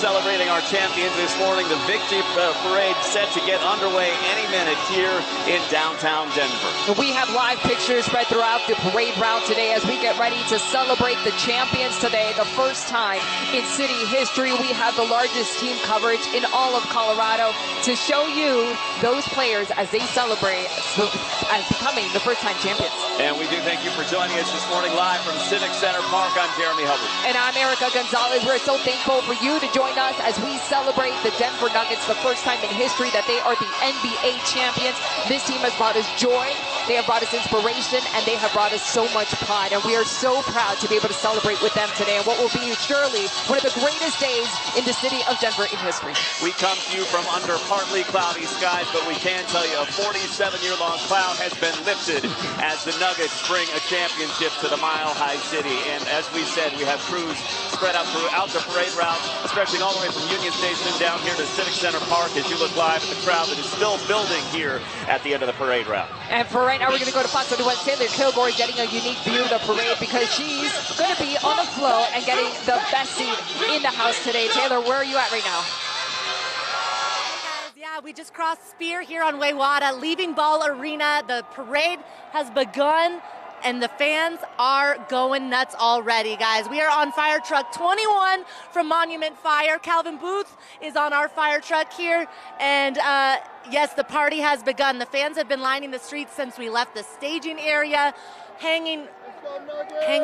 celebrating our champions this morning. The victory parade set to get underway any minute here in downtown Denver. We have live pictures spread throughout the parade route today as we get ready to celebrate the champions today. The first time in city history, we have the largest team coverage in all of Colorado to show you those players as they celebrate as becoming the first-time champions. And we do thank you for joining us this morning live from Civic Center Park. I'm Jeremy Hubbard. And I'm Erica Gonzalez. We're so thankful for you to join us as we celebrate the Denver Nuggets, the first time in history that they are the NBA champions. This team has brought us joy, they have brought us inspiration, and they have brought us so much pride. And we are so proud to be able to celebrate with them today and what will be surely one of the greatest days in the city of Denver in history. We come to you from under partly cloudy skies, but we can tell you a 47-year-long cloud has been lifted as the Nuggets bring a championship to the Mile High City. And as we said, we have crews spread out throughout the parade route, stretching all the way from Union Station down here to Civic Center Park as you look live at the crowd that is still building here at the end of the parade route. And for right now, we're going to go to Fox 31. Taylor Kilgore getting a unique view of the parade because she's going to be on the float and getting the best seat in the house today. Taylor, where are you at right now? Yeah, we just crossed Spear here on Wayzata, leaving Ball Arena. The parade has begun, and the fans are going nuts already, guys. We are on fire truck 21 from Monument Fire. Calvin Booth is on our fire truck here, and yes, the party has begun. The fans have been lining the streets since we left the staging area, hanging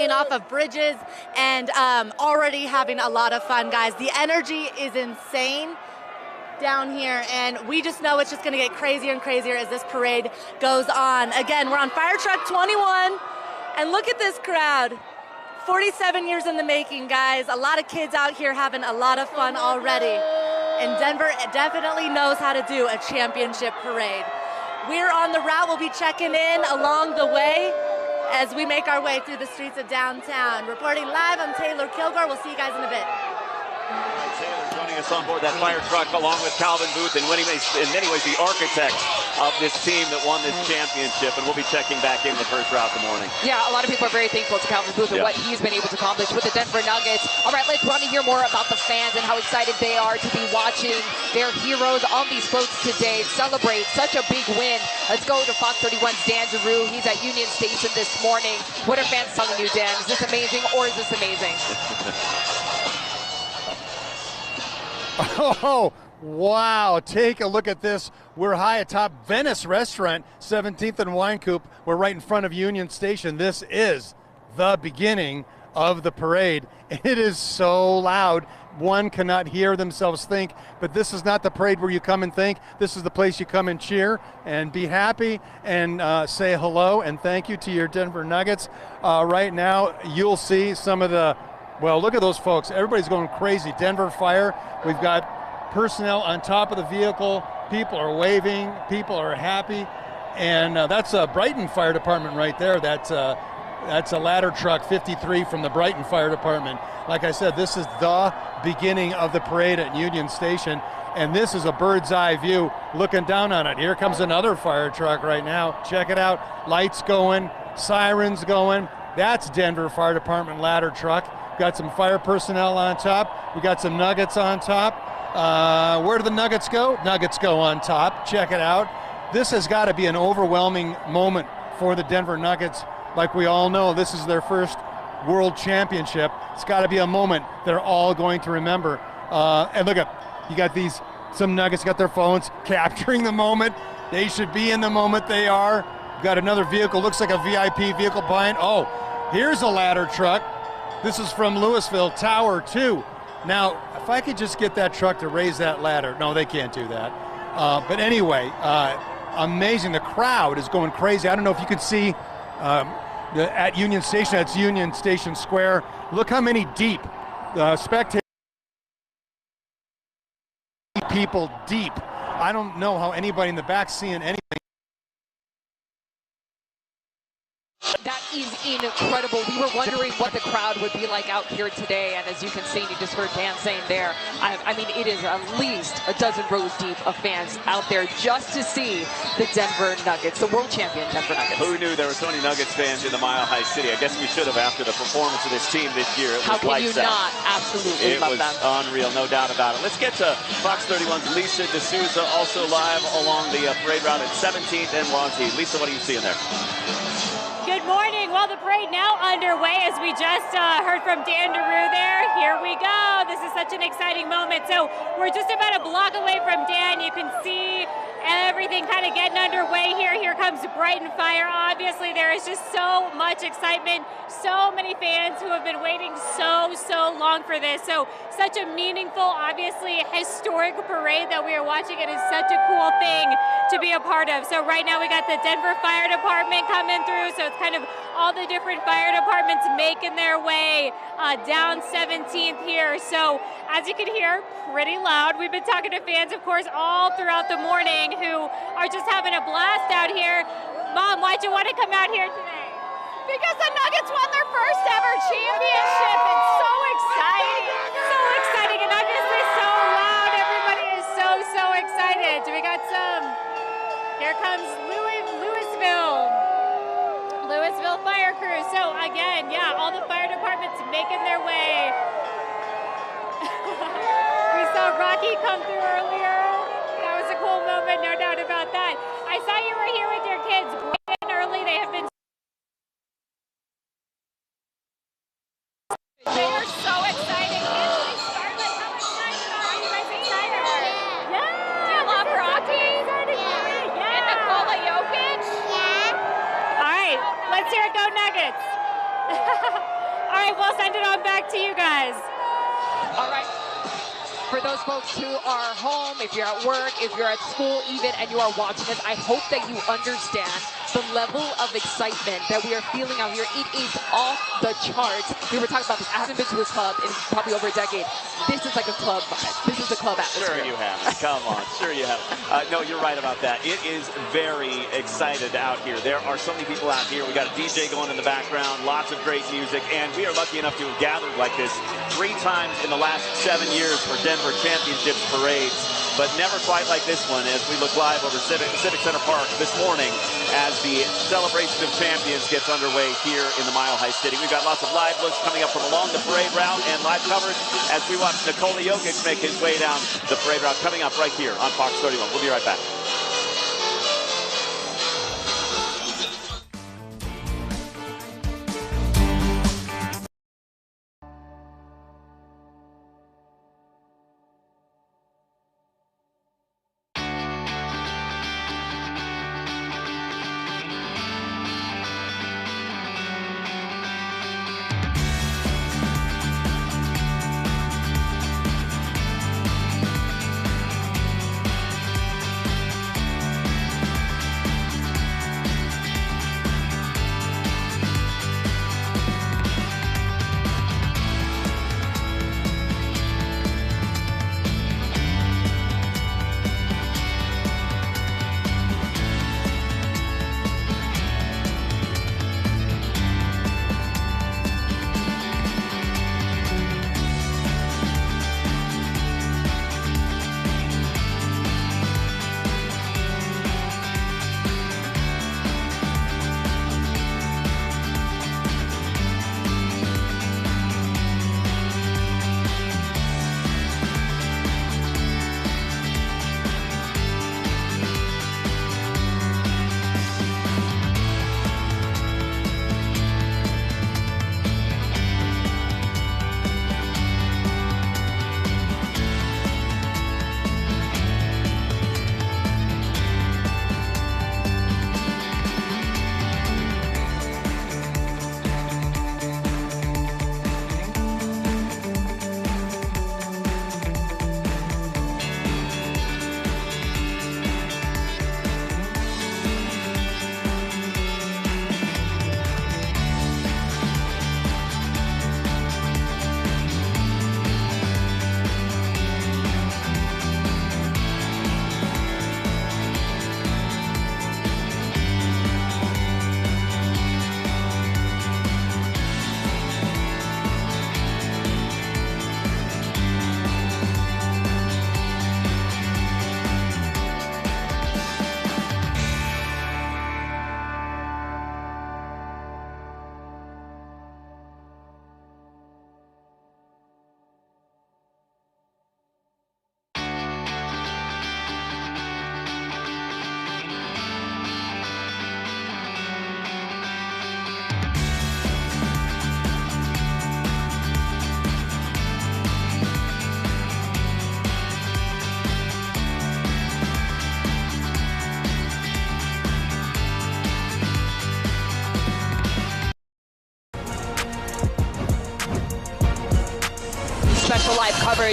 off of bridges, and already having a lot of fun, guys. The energy is insane down here, and we just know it's just going to get crazier and crazier as this parade goes on. Again, we're on fire truck 21, and look at this crowd. 47 years in the making, guys. A lot of kids out here having a lot of fun already, and Denver definitely knows how to do a championship parade. We're on the route. We'll be checking in along the way as we make our way through the streets of downtown. Reporting live, I'm Taylor Kilgore. We'll see you guys in a bit. Taylor joining us on board that fire truck along with Calvin Booth, and in many ways the architect of this team that won this championship, and we'll be checking back in the first route of the morning. Yeah, a lot of people are very thankful to Calvin Booth and what he's been able to accomplish with the Denver Nuggets. All right, let's want to hear more about the fans and how excited they are to be watching their heroes on these floats today celebrate such a big win. Let's go to Fox 31's Dan Giroux. He's at Union Station this morning. What are fans telling you, Dan? Is this amazing or is this amazing? Oh, wow. Take a look at this. We're high atop Venice Restaurant, 17th and Wine Coupe. We're right in front of Union Station. This is the beginning of the parade. It is so loud. One cannot hear themselves think, but this is not the parade where you come and think. This is the place you come and cheer and be happy and say hello and thank you to your Denver Nuggets. Right now, you'll see some of the, well, look at those folks. Everybody's going crazy. Denver Fire. We've got personnel on top of the vehicle. People are waving. People are happy. And that's a Brighton Fire Department right there. That's a ladder truck 53 from the Brighton Fire Department. Like I said, this is the beginning of the parade at Union Station. And this is a bird's eye view looking down on it. Here comes another fire truck right now. Check it out. Lights going, sirens going. That's Denver Fire Department ladder truck. Got some fire personnel on top. We got some Nuggets on top. Where do the Nuggets go? Nuggets go on top. Check it out. This has got to be an overwhelming moment for the Denver Nuggets. Like we all know, this is their first world championship. It's got to be a moment they're all going to remember. And look at, you got some Nuggets got their phones capturing the moment. They should be in the moment. They are. Got another vehicle, looks like a VIP vehicle behind. Oh, here's a ladder truck. This is from Louisville, Tower 2. Now, if I could just get that truck to raise that ladder. No, they can't do that. But anyway, amazing. The crowd is going crazy. I don't know if you can see at Union Station, that's Union Station Square. Look how many deep spectators, people deep. I don't know how anybody in the back seeing anything. That is incredible. We were wondering what the crowd would be like out here today, and as you can see, and you just heard Dan saying there, I mean, it is at least a dozen rows deep of fans out there just to see the Denver Nuggets, the world champion Denver Nuggets. Who knew there were so many Nuggets fans in the Mile High City? I guess we should have after the performance of this team this year. It How was can you lights out. not absolutely It love was them? unreal, no doubt about it. Let's get to Fox 31's Lisa D'Souza, also live along the parade route at 17th and Wazee. Lisa, what are you seeing there? Good morning. Well, the parade now underway as we just heard from Dan Daru there. Here we go. This is such an exciting moment. So we're just about a block away from Dan. You can see everything kind of getting underway here. Here comes Brighton Fire. Obviously, there is just so much excitement. So many fans who have been waiting so long for this. So such a meaningful, obviously historic parade that we are watching. It is such a cool thing to be a part of. So right now we got the Denver Fire Department coming through. So it's kind of all the different fire departments making their way down 17th here. So as you can hear, pretty loud. We've been talking to fans, of course, all throughout the morning who are just having a blast out here. Mom, why'd you want to come out here today? Because the Nuggets won their first ever championship. It's so exciting. So exciting and obviously so loud. Everybody is so excited. We got here comes Louisville Fire Crew. So again, yeah, all the fire departments making their way. We saw Rocky come through earlier. That was a cool moment, no doubt about that. I saw you were here with your kids bright and early. They have been They are so excited. Charlotte, how excited are you guys excited? Yeah. Do you love Rocky? Yeah. And Nikola Jokic? All right, let's hear it go Nuggets. All right, we'll send it on back to you guys. All right. For those folks who are home, if you're at work, if you're at school even, and you are watching this, I hope that you understand the level of excitement that we are feeling out here. It is off the charts. We were talking about this. I haven't been to this club in probably over a decade. This is like a club vibe. This is a club atmosphere. Sure you have. Come on. Sure you have. No, you're right about that. It is very excited out here. There are so many people out here. We got a DJ going in the background, lots of great music, and we are lucky enough to have gathered like this 3 times in the last 7 years for Denver Championships parades, but never quite like this one as we look live over Civic Center Park this morning as the Celebration of Champions gets underway here in the Mile High City. We've got lots of live looks coming up from along the parade route and live coverage as we watch Nikola Jokic make his way down the parade route coming up right here on Fox 31. We'll be right back.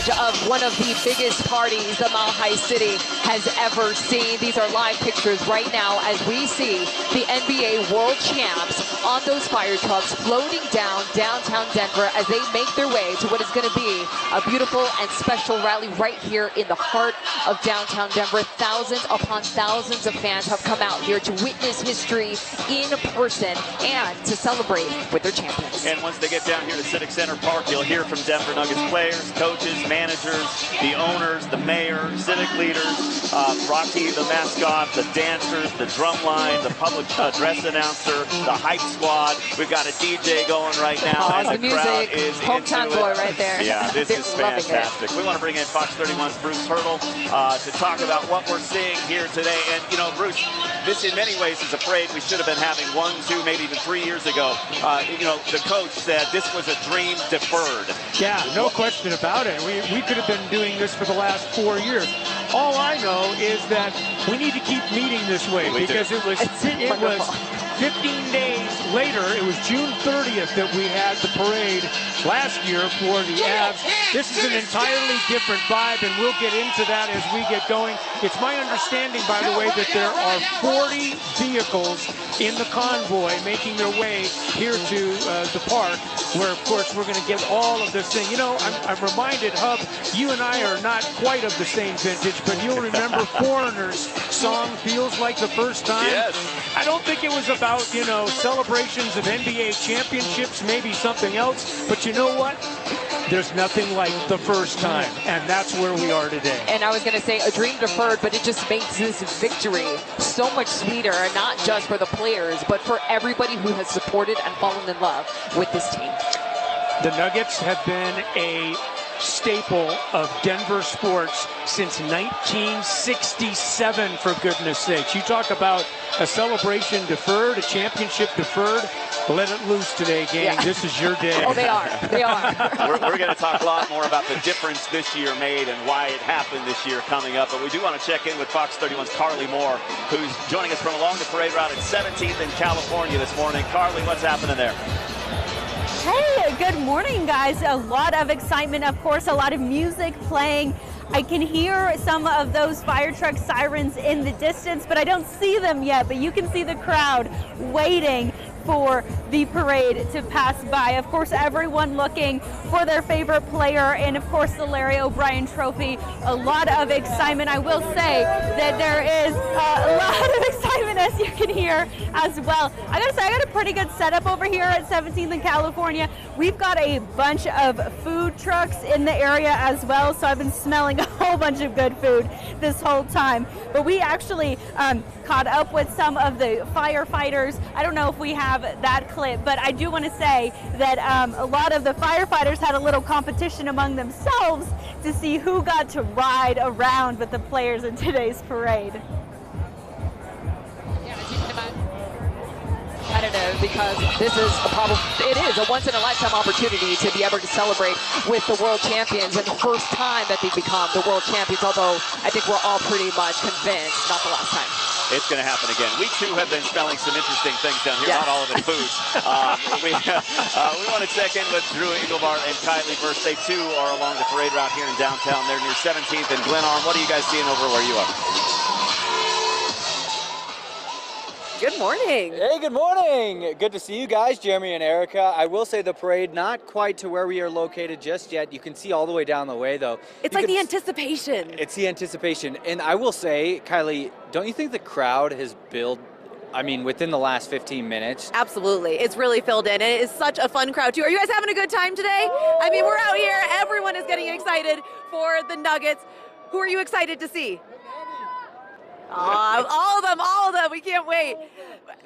footage of one of the biggest parties the Mile High City has ever seen. These are live pictures right now as we see the NBA World Champs on those fire trucks floating down downtown Denver as they make their way to what is going to be a beautiful and special rally right here in the heart of downtown Denver. Thousands upon thousands of fans have come out here to witness history in person and to celebrate with their champions. And once they get down here to Civic Center Park, you'll hear from Denver Nuggets players, coaches, managers, the owners, the mayor, civic leaders, Rocky the mascot, the dancers, the drum line, the public address announcer, the hype squad. We've got a DJ going right now, and the crowd is hometown boy right there. Yeah, this is fantastic. We want to bring in Fox 31's Bruce Hurdle to talk about what we're seeing here today. And, you know, Bruce, this in many ways is a parade we should have been having 1, 2, maybe even 3 years ago. You know, the coach said this was a dream deferred. Yeah, no question about it. We could have been doing this for the last 4 years. All I know is that we need to keep meeting this way because it was 15 days later, it was June 30th that we had the parade last year for the Avs. This is an entirely different vibe, and we'll get into that as we get going. It's my understanding, by the way, that there are 40 vehicles in the convoy making their way here to the park, where, of course, we're going to get all of this thing. You know, I'm reminded, Hub, you and I are not quite of the same vintage, but you'll remember Foreigner's song, Feels Like the First Time. Yes. I don't think it was about, you know, celebrations of NBA championships, maybe something else, but you know what? There's nothing like the first time, and that's where we are today. And I was going to say a dream deferred, but it just makes this victory so much sweeter, and not just for the players, but for everybody who has supported and fallen in love with this team. The Nuggets have been a staple of Denver sports since 1967, for goodness sakes. You talk about a celebration deferred, a championship deferred. Let it loose today, gang. Yeah. This is your day. Oh, they are. They are. We're going to talk a lot more about the difference this year made and why it happened this year coming up. But we do want to check in with Fox 31's Carly Moore, who's joining us from along the parade route at 17th in California this morning. Carly, what's happening there? Hey, good morning, guys. A lot of excitement, of course, a lot of music playing. I can hear some of those fire truck sirens in the distance, but I don't see them yet. But you can see the crowd waiting for the parade to pass by. Of course, everyone looking for their favorite player, and of course, the Larry O'Brien Trophy. A lot of excitement. I will say that there is a lot of excitement, as you can hear as well. I gotta say, I got a pretty good setup over here at 17th in California. We've got a bunch of food trucks in the area as well, so I've been smelling a whole bunch of good food this whole time. But we actually caught up with some of the firefighters. I don't know if we have that clip, but I do want to say that a lot of the firefighters had a little competition among themselves to see who got to ride around with the players in today's parade. Yeah, as you can imagine, competitive, because this is it is a once-in-a-lifetime opportunity to be able to celebrate with the world champions, and the first time that they become the world champions, although I think we're all pretty much convinced not the last time. It's going to happen again. We, too, have been smelling some interesting things down here, not all of it food. We want to check in with Drew Engelbart and Kylie Burst. They, too, are along the parade route here in downtown. They're near 17th and Glenarm. What are you guys seeing over where you are? Good morning. Hey, good morning. Good to see you guys, Jeremy and Erica. I will say the parade, not quite to where we are located just yet. You can see all the way down the way, though. It's like the anticipation. It's the anticipation. And I will say, Kylie, don't you think the crowd has built, I mean, within the last 15 minutes? Absolutely. It's really filled in. It is such a fun crowd, too. Are you guys having a good time today? I mean, we're out here. Everyone is getting excited for the Nuggets. Who are you excited to see? All of them. We can't wait.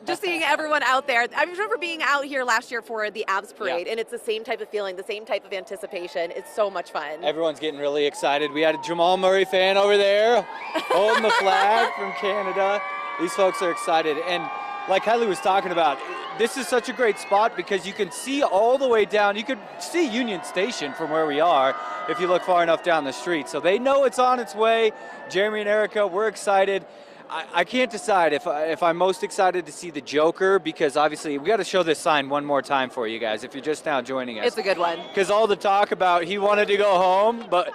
Just seeing everyone out there. I remember being out here last year for the Avs parade, and it's the same type of feeling, the same type of anticipation. It's so much fun. Everyone's getting really excited. We had a Jamal Murray fan over there holding the flag from Canada. These folks are excited. And like Kylie was talking about, this is such a great spot because you can see all the way down. You could see Union Station from where we are if you look far enough down the street. So they know it's on its way. Jeremy and Erica, we're excited. I can't decide if I'm most excited to see the Joker, because obviously we got to show this sign one more time for you guys if you're just now joining us. It's a good one. Because all the talk about he wanted to go home, but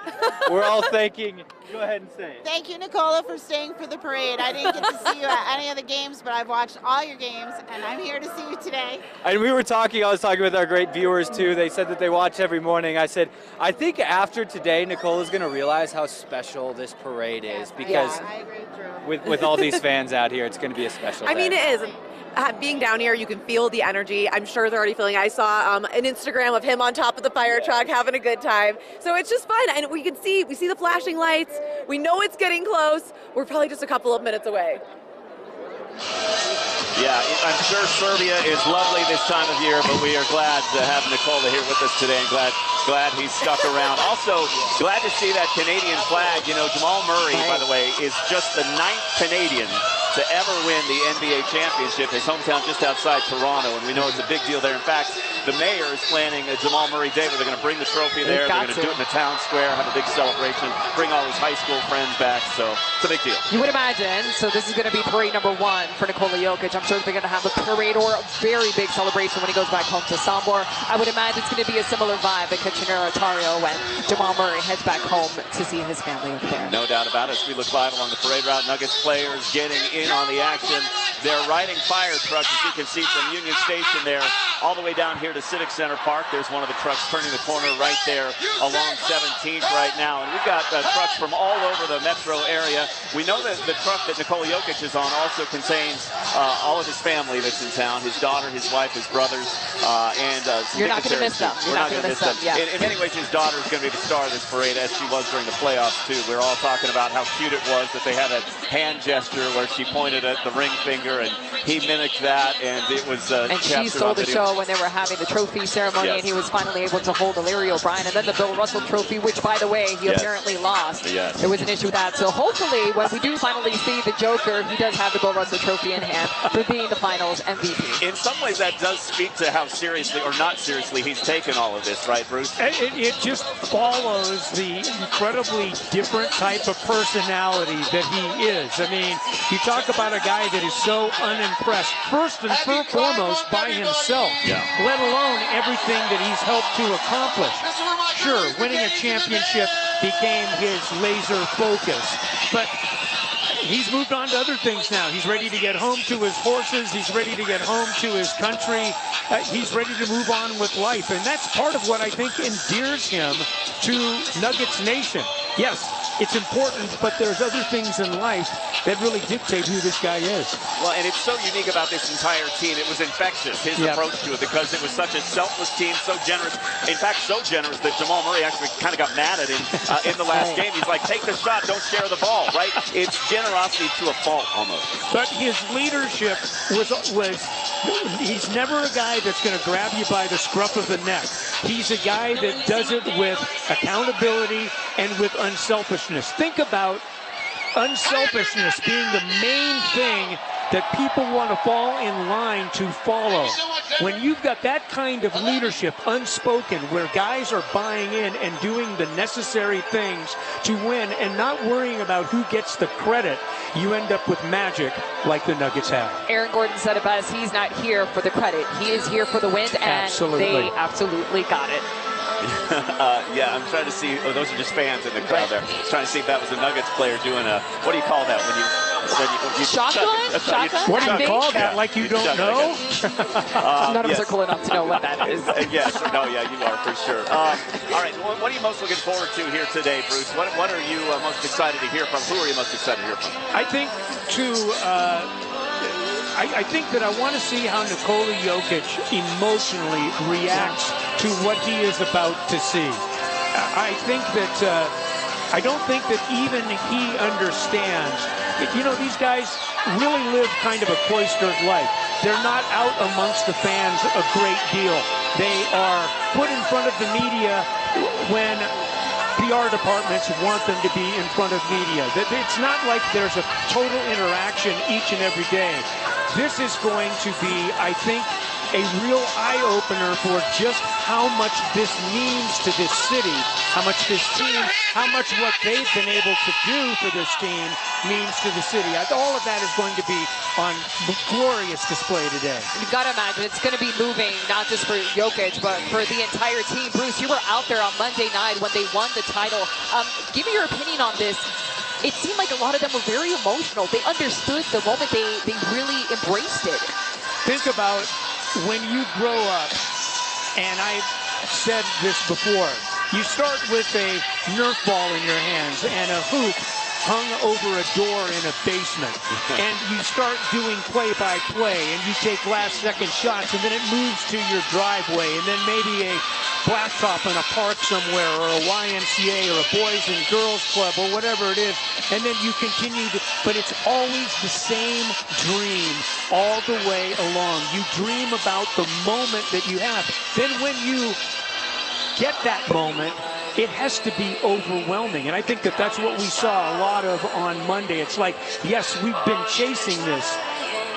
we're all thinking, go ahead and say it. Thank you, Nicola, for staying for the parade. I didn't get to see you at any of the games, but I've watched all your games, and I'm here to see you today. And I was talking with our great viewers too. They said that they watch every morning. I said, I think after today, Nicola's going to realize how special this parade is, because I agree with all these fans out here, it's going to be a special day. I mean, it is. Being down here, you can feel the energy. I'm sure they're already feeling. I saw an Instagram of him on top of the fire truck having a good time. So it's just fun, and we see the flashing lights. We know it's getting close. We're probably just a couple of minutes away. Yeah, I'm sure Serbia is lovely this time of year, but we are glad to have Nicola here with us today, and glad he's stuck around. Also, glad to see that Canadian flag. You know, Jamal Murray, by the way, is just the 9th Canadian to ever win the NBA championship. His hometown just outside Toronto, and we know it's a big deal there. In fact, the mayor is planning a Jamal Murray Day where they're going to bring the trophy there. They're going to do it in the town square, have a big celebration, bring all his high school friends back. So it's a big deal. You would imagine. So this is going to be parade number 1 for Nikola Jokic. I'm sure they're going to have a parade or a very big celebration when he goes back home to Sombor. I would imagine it's going to be a similar vibe at Kitchener, Ontario when Jamal Murray heads back home to see his family over there. No doubt about it. As we look live along the parade route, Nuggets players getting in on the action. They're riding fire trucks, as you can see from Union Station there, all the way down here to Civic Center Park. There's one of the trucks turning the corner right there along 17th right now. And we've got trucks from all over the metro area. We know that the truck that Nikola Jokic is on also contains all of his family that's in town, his daughter, his wife, his brothers, and some You're not going to miss them. You're not going to miss them. Yeah. In many ways, his daughter is going to be the star of this parade, as she was during the playoffs, too. We're all talking about how cute it was that they had that hand gesture where she pointed at the ring finger, and he mimicked that, and it was and she stole the show when they were having the trophy ceremony, and he was finally able to hold the Larry O'Brien, and then the Bill Russell trophy, which, by the way, he apparently lost. There was an issue with that. So hopefully, when we do finally see the Joker, he does have the Bill Russell trophy in hand for being the finals MVP. In some ways, that does speak to how seriously or not seriously he's taken all of this, right, Bruce? It just follows the incredibly different type of personality that he is. I mean, you talk about a guy that is so unimpressed, first and foremost by himself, let alone everything that he's helped to accomplish. Sure, winning a championship became his laser focus, but he's moved on to other things now. He's ready to get home to his horses. He's ready to get home to his country. He's ready to move on with life. And that's part of what I think endears him to Nuggets Nation. Yes, it's important, but there's other things in life that really dictate who this guy is. Well, and it's so unique about this entire team. It was infectious, his approach to it, because it was such a selfless team, so generous. In fact, so generous that Jamal Murray actually kind of got mad at him in the last game. He's like, take the shot, don't share the ball, right? It's generosity to a fault, almost. But his leadership was he's never a guy that's going to grab you by the scruff of the neck. He's a guy that does it with accountability and with unselfishness. Think about unselfishness being the main thing that people want to fall in line to follow. When you've got that kind of leadership, unspoken, where guys are buying in and doing the necessary things to win and not worrying about who gets the credit, you end up with magic like the Nuggets have. Aaron Gordon said it best. He's not here for the credit. He is here for the win, and they absolutely got it. Yeah, I'm trying to see. Oh, those are just fans in the crowd there. I was trying to see if that was a Nuggets player doing a, what do you call that when you shotgun? What do you call that? Like you don't know? None of us are cool enough to know what that is. Yes, no, yeah, you are for sure. All right, what are you most looking forward to here today, Bruce? What are you most excited to hear from? Who are you most excited to hear from? I think I think that I want to see how Nikola Jokic emotionally reacts to what he is about to see. I think that I don't think that even he understands. You know, these guys really live kind of a cloistered life. They're not out amongst the fans a great deal. They are put in front of the media when PR departments want them to be in front of media. It's not like there's a total interaction each and every day. This is going to be, I think, a real eye-opener for just how much this means to this city, how much this team, how much what they've been able to do for this team means to the city. All of that is going to be on glorious display today. You've got to imagine it's going to be moving, not just for Jokic, but for the entire team. Bruce, you were out there on Monday night when they won the title. Give me your opinion on this. It seemed like a lot of them were very emotional. They understood the moment. They really embraced it. Think about when you grow up, and I've said this before, you start with a Nerf ball in your hands and a hoop hung over a door in a basement, and you start doing play-by-play, and you take last-second shots, and then it moves to your driveway, and then maybe a blacktop in a park somewhere, or a YMCA, or a Boys and Girls Club, or whatever it is, and then you continue to, but it's always the same dream all the way along. You dream about the moment that you have. Then when you get that moment, it has to be overwhelming. And I think that that's what we saw a lot of on Monday. It's like, yes, we've been chasing this,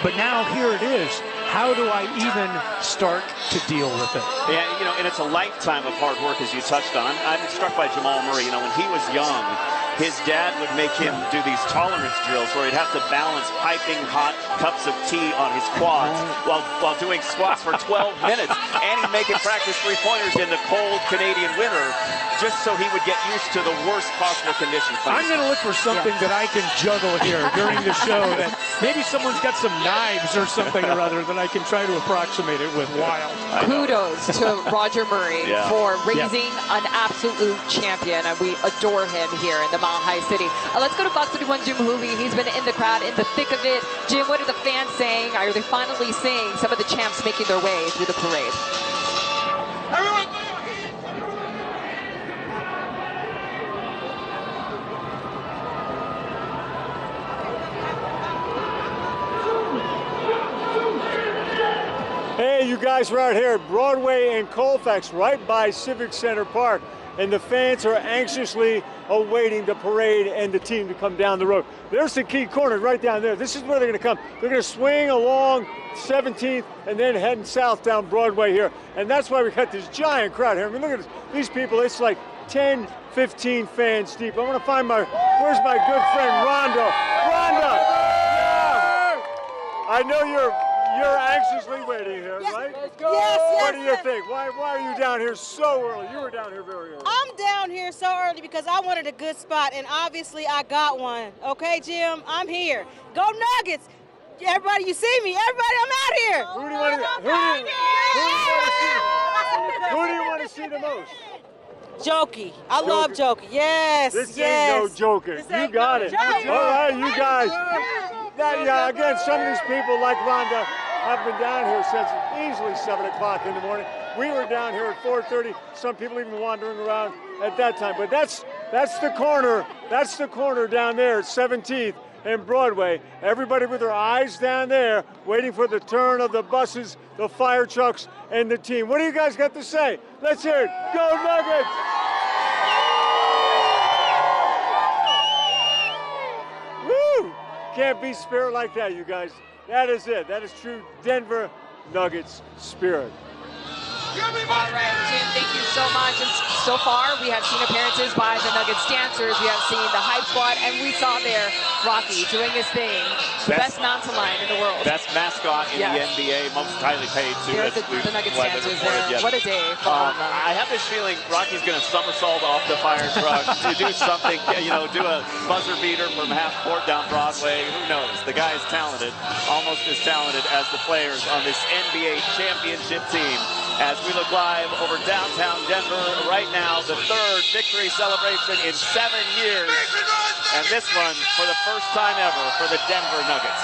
but now here it is. How do I even start to deal with it? Yeah, and it's a lifetime of hard work, as you touched on. I'm struck by Jamal Murray. When he was young, his dad would make him do these tolerance drills where he'd have to balance piping hot cups of tea on his quads while doing squats for 12 minutes. And he'd make him practice three-pointers in the cold Canadian winter just so he would get used to the worst possible conditions. I'm going to look for something that I can juggle here during the show. That maybe someone's got some knives or something or other that I can try to approximate it with. Wild. Kudos to Roger Murray for raising an absolute champion, and we adore him here in the Mile High City. Let's go to Fox 31 Jim Hooley. He's been in the crowd, in the thick of it. Jim, what are the fans saying? Are they finally seeing some of the champs making their way through the parade? Hey, you guys are out here at Broadway and Colfax, right by Civic Center Park, and the fans are anxiously awaiting the parade and the team to come down the road. There's the key corner right down there. This is where they're going to come. They're going to swing along 17th and then heading south down Broadway here, and that's why we got this giant crowd here. I mean, look at this. These people, it's like 10, 15 fans deep. I want to find where's my good friend Rhonda? Rhonda! Yeah! I know you're anxiously waiting here, right? Let's go. Yes, what do you think? Why are you down here so early? You were down here very early. I'm down here so early because I wanted a good spot, and obviously I got one. Okay, Jim, I'm here. Go Nuggets! Everybody, you see me? Everybody, I'm out here. Who do you want to see the most? Jokey. I love Jokey. Yes, This ain't no joking. You got it. All right, you guys. Again, some of these people like Rhonda have been down here since easily 7 o'clock in the morning. We were down here at 4:30. Some people even wandering around at that time. But that's the corner. That's the corner down there at 17th and Broadway. Everybody with their eyes down there, waiting for the turn of the buses, the fire trucks, and the team. What do you guys got to say? Let's hear it. Go Nuggets! Woo! Can't be spirit like that, you guys. That is it. That is true Denver Nuggets spirit. All right, Jim, thank you so much. And so far, we have seen appearances by the Nuggets dancers. We have seen the Hype Squad, and we saw there Rocky doing his thing. The best mountain lion in the world. Best mascot in the NBA, most highly paid, too. Here's the Nuggets dancers there. What a day for all of them. I have this feeling Rocky's going to somersault off the fire truck to do something, do a buzzer beater from half court down Broadway. Who knows? The guy is talented, almost as talented as the players on this NBA championship team. As we look live over downtown Denver right now, the third victory celebration in 7 years. And this one for the first time ever for the Denver Nuggets.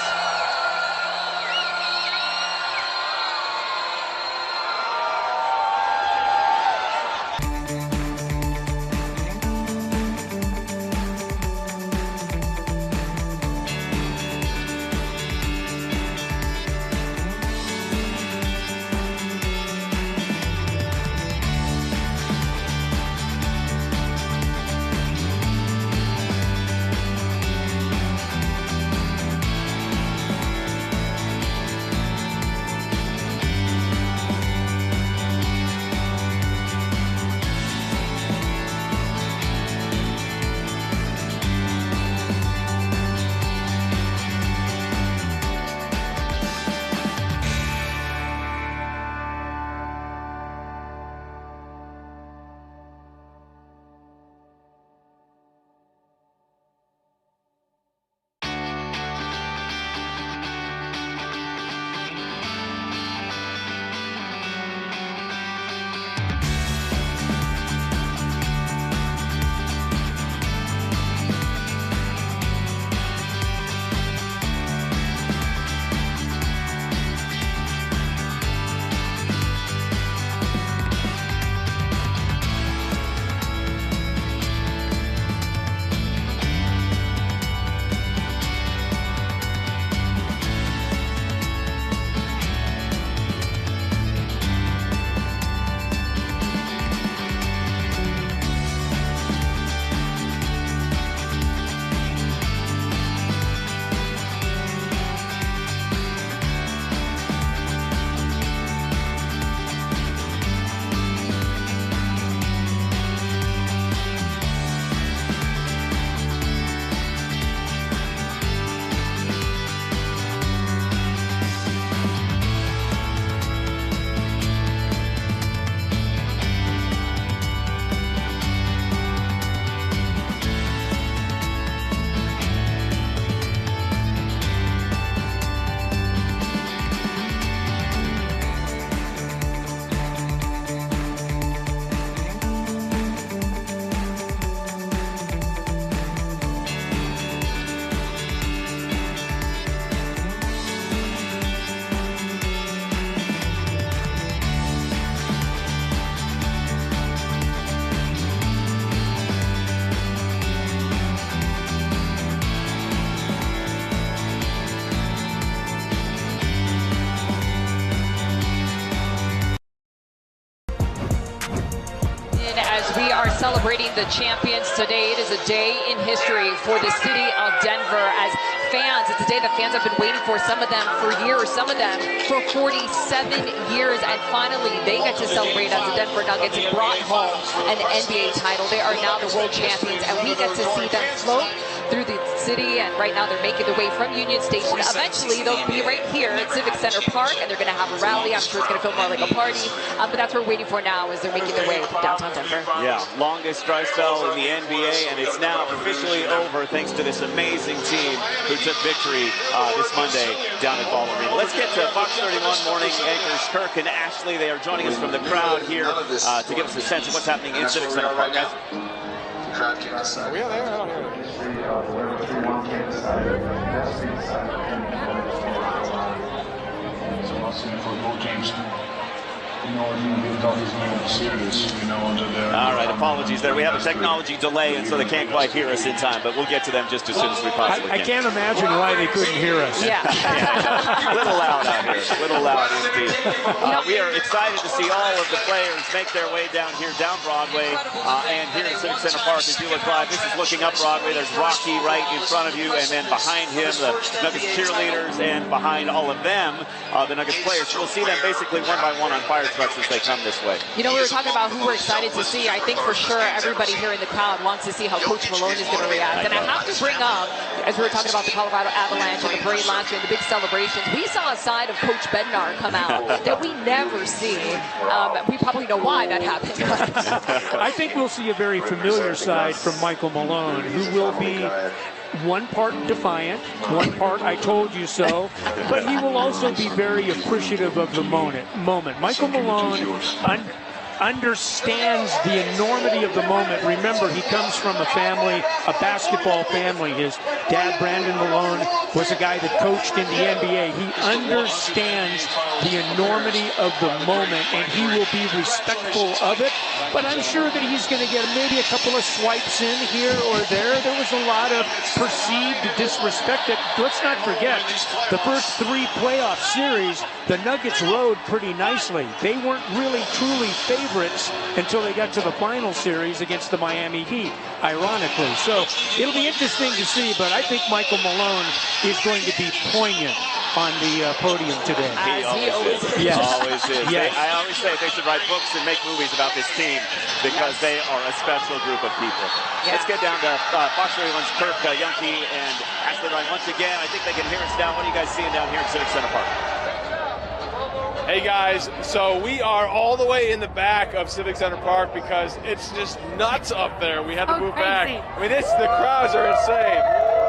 the champions today. It is a day in history for the city of Denver as fans. It's a day that fans have been waiting for, some of them for years, some of them for 47 years. And finally, they get to celebrate as the Denver Nuggets brought home an NBA title. They are now the world champions, and we get to see them float through the city, and right now they're making their way from Union Station. Eventually they'll be right here at Civic Center Park, and they're going to have a rally. I'm sure it's going to feel more like a party, but that's what we're waiting for now as they're making their way from downtown Denver. Yeah, longest dry spell in the NBA, and it's now officially over thanks to this amazing team who took victory this Monday down at Ball Arena. Let's get to Fox 31 morning anchors Kirk and Ashley. They are joining us from the crowd here to give us a sense of what's happening in Civic Center Park. Guys. Crowd can't decide. Are we on there? I don't hear it. 3-1 can't decide. That's the decide. So I'll see you for both games. You know, we've done this game serious, you know, under there. All right, apologies there. We have a technology delay, and so they can't quite hear us in time, but we'll get to them just as soon as we possibly can. I can't imagine why they couldn't hear us. Yeah. A little loud out here. A little loud indeed. We are excited to see all of the players make their way down here, down Broadway, and here in Civic Center Park. As you look live, this is looking up Broadway. There's Rocky right in front of you, and then behind him, the Nuggets cheerleaders, and behind all of them, the Nuggets players. So we'll see them basically one by one on fire trucks as they come this way. You know, we were talking about who we're excited to see. I think for sure everybody here in the crowd wants to see how Coach Malone is going to react. And I have to bring up, as we were talking about the Colorado Avalanche and the parade last year and the big celebrations, we saw a side of Coach Bednar come out that we never see. We probably know why that happened. I think we'll see a very familiar side from Michael Malone, who will be one part defiant, one part I told you so, but he will also be very appreciative of the moment. Michael Malone understands the enormity of the moment. Remember, he comes from a family, a basketball family. His dad, Brandon Malone, was a guy that coached in the NBA. He understands the enormity of the moment, and he will be respectful of it. But I'm sure that he's going to get maybe a couple of swipes in here or there. There was a lot of perceived disrespect. Let's not forget, the first 3 playoff series, the Nuggets rode pretty nicely. They weren't really truly favorites until they got to the final series against the Miami Heat, ironically. So it'll be interesting to see, but I think Michael Malone is going to be poignant on the podium today. He always is. Yes. Always is. Yes. I always say they should write books and make movies about this team because they are a special group of people. Yeah. Let's get down to Fox 31's Kirk Yunke and Ashley Ryan once again. I think they can hear us now. What are you guys seeing down here in Civic Center Park? Hey guys, so we are all the way in the back of Civic Center Park because it's just nuts up there. We had to move back. I mean, the crowds are insane.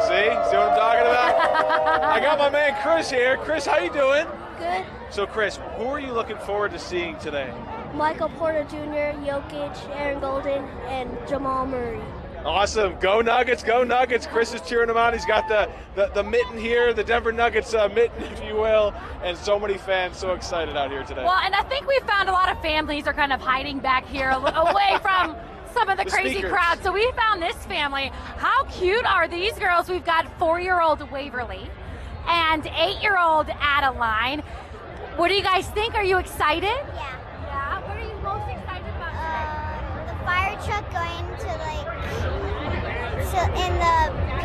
See what I'm talking about? I got my man Chris here. Chris, how you doing? Good. So Chris, who are you looking forward to seeing today? Michael Porter Jr., Jokic, Aaron Golden, and Jamal Murray. Awesome. Go Nuggets, go Nuggets. Chris is cheering them on. He's got the mitten here, the Denver Nuggets mitten, if you will, and so many fans so excited out here today. Well, and I think we found a lot of families are kind of hiding back here away from some of the crazy crowds. So we found this family. How cute are these girls? We've got 4-year-old Waverly and 8-year-old Adeline. What do you guys think? Are you excited? Yeah. Yeah. What are you most excited about today? The fire truck going to and the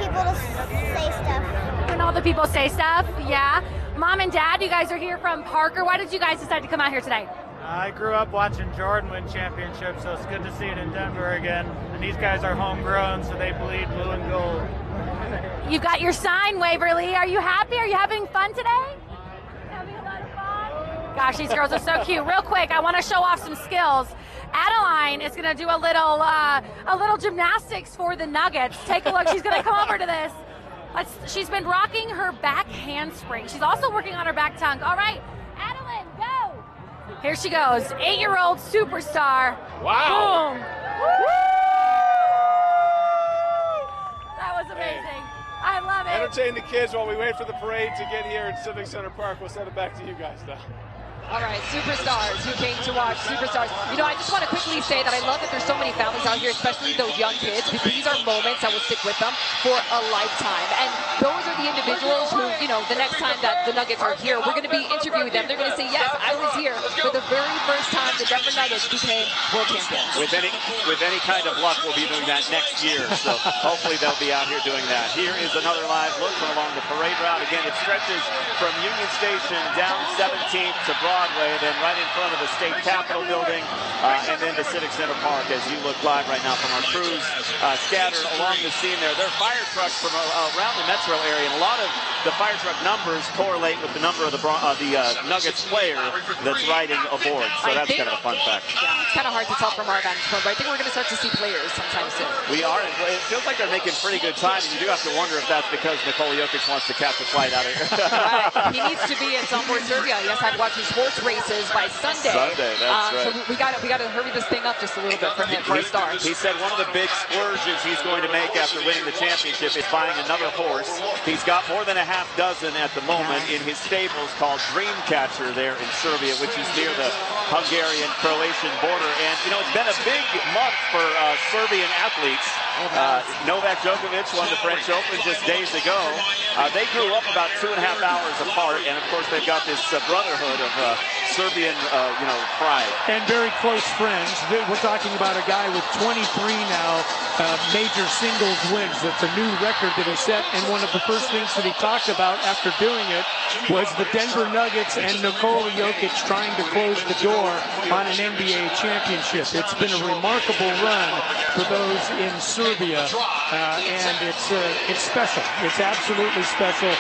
people to say stuff. When all the people say stuff, yeah. Mom and Dad, you guys are here from Parker. Why did you guys decide to come out here today? I grew up watching Jordan win championships, so it's good to see it in Denver again. And these guys are homegrown, so they bleed blue and gold. You've got your sign, Waverly. Are you happy? Are you having fun today? Having a lot of fun? Gosh, these girls are so cute. Real quick, I want to show off some skills. Adeline is going to do a little gymnastics for the Nuggets. Take a look. She's going to come over to this. She's been rocking her back handspring. She's also working on her back tongue. All right, Adeline, go. Here she goes. 8-year-old superstar. Wow. Boom. That was amazing. I love it. Entertain the kids while we wait for the parade to get here in Civic Center Park. We'll send it back to you guys now. All right, superstars who came to watch superstars. You know, I just want to quickly say that I love that there's so many families out here, especially those young kids, because these are moments that will stick with them for a lifetime. And those are the individuals who, you know, the next time that the Nuggets are here, we're going to be interviewing them. They're going to say, yes, I was here for the very first time the Denver Nuggets became world champions. With any kind of luck, we'll be doing that next year. So hopefully they'll be out here doing that. Here is another live look from along the parade route. Again, it stretches from Union Station down 17th to Broadway, then right in front of the State Capitol building, and then to Civic Center Park as you look live right now from our crews scattered along the scene there. There are fire trucks from around the metro area, and a lot of the fire truck numbers correlate with the number of the Nuggets player that's riding aboard. So that's kind of a fun fact. Yeah, it's kind of hard to tell from our vantage point, but I think we're going to start to see players sometime soon. We are. It feels like they're making pretty good time, and you do have to wonder if that's because Nikola Jokic wants to catch a flight out of here. Right. He needs to be in Sombor, Serbia. Yes, I'd watch his horse races by Sunday. Sunday, that's right. So we got to hurry this thing up just a little bit for him, for a star. He said one of the big splurges he's going to make after winning the championship is buying another horse. He's got more than a half dozen at the moment in his stables called Dreamcatcher there in Serbia, which is near the Hungarian-Croatian border. And, you know, it's been a big month for Serbian athletes. Novak Djokovic won the French Open just days ago. They grew up about 2.5 hours apart, and of course they've got this brotherhood of Serbian, pride. And very close friends. We're talking about a guy with 23 now major singles wins. That's a new record that he set, and one of the first things that he talked about after doing it was the Denver Nuggets and Nikola Jokic trying to close the door on an NBA championship. It's been a remarkable run for those in Serbia, and it's special. It's absolutely special.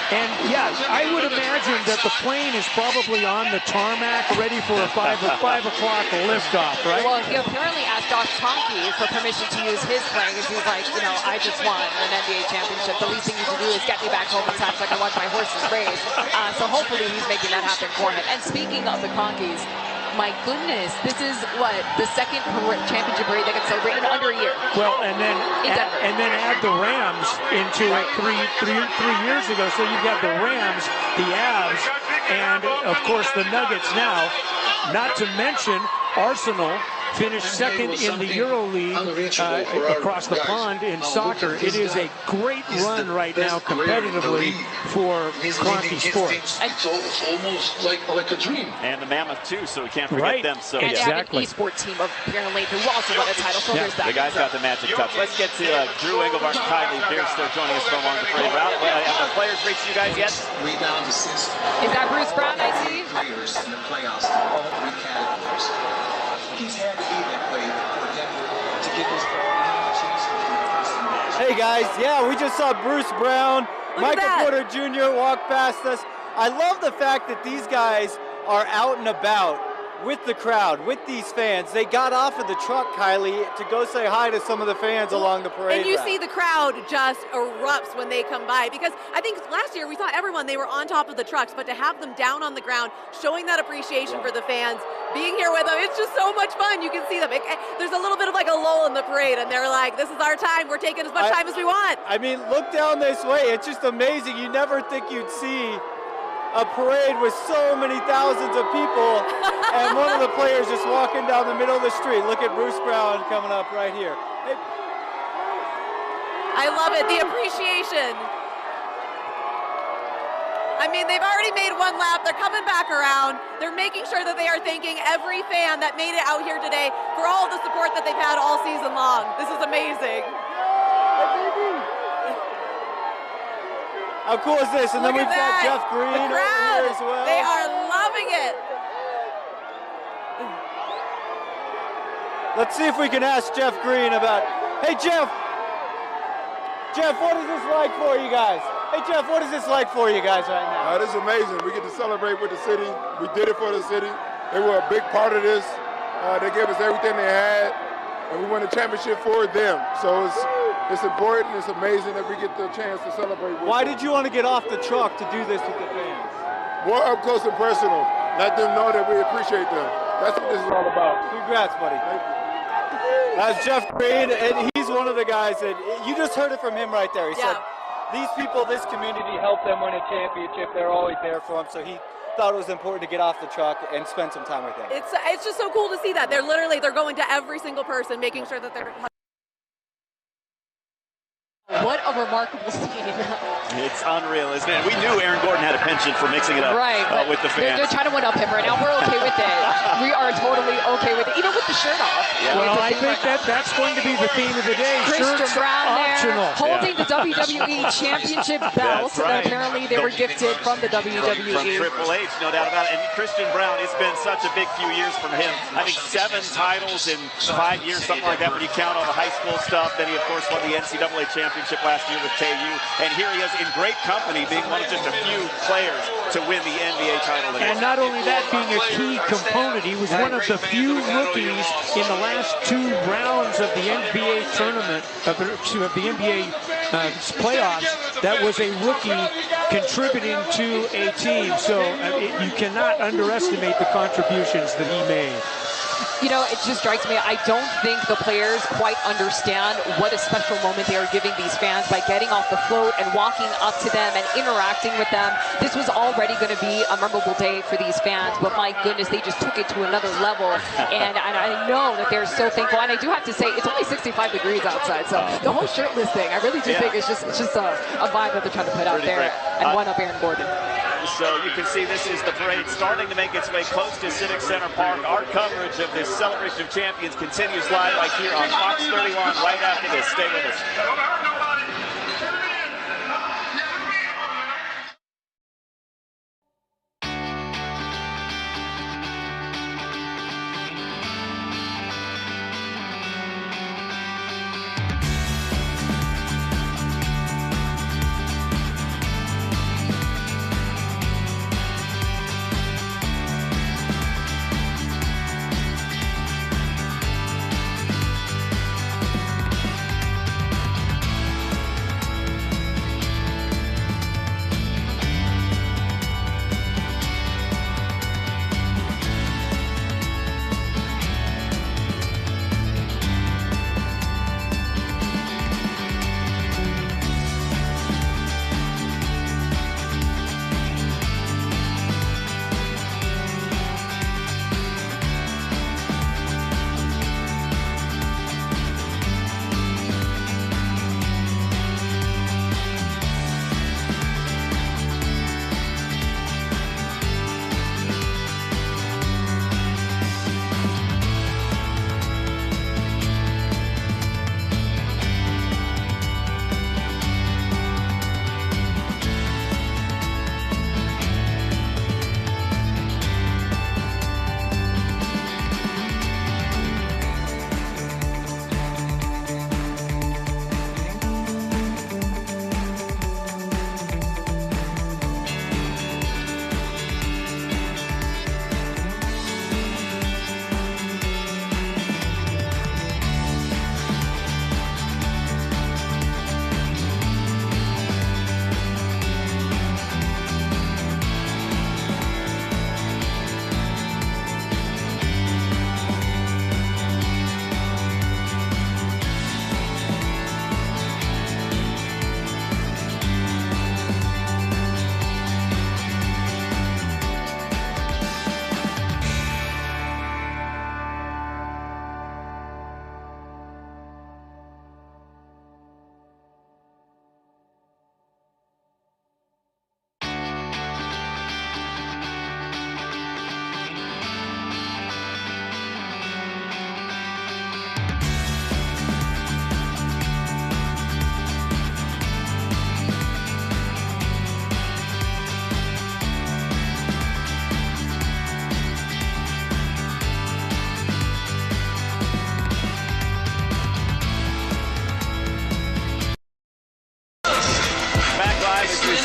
And yeah, I would imagine that the plane is probably on the tarmac, ready for a 5 o'clock liftoff, right? Well, he apparently asked Josh Kroenke for permission to use his plane, because he was like, you know, I just won an NBA championship. The least thing you can do is get me back home in time so I can watch my horses race. So hopefully he's making that happen for him. And speaking of the Kroenkes, my goodness, this is what, the second championship parade that gets celebrated in under a year. Well, and then add the Rams into it three years ago. So you've got the Rams, the Avs, and of course the Nuggets now. Not to mention Arsenal finished second in the EuroLeague across the pond in soccer. It is a great run right now competitively for Kroenke Sports. And it's almost like a dream. And the Mammoth too, so we can't forget them. So and exactly. They have an esports team apparently who also won a title. So there's that. The guy's got the magic touch. Let's get to Drew Engelbart and Kylie Pierce. They're joining us from along the parade route. Have the players reached you guys yet? Rebound, assist. Is that Bruce Brown I see? Players in the playoffs in all three categories. He's had to be that way for Denver to get this chance. Hey guys, yeah, we just saw Bruce Brown, Michael Porter Jr. walk past us. I love the fact that these guys are out and about with the crowd, with these fans. They got off of the truck, Kylie, to go say hi to some of the fans along the parade And you route. see the crowd just erupts when they come by, because I think last year we saw everyone, they were on top of the trucks, but to have them down on the ground, showing that appreciation for the fans, being here with them, it's just so much fun. You can see them. There's a little bit of like a lull in the parade, and they're like, this is our time. We're taking as much time as we want. I mean, look down this way. It's just amazing. You never think you'd see a parade with so many thousands of people, and one of the players just walking down the middle of the street. Look at Bruce Brown coming up right here. Hey. I love it, the appreciation. I mean, they've already made one lap. They're coming back around. They're making sure that they are thanking every fan that made it out here today for all the support that they've had all season long. This is amazing. How cool is this? And then we've got Jeff Green over here as well. They are loving it. Let's see if we can ask Jeff Green about, hey Jeff, what is this like for you guys? Hey Jeff, what is this like for you guys right now? This is amazing. We get to celebrate with the city. We did it for the city. They were a big part of this. They gave us everything they had, and we won the championship for them. So it's important. It's amazing that we get the chance to celebrate with Why them. did you want to get off the truck to do this with the fans? More up close and personal. Let them know that we appreciate them. That's what this is all about. Congrats, buddy. Thank you. That's Jeff Green, and he's one of the guys that, you just heard it from him right there. He said, these people, this community helped them win a championship. They're always there for him. So he thought it was important to get off the truck and spend some time with him. It's just so cool to see that. They're going to every single person, making sure that they're. What a remarkable scene. It's unreal, isn't it? We knew Aaron Gordon had a penchant for mixing it up with the fans. They're trying to one-up him right now. We're okay with it. We are totally okay with it, even with the shirt off. Yeah. Well, I think that's going to be the theme of the day. Christian Shirts Brown optional. there, holding the WWE Championship belt that apparently they were gifted from the WWE. From Triple H, no doubt about it. And Christian Brown, it's been such a big few years from him. I think 7 titles in 5 years, something like that, when you count all the high school stuff. Then he, of course, won the NCAA championship last year with KU. And here he is in great company, being one of just a few players to win the NBA title. And not only that, being a key component, he was one of the few rookies in the last 2 rounds of the NBA tournament, of the NBA playoffs, that was a rookie contributing to a team. So you cannot underestimate the contributions that he made. You know, it just strikes me, I don't think the players quite understand what a special moment they are giving these fans by getting off the float and walking up to them and interacting with them. This was already going to be a memorable day for these fans, but my goodness, they just took it to another level. And I know that they're so thankful. And I do have to say, it's only 65 degrees outside, so the whole shirtless thing, I really do think it's just a vibe that they're trying to put out there and one up Aaron Gordon. So you can see this is the parade starting to make its way close to Civic Center Park. Our coverage of this Celebration of Champions continues live right here on Fox 31 right after this. Stay with us.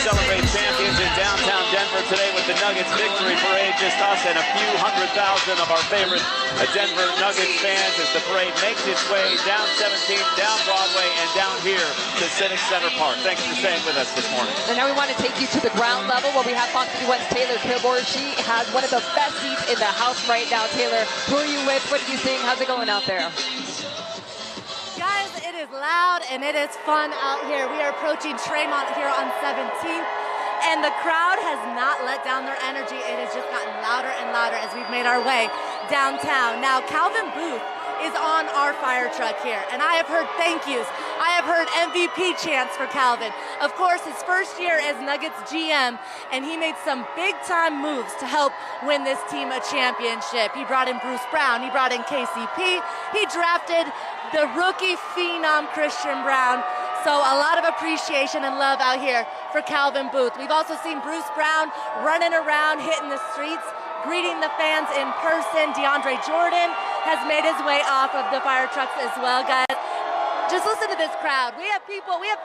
Celebrate champions in downtown Denver today with the Nuggets victory parade. Just us and a few 100,000 of our favorite Denver Nuggets fans as the parade makes its way down 17th, down Broadway, and down here to Civic Center Park. Thanks for staying with us this morning. And now we want to take you to the ground level where we have Fox 31's Taylor Kilgore. She has one of the best seats in the house right now. Taylor, who are you with? What are you seeing? How's it going out there? Guys, it is loud and it is fun out here. We are approaching Tremont here on 17th. and the crowd has not let down their energy. It has just gotten louder and louder as we've made our way downtown. Now, Calvin Booth is on our fire truck here, and I have heard thank yous. I have heard MVP chants for Calvin. Of course, his first year as Nuggets GM, and he made some big-time moves to help win this team a championship. He brought in Bruce Brown. He brought in KCP. He drafted the rookie phenom Christian Braun. So a lot of appreciation and love out here for Calvin Booth. We've also seen Bruce Brown running around, hitting the streets, greeting the fans in person. DeAndre Jordan has made his way off of the fire trucks as well, guys. Just listen to this crowd. We have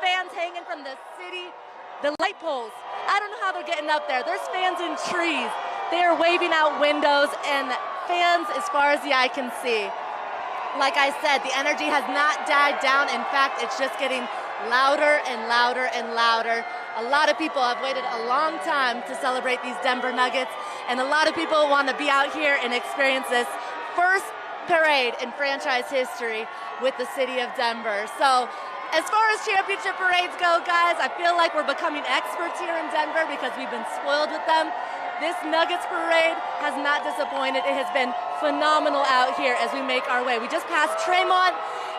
fans hanging from the city, the light poles. I don't know how they're getting up there. There's fans in trees. They are waving out windows and fans as far as the eye can see. Like I said, the energy has not died down. In fact, it's just getting louder and louder and louder. A lot of people have waited a long time to celebrate these Denver Nuggets, and a lot of people want to be out here and experience this first parade in franchise history with the city of Denver. So as far as championship parades go, guys, I feel like we're becoming experts here in Denver because we've been spoiled with them. This Nuggets parade has not disappointed. It has been phenomenal out here as we make our way. We just passed Tremont,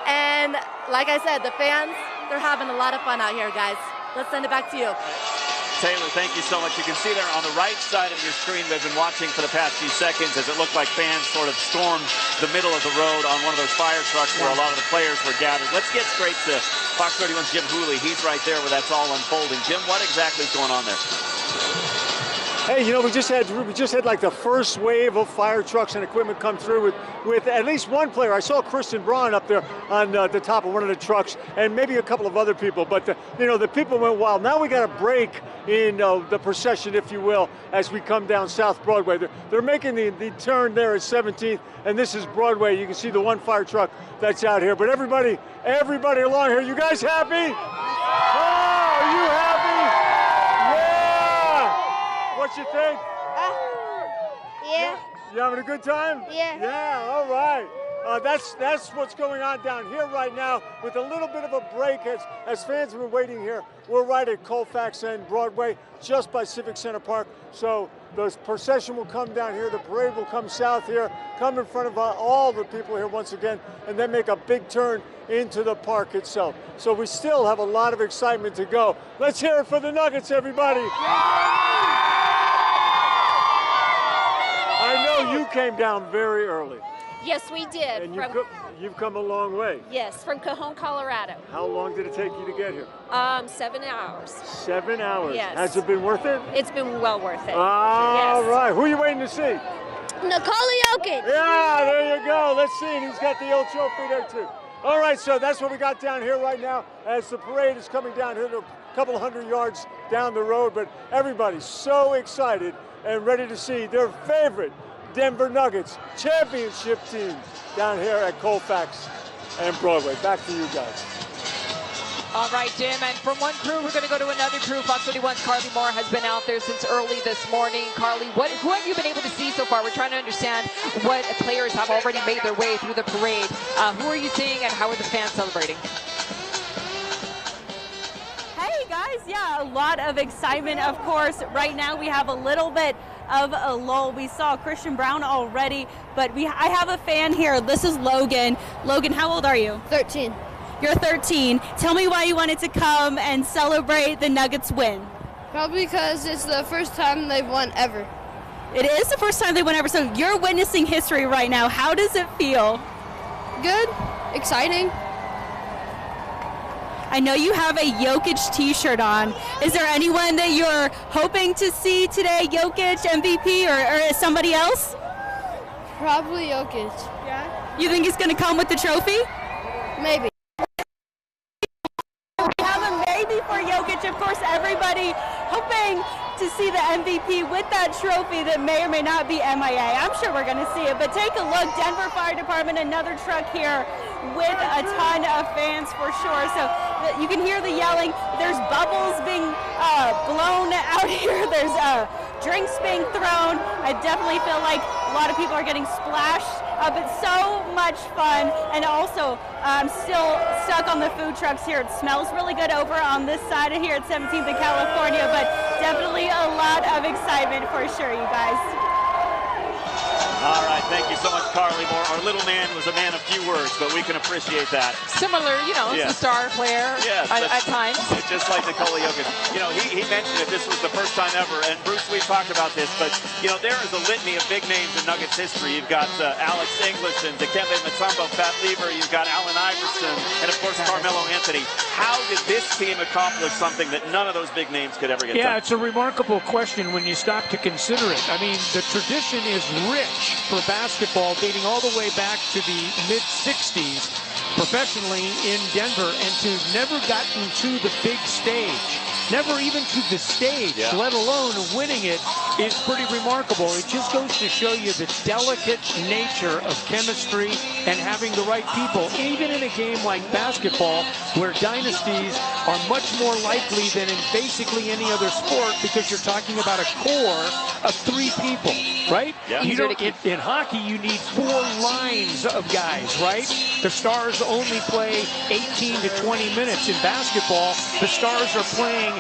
and like I said, the fans, they're having a lot of fun out here, guys. Let's send it back to you. Taylor, thank you so much. You can see there on the right side of your screen, we've been watching for the past few seconds as it looked like fans sort of stormed the middle of the road on one of those fire trucks where a lot of the players were gathered. Let's get straight to Fox 31's Jim Hooley. He's right there where that's all unfolding. Jim, what exactly is going on there? Hey, you know, we just had like the first wave of fire trucks and equipment come through with at least one player. I saw Christian Braun up there on the top of one of the trucks, and maybe a couple of other people. But the people went wild. Now we got a break in the procession, if you will, as we come down South Broadway. They're making the turn there at 17th, and this is Broadway. You can see the one fire truck that's out here. But everybody along here, you guys happy? Oh, are you happy? What you think? Yeah. You having a good time? Yeah. Yeah, all right. That's what's going on down here right now with a little bit of a break as fans have been waiting here. We're right at Colfax and Broadway, just by Civic Center Park. So the procession will come down here, the parade will come south here, come in front of all the people here once again, and then make a big turn into the park itself. So we still have a lot of excitement to go. Let's hear it for the Nuggets, everybody. I know you came down very early. Yes, we did. And you've come a long way. Yes, from Cajon, Colorado. How long did it take you to get here? 7 hours. 7 hours? Yes. Has it been worth it? It's been well worth it. All yes. right. Who are you waiting to see? Nikola Jokic. Yeah, there you go. Let's see. And he's got the old trophy there, too. All right, so that's what we got down here right now as the parade is coming down here to a couple of 100 yards down the road. But everybody's so excited and ready to see their favorite Denver Nuggets championship team down here at Colfax and Broadway. Back to you guys. All right, Jim, and from one crew, we're going to go to another crew. Fox 31's Carly Moore has been out there since early this morning. Carly, who have you been able to see so far? We're trying to understand what players have already made their way through the parade. Who are you seeing, and how are the fans celebrating? Hey, guys, yeah, a lot of excitement, of course. Right now, we have a little bit of a lull. We saw Christian Braun already, but I have a fan here. This is Logan. Logan, how old are you? 13. You're 13. Tell me why you wanted to come and celebrate the Nuggets win. Probably because it's the first time they've won ever. It is the first time they won ever, so you're witnessing history right now. How does it feel? Good. Exciting. I know you have a Jokic t-shirt on. Is there anyone that you're hoping to see today, Jokic, MVP, or somebody else? Probably Jokic. Yeah? You think he's going to come with the trophy? Maybe. We have a maybe for Jokic. Of course, everybody hoping to see the MVP with that trophy that may or may not be MIA. I'm sure we're going to see it, but take a look. Denver Fire Department, another truck here with a ton of fans for sure. So you can hear the yelling. There's bubbles being blown out here. There's drinks being thrown. I definitely feel like a lot of people are getting splashed but so much fun. And also, I'm still stuck on the food trucks here. It smells really good over on this side of here at 17th and California, but definitely a lot of excitement for sure, you guys. All right, thank you so much, Carly Moore. Our little man was a man of few words, but we can appreciate that. Similar, you know, Yes. to star player at times. Just like Nikola Jokic. You know, he mentioned it, this was the first time ever, and Bruce, we talked about this, but, you know, there is a litany of big names in Nuggets history. You've got Alex Englishton, Dikembe Mutombo, Pat Lever, you've got Allen Iverson, and, of course, Carmelo Anthony. How did this team accomplish something that none of those big names could ever get done? Yeah, it's a remarkable question when you stop to consider it. I mean, the tradition is rich for basketball dating all the way back to the mid-60s professionally in Denver, and to never gotten to the big stage, never even to the stage, let alone winning it, is pretty remarkable. It just goes to show you the delicate nature of chemistry and having the right people, even in a game like basketball, where dynasties are much more likely than in basically any other sport, because you're talking about a core of 3 people, right? Yeah. You don't, in hockey, you need 4 lines of guys, right? The Stars only play 18 to 20 minutes. In basketball, the Stars are playing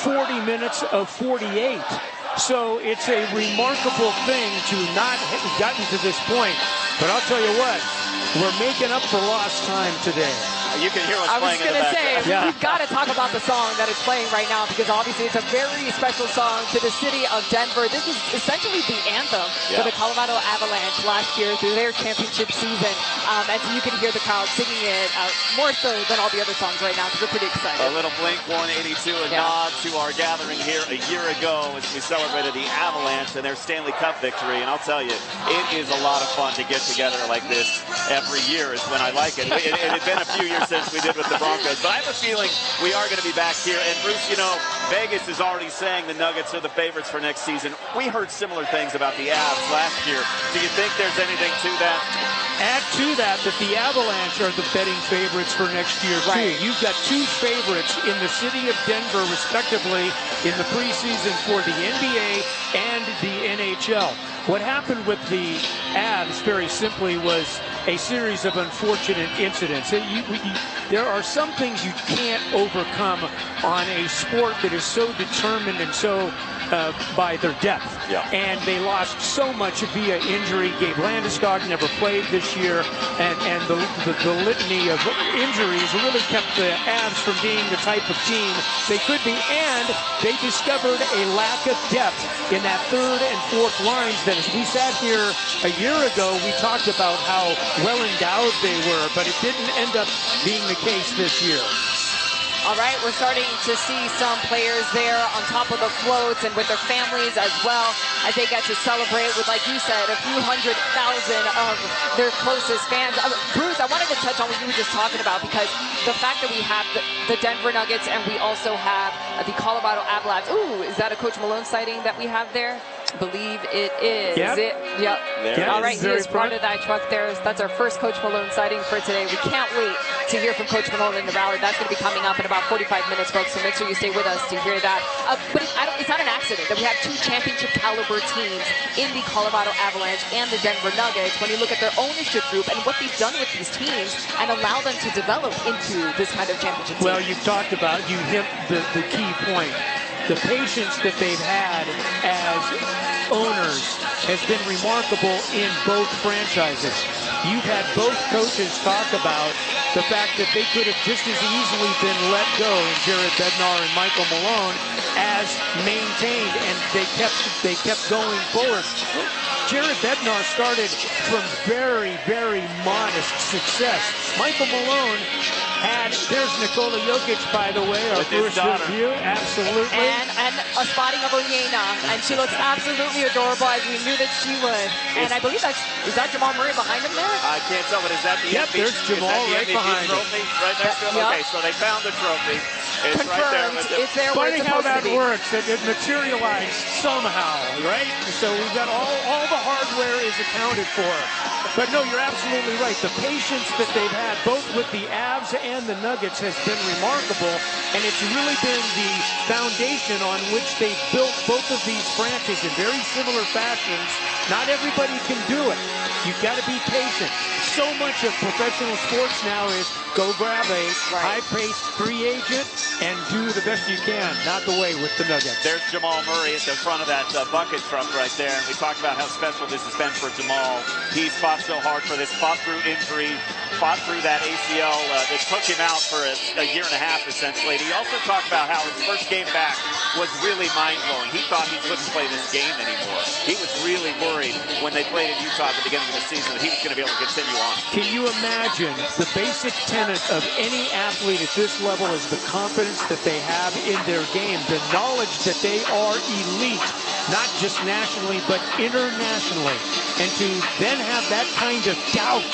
40 minutes of 48. So it's a remarkable thing to not have gotten to this point. But I'll tell you what, we're making up for lost time today. You can hear what's I was playing in going the to say, background. we've got to talk about the song that is playing right now, because obviously it's a very special song to the city of Denver. This is essentially the anthem for the Colorado Avalanche last year through their championship season. And so you can hear the crowd singing it more so than all the other songs right now, because they're pretty excited. A little Blink-182, a nod to our gathering here a year ago as we celebrated the Avalanche and their Stanley Cup victory. And I'll tell you, it is a lot of fun to get together like this every year is when I like it. It had been a few years since we did with the Broncos, but I have a feeling we are going to be back here. And Bruce, you know, Vegas is already saying the Nuggets are the favorites for next season. We heard similar things about the Avs last year. Do you think there's anything to that? Add to that the Avalanche are the betting favorites for next year, too. You've got 2 favorites in the city of Denver, respectively, in the preseason for the NBA and the NHL. What happened with the Avs, very simply, was a series of unfortunate incidents. There are some things you can't overcome on a sport that is so determined and so by their depth. And they lost so much via injury. Gabe Landeskog never played this year, and the litany of injuries really kept the Avs from being the type of team they could be, and they discovered a lack of depth in that 3rd and 4th lines that, as we sat here a year ago, we talked about how well endowed they were, but it didn't end up being the case this year. All right, we're starting to see some players there on top of the floats and with their families as well, as they get to celebrate with, like you said, a few 100,000 of their closest fans. Bruce, I wanted to touch on what you were just talking about, because the fact that we have the Denver Nuggets and we also have the Colorado Avalanche. Ooh, is that a Coach Malone sighting that we have there? I believe it is. Yep. All right, he is part of that truck there. That's our first Coach Malone sighting for today. We can't wait to hear from Coach Malone in the rally. That's going to be coming up in about 45 minutes, folks, so make sure you stay with us to hear that. But it's not an accident that we have 2 championship caliber teams in the Colorado Avalanche and the Denver Nuggets when you look at their ownership group and what they've done with these teams and allow them to develop into this kind of championship team. Well, you've talked about, you hit the key point. The patience that they've had as owners has been remarkable in both franchises. You've had both coaches talk about the fact that they could have just as easily been let go in Jared Bednar and Michael Malone as maintained, and they kept going forward. Jared Bednar started from very, very modest success. Michael Malone had, there's Nikola Jokic, by the way, our first review, absolutely. And a spotting of Onyena, and she looks absolutely adorable, as we knew that she would. And I believe is that Jamal Murray behind him there? I can't tell, but is that the MVP? There's Jamal right behind him. Trophy right next to him? Okay, so they found the trophy. It's confirmed. Right there. It's there. Funny how that works. It materialized somehow, right? So we've got all the hardware is accounted for. But no, you're absolutely right. The patience that they've had, both with the Avs and the Nuggets, has been remarkable. And it's really been the foundation on which they've built both of these branches in very similar fashions Not everybody can do it. You've got to be patient. So much of professional sports now is go grab a high-paced free agent and do the best you can. Not the way with the Nuggets. There's Jamal Murray at the front of that bucket truck right there. And we talked about how special this has been for Jamal. He's fought so hard for this, fought through injury, fought through that ACL that took him out for a year and a half, essentially. And he also talked about how his first game back was really mind-blowing. He thought he couldn't play this game anymore. He was really worried when they played in Utah at the beginning of the season that he was going to be able to continue on. Can you imagine the basic tenet of any athlete at this level is the confidence that they have in their game, the knowledge that they are elite, not just nationally, but internationally. And to then have that kind of doubt,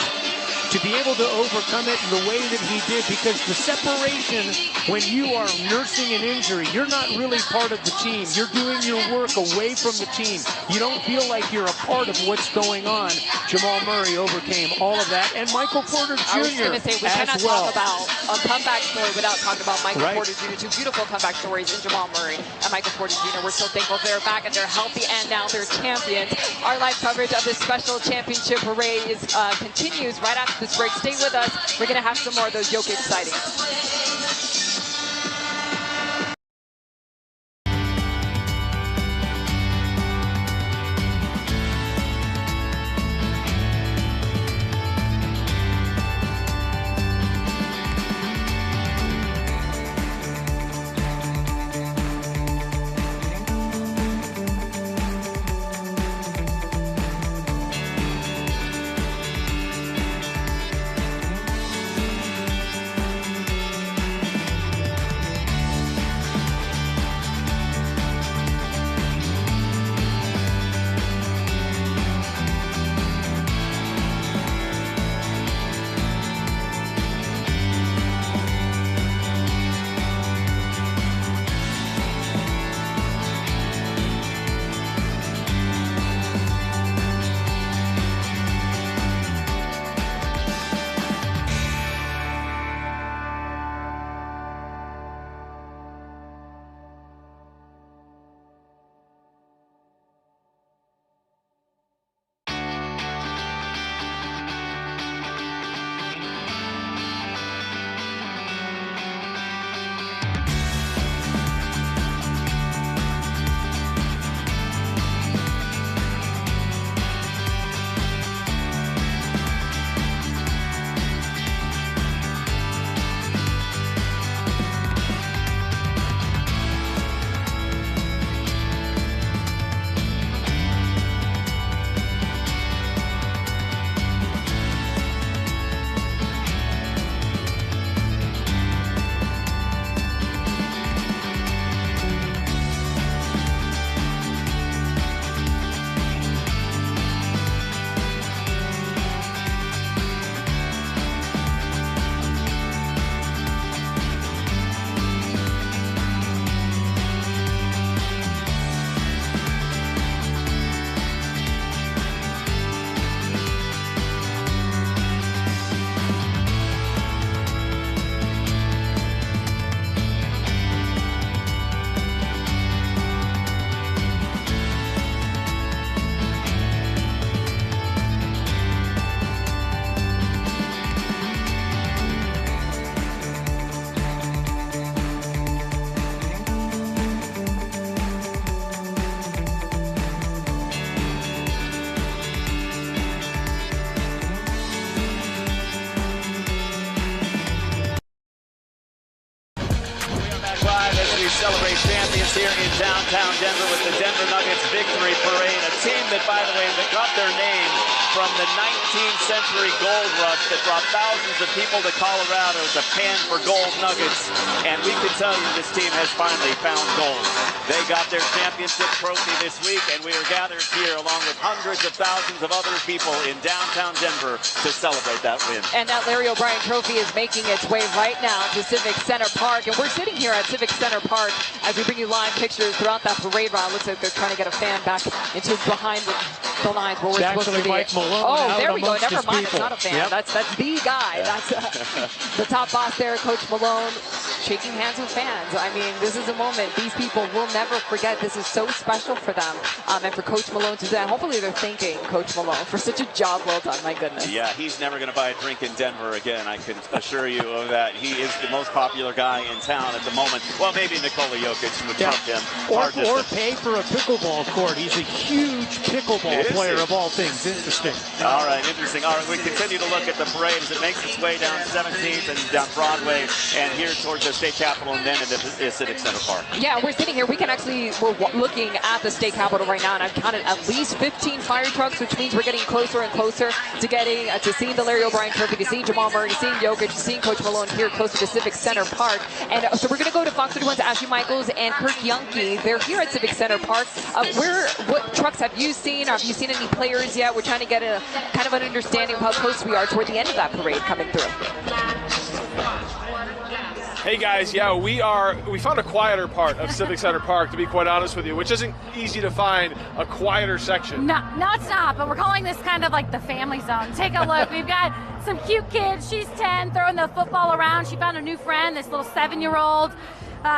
to be able to overcome it in the way that he did, because the separation when you are nursing an injury, you're not really part of the team. You're doing your work away from the team. You don't feel like you're a part of what's going on. Jamal Murray overcame all of that, and Michael Porter Jr. I was going to say, we cannot talk about a comeback story without talking about Michael Porter Jr. Two beautiful comeback stories in Jamal Murray and Michael Porter Jr. We're so thankful they're back and they're healthy, and now they're champions. Our live coverage of this special championship parade continues right after this break. Stay with us. We're going to have some more of those Jokic sightings. Celebrate champions here in downtown Denver with the Denver Nuggets Victory Parade, a team that, by the way, that got their name from the 19th century gold rush that brought thousands of people to Colorado to pan for gold nuggets. And we can tell you this team has finally found gold. They got their championship trophy this week, and we are gathered here along with hundreds of thousands of other people in downtown Denver to celebrate that win. And that Larry O'Brien trophy is making its way right now to Civic Center Park. And we're sitting here at Civic Center Park as we bring you live pictures throughout that parade route. Looks like they're trying to get a fan back into behind the lines where we're It's supposed to actually be. Mike Malone Oh, out there we go. amongst Never his mind. It's people. not a fan. Yep. That's the guy. That's the top boss there, Coach Malone, shaking hands with fans. I mean, this is a moment these people will never forget. This is so special for them, and for Coach Malone to do that. Hopefully they're thanking Coach Malone for such a job well done. My goodness. Yeah, he's never going to buy a drink in Denver again. I can assure you of that. He is the most popular guy in town at the moment. Well, maybe Nikola Jokic would trump him. Or pay for a pickleball court. He's a huge pickleball player of all things. Interesting. All right, interesting. All right, we continue to look at the parade as it makes its way down 17th and down Broadway and here towards the state capitol and then into the Civic Center Park. Yeah, we're sitting here. We're looking at the state capitol right now, and I've counted at least 15 fire trucks, which means we're getting closer and closer to getting to seeing the Larry O'Brien Trophy, to seeing Jamal Murray, to seeing Jokic, to seeing Coach Malone here closer to Civic Center Park. And so we're going to go to Fox 31's Ashley Michaels and Kirk Yunke. They're here at Civic Center Park. What trucks have you seen? Have you seen any players yet? We're trying to get a kind of an understanding of how close we are toward the end of that parade coming through. Hey guys, yeah, we found a quieter part of Civic Center Park, to be quite honest with you, which isn't easy to find, a quieter section. No, it's not, but we're calling this kind of like the family zone. Take a look. We've got some cute kids. She's 10, throwing the football around. She found a new friend, this little 7-year-old.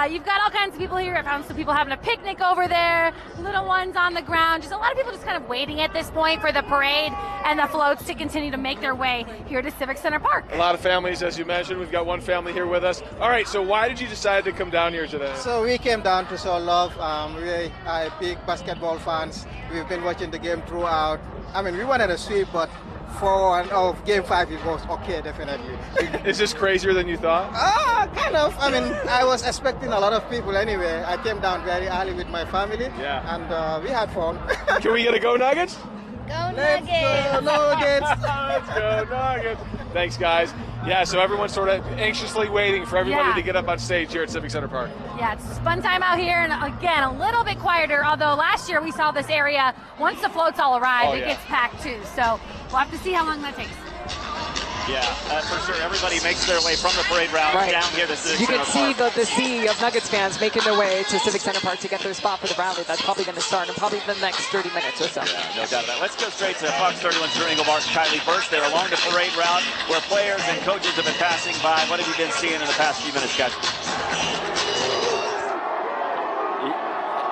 You've got all kinds of people here. I found some people having a picnic over there, little ones on the ground. Just a lot of people just kind of waiting at this point for the parade and the floats to continue to make their way here to Civic Center Park. A lot of families, as you mentioned. We've got one family here with us. All right, so why did you decide to come down here today? So we came down to show love. We are big basketball fans. We've been watching the game throughout. I mean, we wanted a sweep, but for Game 5, it was okay, definitely. Is this crazier than you thought? Kind of. I mean, I was expecting a lot of people anyway. I came down very early with my family, and we had fun. Can we get a Go Nuggets? Go Nuggets! Go Nuggets! Let's go Nuggets! Thanks, guys. Yeah, so everyone's sort of anxiously waiting for everybody to get up on stage here at Civic Center Park. Yeah, it's a fun time out here, and again, a little bit quieter, although last year we saw this area, once the floats all arrive, it gets packed too, so we'll have to see how long that takes. Yeah, for sure. Everybody makes their way from the parade route down here to Civic Center Park. You can see the sea of Nuggets fans making their way to Civic Center Park to get their spot for the rally. That's probably going to start in probably the next 30 minutes or so. Yeah, no doubt about that. Let's go straight to Fox 31's Drew Engelbart and Kylie Burst. They're along the parade route where players and coaches have been passing by. What have you been seeing in the past few minutes, guys?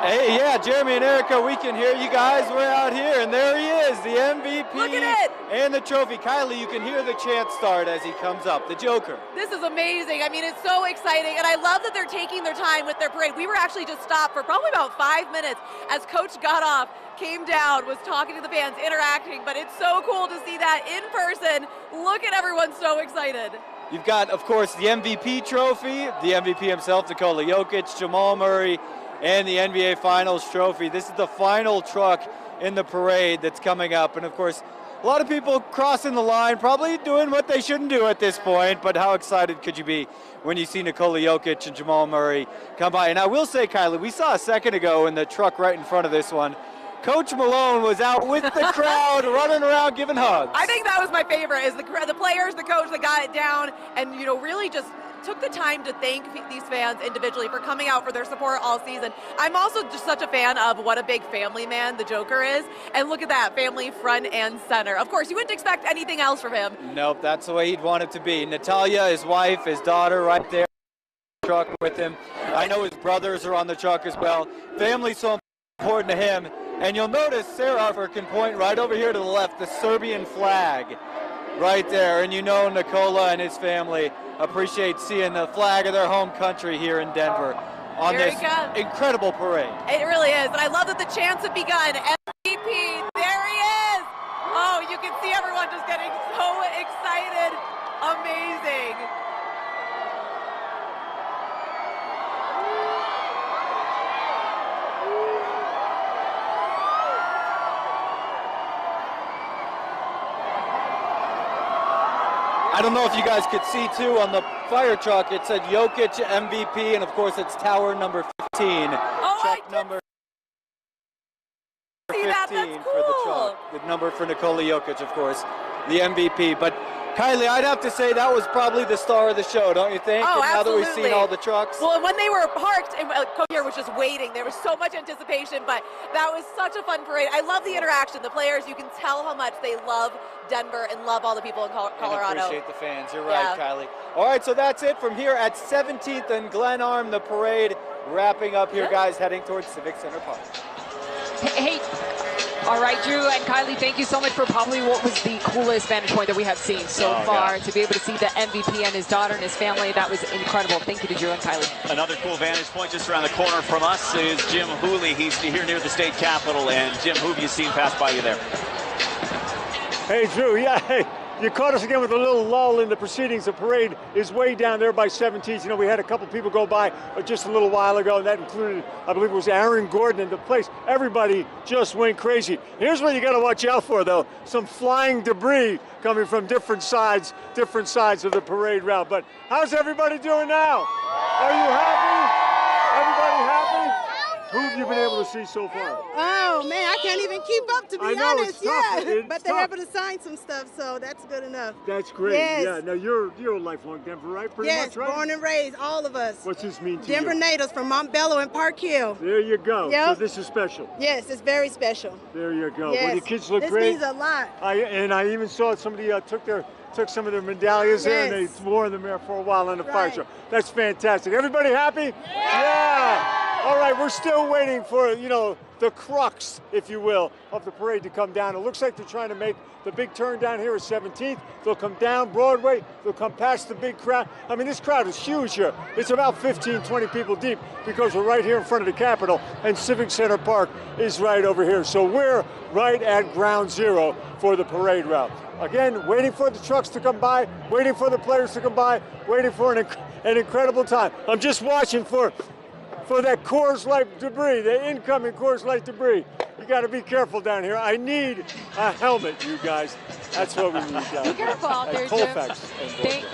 Hey, yeah, Jeremy and Erica, we can hear you guys. We're out here, and there he is, the MVP. Look at it. And the trophy. Kylie, you can hear the chant start as he comes up, the Joker. This is amazing. I mean, it's so exciting, and I love that they're taking their time with their parade. We were actually just stopped for probably about 5 minutes as Coach got off, came down, was talking to the fans, interacting, but it's so cool to see that in person. Look at everyone so excited. You've got, of course, the MVP trophy, the MVP himself, Nikola Jokic, Jamal Murray, and the NBA Finals trophy. This is the final truck in the parade that's coming up. And of course, a lot of people crossing the line, probably doing what they shouldn't do at this point, but how excited could you be when you see Nikola Jokic and Jamal Murray come by? And I will say, Kylie, we saw a second ago in the truck right in front of this one, Coach Malone was out with the crowd, running around giving hugs. I think that was my favorite, is the players, the coach that got it down, and really just took the time to thank these fans individually for coming out for their support all season. I'm also just such a fan of what a big family man the Joker is, and look at that, family front and center. Of course, you wouldn't expect anything else from him. Nope, that's the way he'd want it to be. Natalia, his wife, his daughter right there in the truck with him. I know his brothers are on the truck as well. Family's so important to him. And you'll notice Sarah Harper can point right over here to the left, the Serbian flag right there. And Nikola and his family appreciate seeing the flag of their home country here in Denver on this incredible parade. It really is. And I love that the chants have begun. MVP, there he is. Oh, you can see everyone just getting so excited. Amazing. I don't know if you guys could see too on the fire truck, it said Jokic MVP, and of course it's tower number 15. Truck number 15 for the truck. The number for Nikola Jokic, of course, the MVP. But Kylie, I'd have to say that was probably the star of the show, don't you think? Oh, now absolutely. that we've seen all the trucks. Well, when they were parked, and Cohere was just waiting. There was so much anticipation, but that was such a fun parade. I love the interaction. The players, you can tell how much they love Denver and love all the people in Colorado. And appreciate the fans. You're right, Kylie. All right, so that's it from here at 17th and Glenarm. The parade wrapping up here, guys, heading towards Civic Center Park. Hey. All right, Drew and Kylie, thank you so much for probably what was the coolest vantage point that we have seen so far. To be able to see the MVP and his daughter and his family, that was incredible. Thank you to Drew and Kylie. Another cool vantage point just around the corner from us is Jim Hooley. He's here near the state capitol. And Jim, who have you seen pass by you there? Hey, Drew. Yeah, hey. You caught us again with a little lull in the proceedings. The parade is way down there by 17th. You know, we had a couple people go by just a little while ago, and that included, I believe it was Aaron Gordon, and the place, everybody just went crazy. Here's what you got to watch out for, though. Some flying debris coming from different sides of the parade route. But how's everybody doing now? Are you happy? Everybody happy? Who have you been able to see so far? Oh, man, I can't even keep up, to be honest. It's tough. But they're able to sign some stuff, so that's good enough. That's great. Yes. Yeah. Now, you're a lifelong Denver, right? Pretty much, right? Yes, born and raised, all of us. What's this mean to you? Denver natives from Montbello and Park Hill. There you go. Yep. So this is special. Yes, it's very special. There you go. Yes. Well, your kids look this great. This means a lot. I even saw somebody took some of their medallions there, and they wore them there for a while on the fire show. That's fantastic. Everybody happy? Yeah. All right, we're still waiting for, the crux, if you will, of the parade to come down. It looks like they're trying to make the big turn down here at 17th. They'll come down Broadway. They'll come past the big crowd. I mean, this crowd is huge here. It's about 15, 20 people deep because we're right here in front of the Capitol, and Civic Center Park is right over here. So we're right at ground zero for the parade route. Again, waiting for the trucks to come by, waiting for the players to come by, waiting for an incredible time. I'm just watching for that Coors Light debris, the incoming Coors Light debris. You got to be careful down here. I need a helmet, you guys. That's what we need down here. Be careful out there, Jim.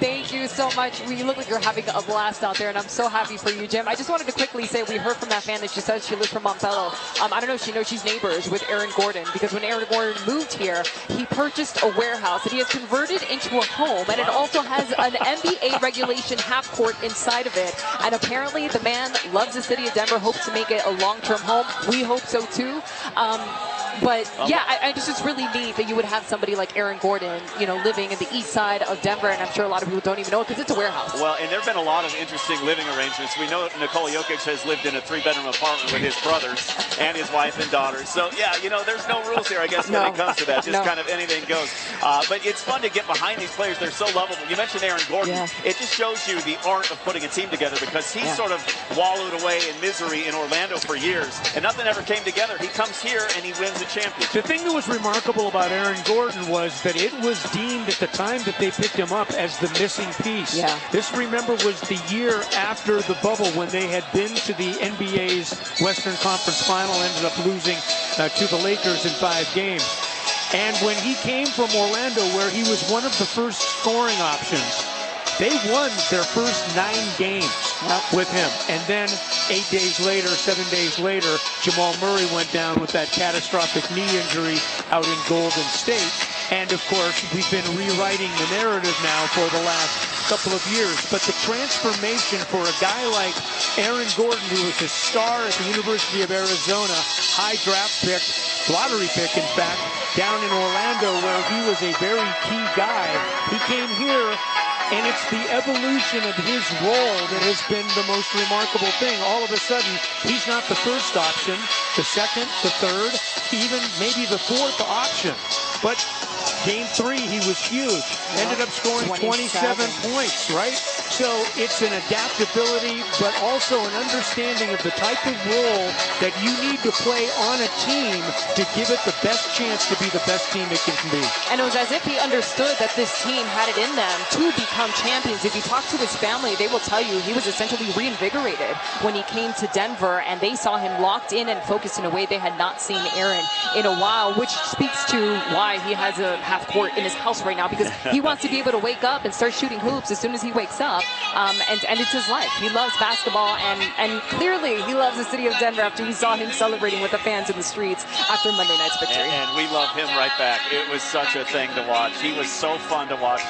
Thank you so much. You look like you're having a blast out there, and I'm so happy for you, Jim. I just wanted to quickly say we heard from that fan that she says she lives from Montbello. I don't know if she knows she's neighbors with Aaron Gordon, because when Aaron Gordon moved here, he purchased a warehouse that he has converted into a home, and it also has an NBA regulation half court inside of it. And apparently the man loves the city of Denver, hopes to make it a long-term home. We hope so too. But yeah, I just, it's really neat that you would have somebody like Aaron Gordon, living in the east side of Denver, and I'm sure a lot of people don't even know it because it's a warehouse. Well, and there have been a lot of interesting living arrangements. We know Nikola Jokic has lived in a 3-bedroom apartment with his brothers and his wife and daughters. So yeah, there's no rules here, I guess, when it comes to that. Just kind of anything goes. But it's fun to get behind these players. They're so lovable. You mentioned Aaron Gordon. Yeah. It just shows you the art of putting a team together, because he sort of wallowed away in misery in Orlando for years, and nothing ever came together. He comes here and he wins a championship. The thing that was remarkable about Aaron Gordon was that it was deemed at the time that they picked him up as the missing piece. Yeah. This, remember, was the year after the bubble when they had been to the NBA's Western Conference Final, ended up losing to the Lakers in 5 games. And when he came from Orlando, where he was one of the first scoring options, they won their first 9 games with him. And then 7 days later, Jamal Murray went down with that catastrophic knee injury out in Golden State. And of course, we've been rewriting the narrative now for the last couple of years. But the transformation for a guy like Aaron Gordon, who was a star at the University of Arizona, high draft pick, lottery pick, in fact, down in Orlando, where he was a very key guy. He came here, and it's the evolution of his role that has been the most remarkable thing. All of a sudden, he's not the first option, the second, the third, even maybe the 4th option. But Game 3, he was huge. Ended up scoring 27 points, right? So it's an adaptability, but also an understanding of the type of role that you need to play on a team to give it the best chance to be the best team it can be. And it was as if he understood that this team had it in them to become champions. If you talk to his family, they will tell you he was essentially reinvigorated when he came to Denver, and they saw him locked in and focused in a way they had not seen Aaron in a while, which speaks to why he has a half court in his house right now, because he wants to be able to wake up and start shooting hoops as soon as he wakes up. up, and it's his life. He loves basketball, and clearly he loves the city of Denver after we saw him celebrating with the fans in the streets after Monday night's victory. And we love him right back. It was such a thing to watch. He was so fun to watch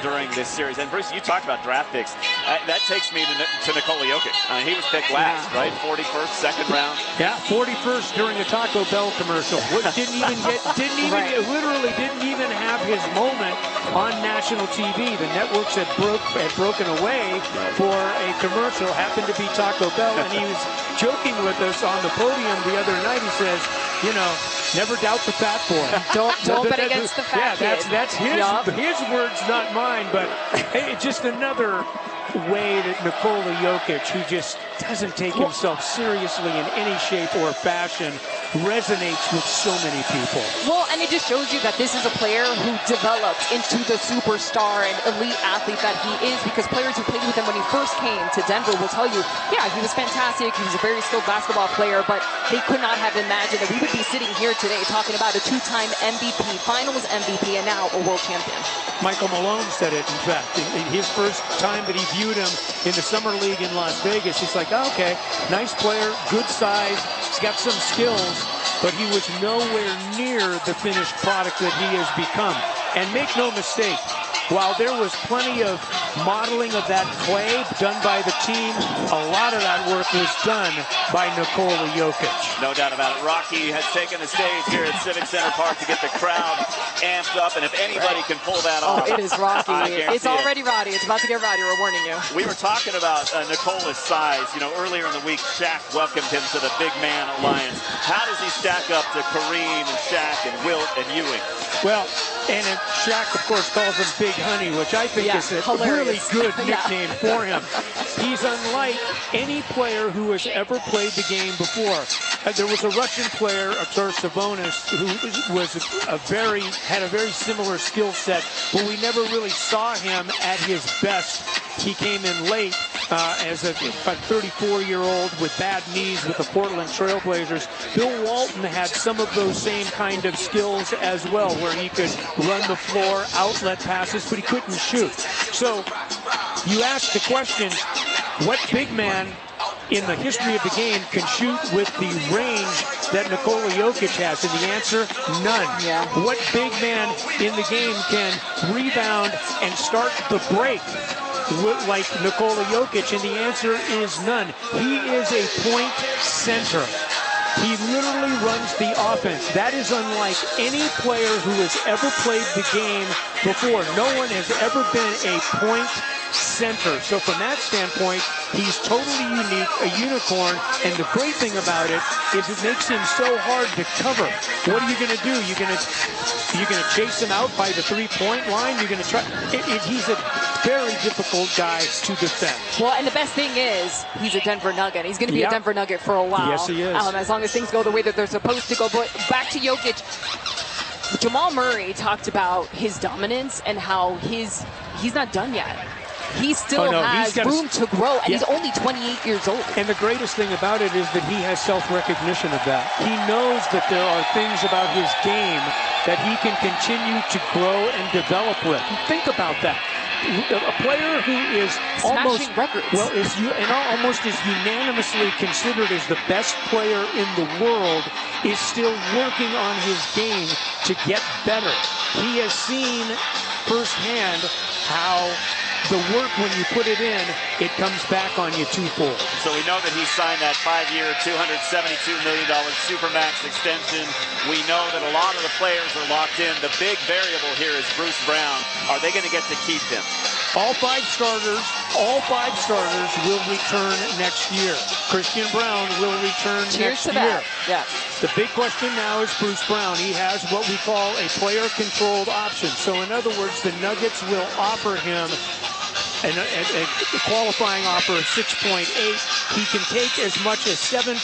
during this series. And Bruce, you talked about draft picks. That takes me to Nikola Jokic. He was picked last, right? 41st, second round. Yeah, 41st during a Taco Bell commercial. Literally didn't even have his moment on national TV. The networks had broken away for a commercial, happened to be Taco Bell, and he was joking with us on the podium the other night. He says, you know, never doubt the fat boy. Don't bet against the fat kid. That's his words, not mine, but it's just another way that Nikola Jokic, who just doesn't take himself seriously in any shape or fashion, resonates with so many people. Well, and it just shows you that this is a player who developed into the superstar and elite athlete that he is, because players who played with him when he first came to Denver will tell you, yeah, he was fantastic, he was a very skilled basketball player, but they could not have imagined that we would be sitting here today talking about a two-time MVP, Finals MVP, and now a world champion. Michael Malone said it, in fact, in his first time that he viewed him in the Summer League in Las Vegas. He's like, oh, okay, nice player, good size, he's got some skills, but he was nowhere near the finished product that he has become. And make no mistake, while there was plenty of modeling of that play done by the team, a lot of that work was done by Nikola Jokic. No doubt about it. Rocky has taken the stage here at Civic Center Park to get the crowd amped up, and if anybody can pull that off. Oh, it is Rocky. It's already Roddy. It's about to get Roddy. We're warning you. We were talking about Nikola's size. You know, earlier in the week, Shaq welcomed him to the Big Man Alliance. How does he stack up to Kareem and Shaq and Wilt and Ewing? Well, and Shaq, of course, calls him Big Honey, which I think is a really good nickname for him. He's unlike any player who has ever played the game before. There was a Russian player, Artur Sabonis, who was had a very similar skill set, but we never really saw him at his best. He came in late as a 34-year-old with bad knees with the Portland Trail Blazers. Bill Walton had some of those same kind of skills as well, where he could run the floor, outlet passes, but he couldn't shoot. So you ask the question, what big man in the history of the game can shoot with the range that Nikola Jokic has? And the answer, none. Yeah. What big man in the game can rebound and start the break like Nikola Jokic? And the answer is none. He is a point center. He literally runs the offense. That is unlike any player who has ever played the game before. No one has ever been a point center. So from that standpoint, he's totally unique, a unicorn, and the great thing about it is it makes him so hard to cover. What are you going to do? You're going to chase him out by the three-point line? You're going to try. He's a very difficult guy to defend. Well, and the best thing is he's a Denver Nugget. He's going to be a Denver Nugget for a while. Yes, he is. As long as things go the way that they're supposed to go. But back to Jokic. Jamal Murray talked about his dominance and how he's not done yet. He still has room to grow, and he's only 28 years old. And the greatest thing about it is that he has self-recognition of that. He knows that there are things about his game that he can continue to grow and develop with. Think about that. A player who is almost is unanimously considered as the best player in the world is still working on his game to get better. He has seen firsthand how the work, when you put it in, it comes back on you twofold. So we know that he signed that 5-year, $272 million Supermax extension. We know that a lot of the players are locked in. The big variable here is Bruce Brown. Are they going to get to keep him? All five starters will return next year. Christian Braun will return next year. Yeah. The big question now is Bruce Brown. He has what we call a player-controlled option. So in other words, the Nuggets will offer him a qualifying offer of 6.8. He can take as much as $7.7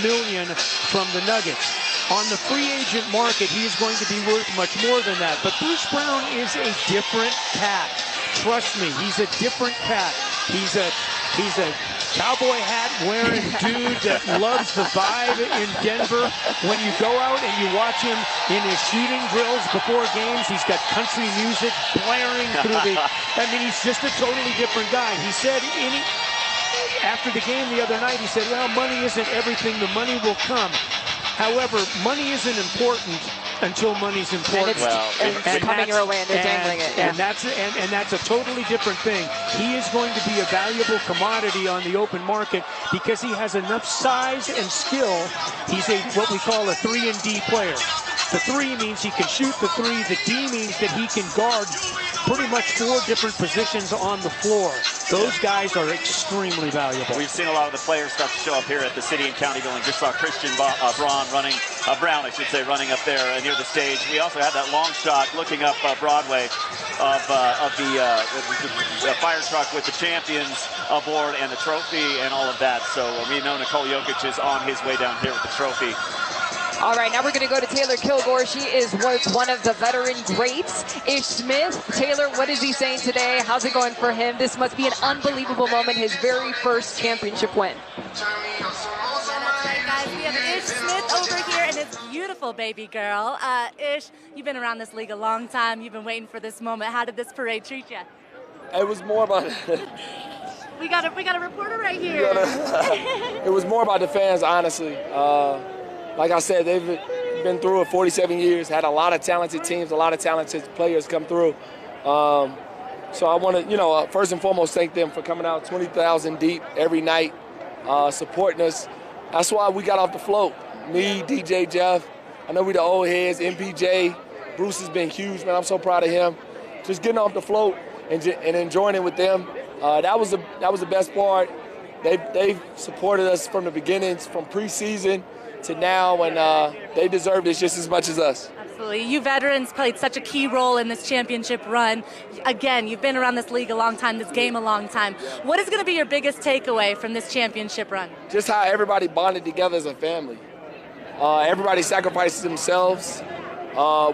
million from the Nuggets. On the free agent market, he is going to be worth much more than that. But Bruce Brown is a different cat. Trust me, he's a different cat. He's a He's a cowboy hat wearing dude that loves the vibe in Denver. When you go out and you watch him in his shooting drills before games, he's got country music blaring through the, I mean, he's just a totally different guy. He said after the game the other night, he said, well, money isn't everything, the money will come. However, money isn't important until money's important. And it's coming your way and they're dangling it. And that's a totally different thing. He is going to be a valuable commodity on the open market because he has enough size and skill. He's what we call a 3 and D player. The 3 means he can shoot the 3. The D means that he can guard pretty much 4 different positions on the floor. Those guys are extremely valuable. We've seen a lot of the player stuff show up here at the City and County Building. Just saw Christian Brown running up there near the stage. We also had that long shot looking up Broadway of the fire truck with the champions aboard and the trophy and all of that. So we know Nikola Jokic is on his way down here with the trophy. All right, now we're going to go to Taylor Kilgore. She is one of the veteran greats. Ish Smith. Taylor, what is he saying today? How's it going for him? This must be an unbelievable moment, his very first championship win. That's right, guys. We have Ish Smith over here and his beautiful baby girl. Ish, you've been around this league a long time. You've been waiting for this moment. How did this parade treat you? It was more about... we got a reporter right here. It was more about the fans, honestly. Like I said, they've been through it 47 years, had a lot of talented teams, a lot of talented players come through. So I want to, first and foremost, thank them for coming out 20,000 deep every night, supporting us. That's why we got off the float. Me, DJ Jeff, I know we the old heads, MPJ, Bruce has been huge, man. I'm so proud of him. Just getting off the float and enjoying it with them. That was the best part. They've supported us from the beginnings, from preseason to now, and they deserve this just as much as us. Absolutely. You veterans played such a key role in this championship run. Again, you've been around this league a long time, this game a long time. What is going to be your biggest takeaway from this championship run? Just how everybody bonded together as a family. Everybody sacrifices themselves.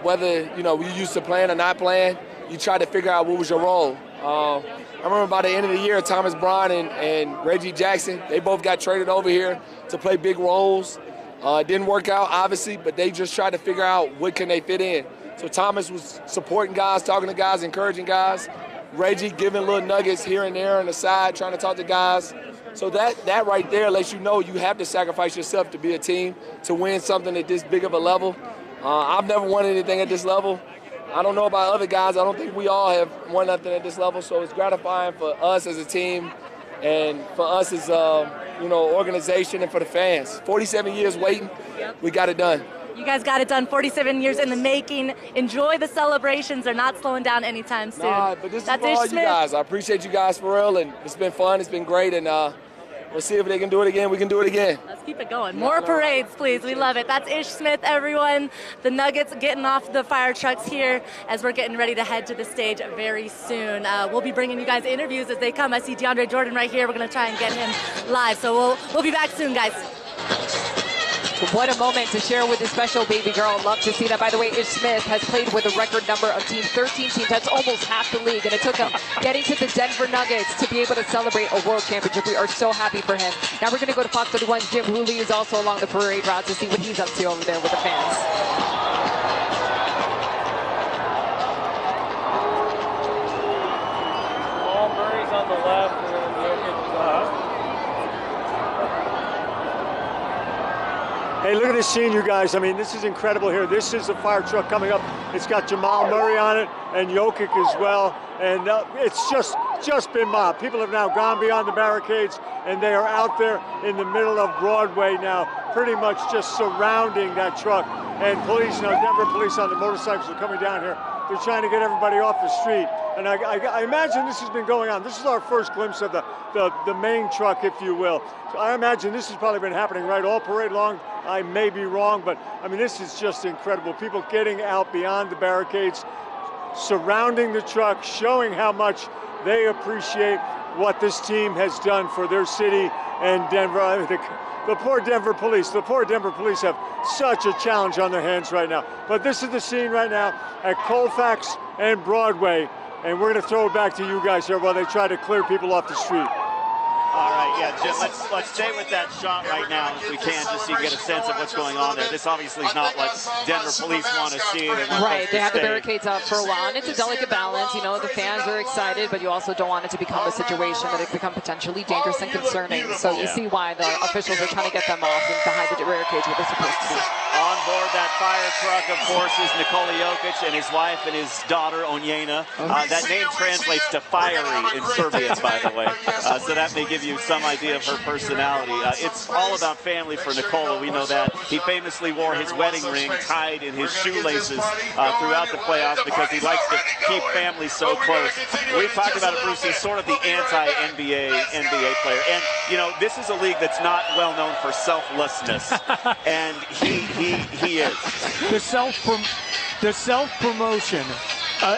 Whether we used to playing or not playing, you try to figure out what was your role. I remember by the end of the year, Thomas Bryant and Reggie Jackson, they both got traded over here to play big roles. It didn't work out, obviously, but they just tried to figure out what can they fit in. So Thomas was supporting guys, talking to guys, encouraging guys. Reggie giving little nuggets here and there on the side, trying to talk to guys. So that right there lets you know you have to sacrifice yourself to be a team, to win something at this big of a level. I've never won anything at this level. I don't know about other guys. I don't think we all have won nothing at this level. So it's gratifying for us as a team and for us as organization and for the fans. 47 years waiting, we got it done. You guys got it done, 47 years in the making. Enjoy the celebrations. They're not slowing down anytime soon. Nah, but this is for all you guys. I appreciate you guys for real, and it's been fun. It's been great, and we'll see if they can do it again. We can do it again. Let's keep it going. More parades, please. We love it. That's Ish Smith, everyone. The Nuggets getting off the fire trucks here as we're getting ready to head to the stage very soon. We'll be bringing you guys interviews as they come. I see DeAndre Jordan right here. We're going to try and get him live. So we'll be back soon, guys. What a moment to share with his special baby girl. Love to see that. By the way, Ish Smith has played with a record number of teams, 13 teams. That's almost half the league. And it took him getting to the Denver Nuggets to be able to celebrate a world championship. We are so happy for him. Now we're going to go to Fox 31's Jim Hooley, is also along the parade route, to see what he's up to over there with the fans. Jamal Murray's on the left, and then Jokic is on. Hey, look at this scene, you guys. I mean, this is incredible here. This is the fire truck coming up. It's got Jamal Murray on it and Jokic as well. And it's just been mobbed. People have now gone beyond the barricades, and they are out there in the middle of Broadway now, pretty much just surrounding that truck. And police, Denver police on the motorcycles are coming down here. They're trying to get everybody off the street. And I imagine this has been going on. This is our first glimpse of the main truck, if you will. So I imagine this has probably been happening right all parade long. I may be wrong, but I mean, this is just incredible. People getting out beyond the barricades, surrounding the truck, showing how much they appreciate what this team has done for their city and Denver. I mean, the poor Denver police have such a challenge on their hands right now. But this is the scene right now at Colfax and Broadway, and we're going to throw it back to you guys here while they try to clear people off the street. All right, yeah, Jim, let's stay with that shot right now if we can, just so you can get a sense of what's going on there. This obviously is not what Denver police want to see. Right, they have the barricades up for a while, and it's a delicate balance. You know, the fans are excited, but you also don't want it to become a situation that it become potentially dangerous and concerning. So you see why the officials are trying to get them off and behind the barricades where they're supposed to be. On board that fire truck, of course, is Nikola Jokic and his wife and his daughter, Onyena. That name translates to fiery in Serbian, by the way. So that may give you some idea of her personality. It's all about family for Nikola. We know that. He famously wore his wedding ring tied in his shoelaces throughout the playoffs because he likes to keep family so close. We've talked about it, Bruce. He's sort of the anti-NBA player. And, you know, this is a league that's not well known for selflessness. And he is. The self-promotion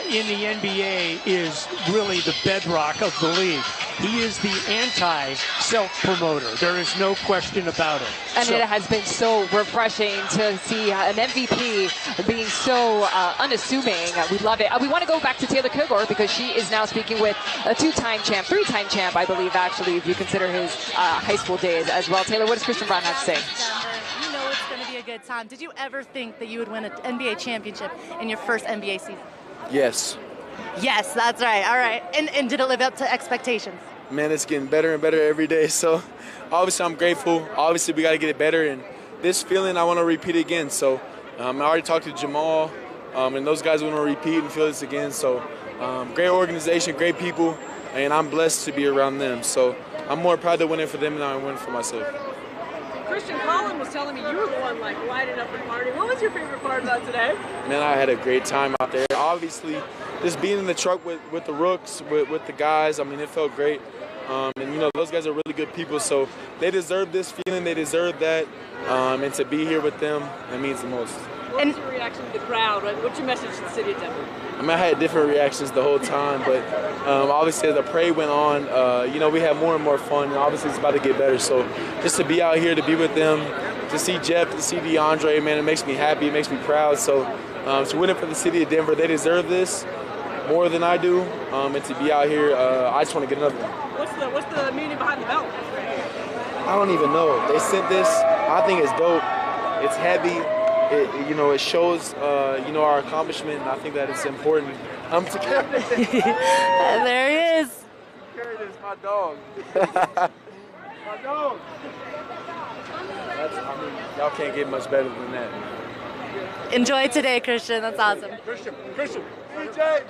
in the NBA is really the bedrock of the league. He is the anti-self-promoter. There is no question about it. And it has been so refreshing to see an MVP being so unassuming. We love it. We want to go back to Taylor Kilgore because she is now speaking with a two-time champ, three-time champ, I believe, actually, if you consider his high school days as well. Taylor, what does Christian Braun have to say? You know it's going to be a good time. Did you ever think that you would win an NBA championship in your first NBA season? Yes. Yes, that's right. All right. And did it live up to expectations? Man, it's getting better and better every day. So obviously I'm grateful. Obviously we got to get it better. And this feeling I want to repeat again. So I already talked to Jamal and those guys want to repeat and feel this again. So great organization, great people, and I'm blessed to be around them. So I'm more proud to win it for them than I win for myself. Christian, Colin was telling me you were the one like lighting up the party. What was your favorite part about today? Man, I had a great time out there. Obviously, just being in the truck with the Rooks, with the guys, I mean, it felt great. And, you know, those guys are really good people, so they deserve this feeling. They deserve that. And to be here with them, that means the most. What was your reaction to the crowd? What's your message to the city of Denver? I mean, I had different reactions the whole time, but obviously as the parade went on, you know, we had more and more fun, and obviously it's about to get better. So just to be out here, to be with them, to see Jeff, to see DeAndre, man, it makes me happy, it makes me proud. So to win it for the city of Denver, they deserve this more than I do, and to be out here, I just want to get another one. What's the meaning behind the belt? I don't even know. They sent this. I think it's dope. It's heavy. You know, it shows, you know, our accomplishment, and I think that it's important. There he is. Carry this, my dog. My dog. I mean, y'all can't get much better than that. Enjoy today, Christian. That's awesome. Christian, DJ.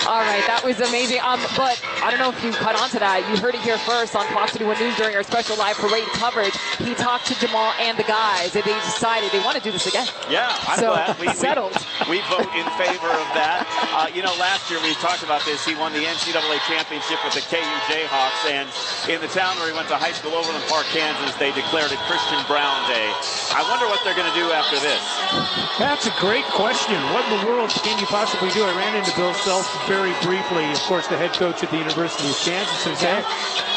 All right, that was amazing. But I don't know if you caught on to that. You heard it here first on Fox 31 News during our special live parade coverage. He talked to Jamal and the guys, and they decided they want to do this again. Yeah, I'm glad. Settled. We vote in favor of that. You know, last year we talked about this. He won the NCAA championship with the KU Jayhawks, and in the town where he went to high school, Overland Park, Kansas, they declared it Christian Braun Day. I wonder what they're going to do after this. That's a great question. What in the world can you possibly do? I ran into Bill Self very briefly, of course, the head coach at the University of Kansas, and said,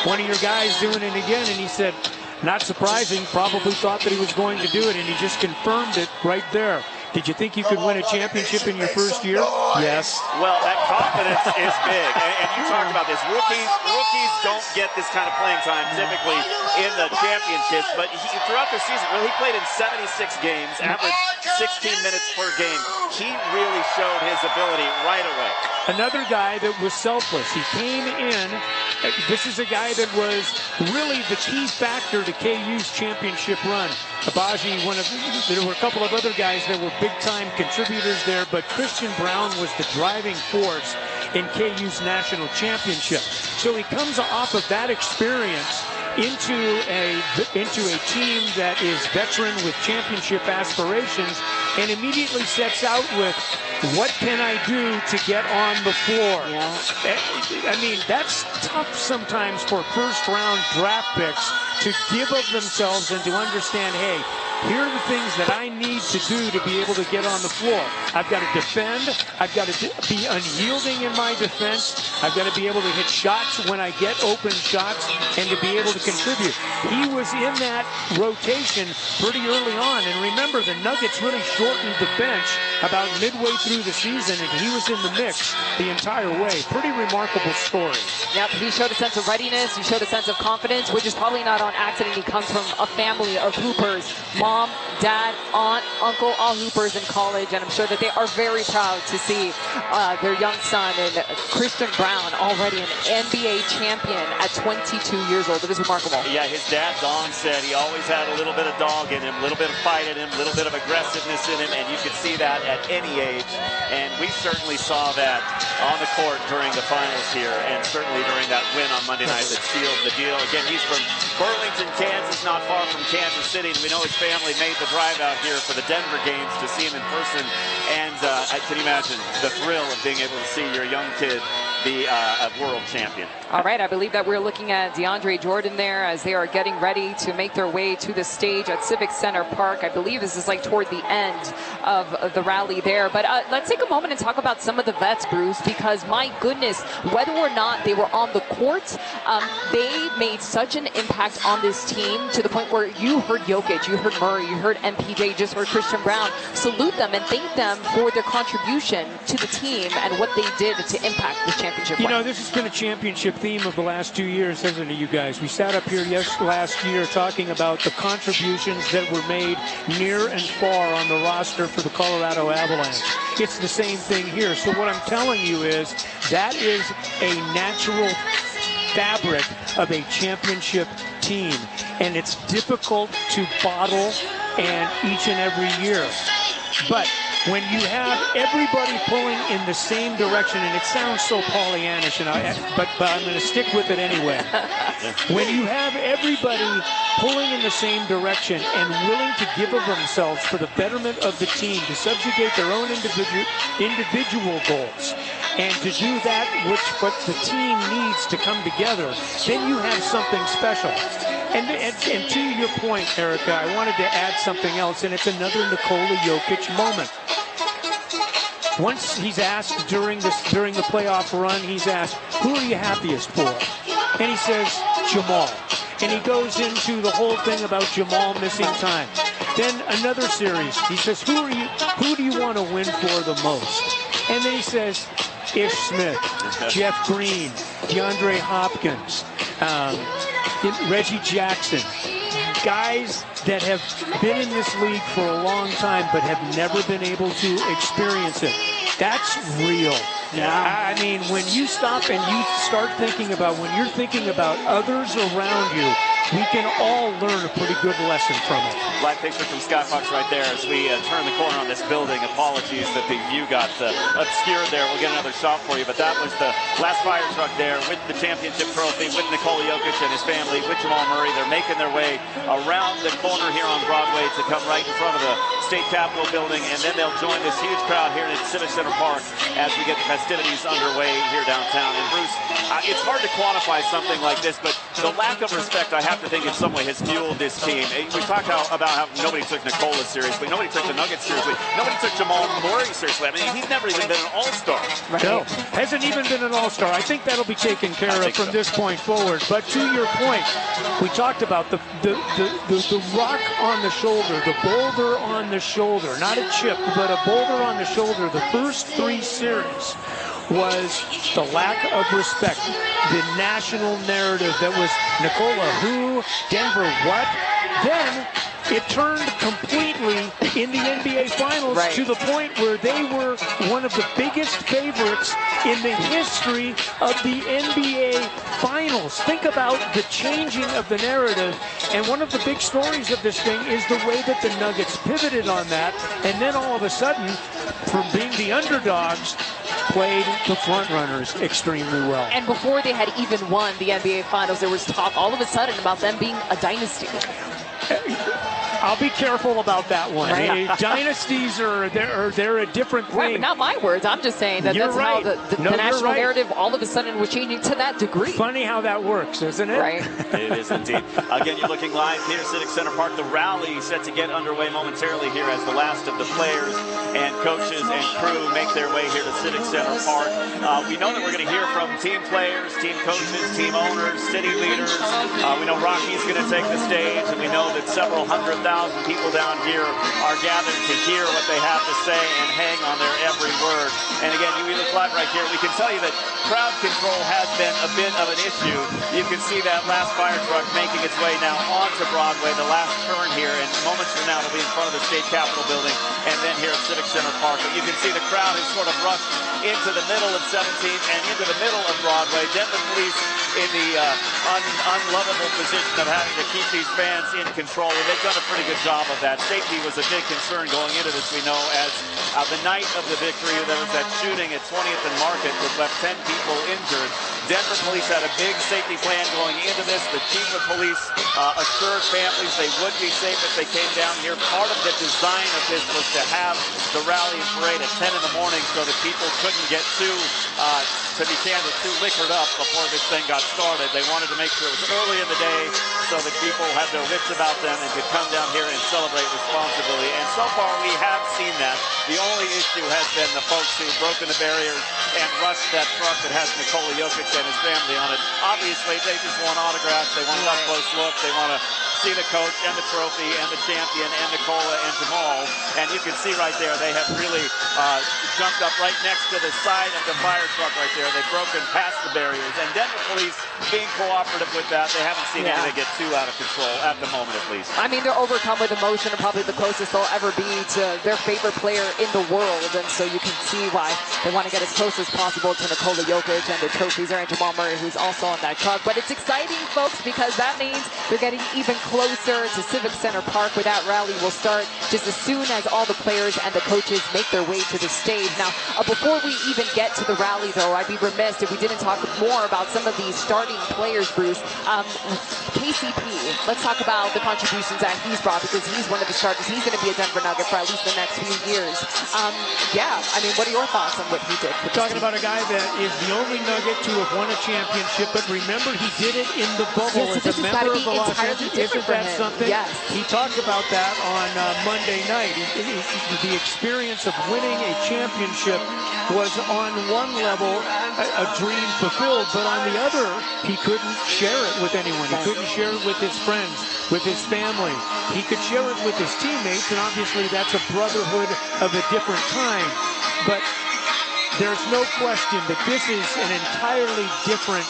one of your guys doing it again, and he said, not surprising, probably thought that he was going to do it, and he just confirmed it right there. Did you think you could win a championship in your first year? Yes. Well, that confidence is big. And you talked about this. Rookies don't get this kind of playing time typically in the championships. But throughout the season, he played in 76 games, averaged 16 minutes per game. He really showed his ability right away. Another guy that was selfless. He came in. This is a guy that was really the key factor to KU's championship run. Abaji, there were a couple of other guys that were big-time contributors there, but Christian Braun was the driving force in KU's national championship. So he comes off of that experience into a team that is veteran with championship aspirations, and immediately sets out with, what can I do to get on the floor? I mean, that's tough sometimes for first-round draft picks to give of themselves and to understand, hey, here are the things that I need to do to be able to get on the floor. I've got to defend. I've got to be unyielding in my defense. I've got to be able to hit shots when I get open shots and to be able to contribute. He was in that rotation pretty early on. And remember, the Nuggets really shortened the bench about midway through the season, and he was in the mix the entire way. Pretty remarkable story. Yep, he showed a sense of readiness. He showed a sense of confidence, which is probably not on accident. He comes from a family of hoopers. Mom, dad, aunt, uncle, all hoopers in college, and I'm sure that they are very proud to see their young son and Christian Braun already an NBA champion at 22 years old. It is remarkable. Yeah, his dad, Don, said he always had a little bit of dog in him, a little bit of fight in him, a little bit of aggressiveness in him, and you could see that at any age. And we certainly saw that on the court during the finals here, and certainly during that win on Monday night that sealed the deal. Again, he's from Burlington, Kansas, not far from Kansas City, and we know his family made the drive out here for the Denver games to see him in person. And I can imagine the thrill of being able to see your young kid be a world champion. All right, I believe that we're looking at DeAndre Jordan there as they are getting ready to make their way to the stage at Civic Center Park. I believe this is like toward the end of the rally there. But let's take a moment and talk about some of the vets, Bruce, because my goodness, whether or not they were on the court, they made such an impact on this team to the point where you heard Jokic, you heard Murray, you heard MPJ, you just heard Christian Braun. Salute them and thank them for their contribution to the team and what they did to impact the championship. You know, this has been a championship theme of the last 2 years, hasn't it, you guys? We sat up here last year talking about the contributions that were made near and far on the roster for the Colorado Avalanche. It's the same thing here. So what I'm telling you is that is a natural fabric of a championship team, and it's difficult to bottle and each and every year. But when you have everybody pulling in the same direction, and it sounds so Pollyannish, but I'm going to stick with it anyway. When you have everybody pulling in the same direction and willing to give of themselves for the betterment of the team, to subjugate their own individual goals, and to do that what the team needs to come together, then you have something special. And to your point, Erica, I wanted to add something else, and it's another Nikola Jokic moment. Once he's asked during the playoff run, he's asked, who are you happiest for? And he says, Jamal. And he goes into the whole thing about Jamal missing time. Then another series, he says, who do you want to win for the most? And then he says, Ish Smith, Jeff Green, DeAndre Hopkins, Reggie Jackson, guys that have been in this league for a long time but have never been able to experience it. That's real. Yeah. I mean, when you stop and you start thinking about, when you're thinking about others around you, we can all learn a pretty good lesson from it. Live picture from Skyfox right there as we turn the corner on this building. Apologies that the view got obscured there. We'll get another shot for you, but that was the last fire truck there with the championship trophy, with Nikola Jokic and his family, with Jamal Murray. They're making their way around the corner here on Broadway to come right in front of the State Capitol building, and then they'll join this huge crowd here at Civic Center Park as we get the festivities underway here downtown. And Bruce, it's hard to quantify something like this, but the lack of respect, I have to think in some way has fueled this team. We talked about how nobody took Nikola seriously, nobody took the Nuggets seriously, nobody took Jamal Murray seriously. I mean, he's never even been an all-star. Right. No, hasn't even been an all-star. I think that'll be taken care of from this point forward. But to your point, we talked about the rock on the shoulder, the boulder on the shoulder, not a chip, but a boulder on the shoulder. The first three series was the lack of respect, the national narrative that was Nikola who, Denver what. Then it turned completely in the NBA Finals to the point where they were one of the biggest favorites in the history of the NBA Finals. Think about the changing of the narrative, and one of the big stories of this thing is the way that the Nuggets pivoted on that, and then all of a sudden, from being the underdogs, played the front runners extremely well. And before they had even won the NBA Finals, there was talk all of a sudden about them being a dynasty. I'll be careful about that one. Right. Dynasties they're a different thing. Right, but not my words. I'm just saying that that's right. how the national narrative all of a sudden was changing to that degree. Funny how that works, isn't it? Right. It is indeed. Again, you're looking live here, Civic Center Park. The rally set to get underway momentarily here as the last of the players and coaches and crew make their way here to Civic Center Park. We know that we're going to hear from team players, team coaches, team owners, city leaders. We know Rocky's going to take the stage, and we know that several 100,000 people down here are gathered to hear what they have to say and hang on their every word. And again, you look live right here. We can tell you that crowd control has been a bit of an issue. You can see that last fire truck making its way now onto Broadway, the last turn here, and moments from now it'll be in front of the State Capitol building and then here at Civic Center Park. But you can see the crowd has sort of rushed into the middle of 17th and into the middle of Broadway. Denver Police in the unlovable position of having to keep these fans in control, and they've done a pretty good job of that. Safety was a big concern going into this, we know, as the night of the victory, there was that shooting at 20th and Market, which left 10 people injured. Denver Police had a big safety plan going into this. The chief of police assured families they would be safe if they came down here. Part of the design of this was to have the rally and parade at 10 in the morning so that people couldn't get too liquored up before this thing got started. They wanted to make sure it was early in the day so that people had their wits about them and could come down here and celebrate responsibly. And so far we have seen that. The only issue has been the folks who've broken the barriers and rushed that truck that has Nikola Jokic and his family on it. Obviously, they just want autographs. They want an up-close look. They want to see the coach and the trophy and the champion and Nikola and Jamal. And you can see right there, they have really jumped up right next to the side of the fire truck right there. They've broken past the barriers. And Denver Police being cooperative with that, they haven't seen anything get too out of control at the moment, at least. I mean, they're overcome with emotion and probably the closest they'll ever be to their favorite player in the world. And so you can see why they want to get as close as possible to Nikola Jokic and the trophies are in Jamal Murray, who's also on that truck. But it's exciting, folks, because that means they're getting even closer to Civic Center Park, where that rally will start just as soon as all the players and the coaches make their way to the stage. Now, before we even get to the rally, though, I'd be remiss if we didn't talk more about some of these starting players, Bruce. KCP, let's talk about the contributions that he's brought, because he's one of the starters. He's going to be a Denver Nugget for at least the next few years. I mean, what are your thoughts on what he did? We're talking about a guy that is the only Nugget to have won a championship, but remember, he did it in the bubble as a member of the Los Angeles. Isn't that something? Yes. He talked about that on Monday night. The experience of winning a championship was on one level a dream fulfilled, but on the other, he couldn't share it with anyone. He couldn't share it with his friends, with his family. He could share it with his teammates, and obviously that's a brotherhood of a different kind. But there's no question that this is an entirely different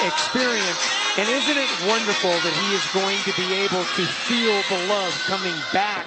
experience. And isn't it wonderful that he is going to be able to feel the love coming back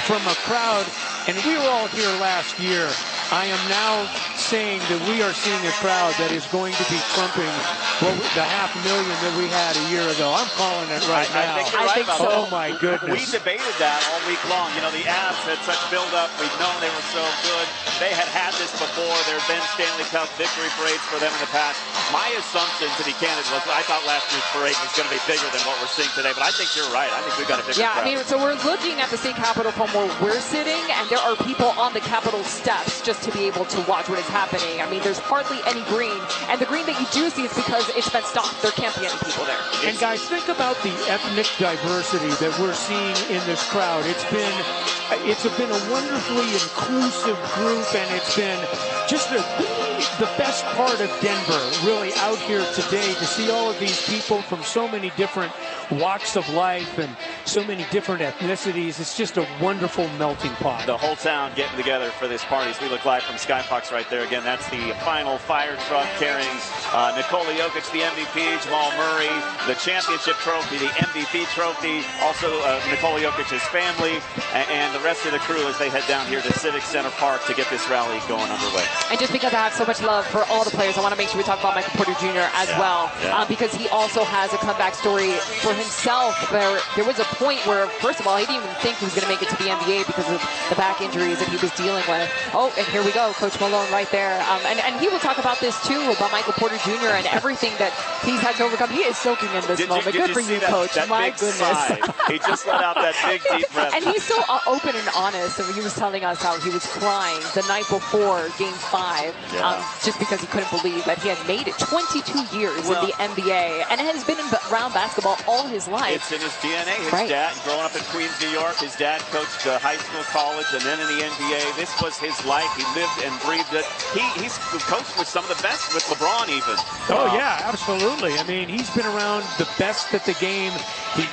from a crowd? And we were all here last year. I am now saying that we are seeing a crowd that is going to be trumping the 500,000 that we had a year ago. I'm calling it right now. I think you're right about that. Oh, my goodness. We debated that all week long. You know, the Avs had such build-up. We've known they were so good. They had this before. There have been Stanley Cup victory parades for them in the past. My assumption, to be candid, was I thought last year's parade was going to be bigger than what we're seeing today. But I think you're right. I think we've got a bigger crowd. I mean, so we're looking at the State Capitol from where we're sitting, and there are people on the Capitol steps just to be able to watch what is happening. I mean, there's hardly any green, and the green that you do see is because it's been stopped. There can't be any people there. And guys, think about the ethnic diversity that we're seeing in this crowd. It's been a wonderfully inclusive group, and it's been just the best part of Denver, really, out here today, to see all of these people from so many different walks of life and so many different ethnicities. It's just a wonderful melting pot. The whole town getting together for this party. As we look live from Skyfox right there. Again, that's the final fire truck carrying Nikola Jokic, the MVP, Jamal Murray, the championship trophy, the MVP trophy, also Nikola Jokic's family, and the rest of the crew as they head down here to Civic Center Park to get this rally going underway. And just because I have so much love for all the players, I want to make sure we talk about Michael Porter Jr. as well, because he also has a comeback story for himself. There was a point where, first of all, he didn't even think he was going to make it to the NBA because of the back injuries that he was dealing with. Oh, and here we go, Coach Malone right there. And he will talk about this too, about Michael Porter Jr. and everything that he's had to overcome. He is soaking in this moment. Good for you, Coach. My goodness. He just let out that big, deep breath. And he's so open and honest. And he was telling us how he was crying the night before Game 5, just because he couldn't believe that he had made it 22 years in the NBA and has been around basketball all his life. It's in his DNA. His dad, growing up in Queens, New York, his dad coached high school, college, and then in the NBA. This was his life. He lived and breathed it. He's coached with some of the best, with LeBron even. Oh, yeah, absolutely. I mean, he's been around the best at the game.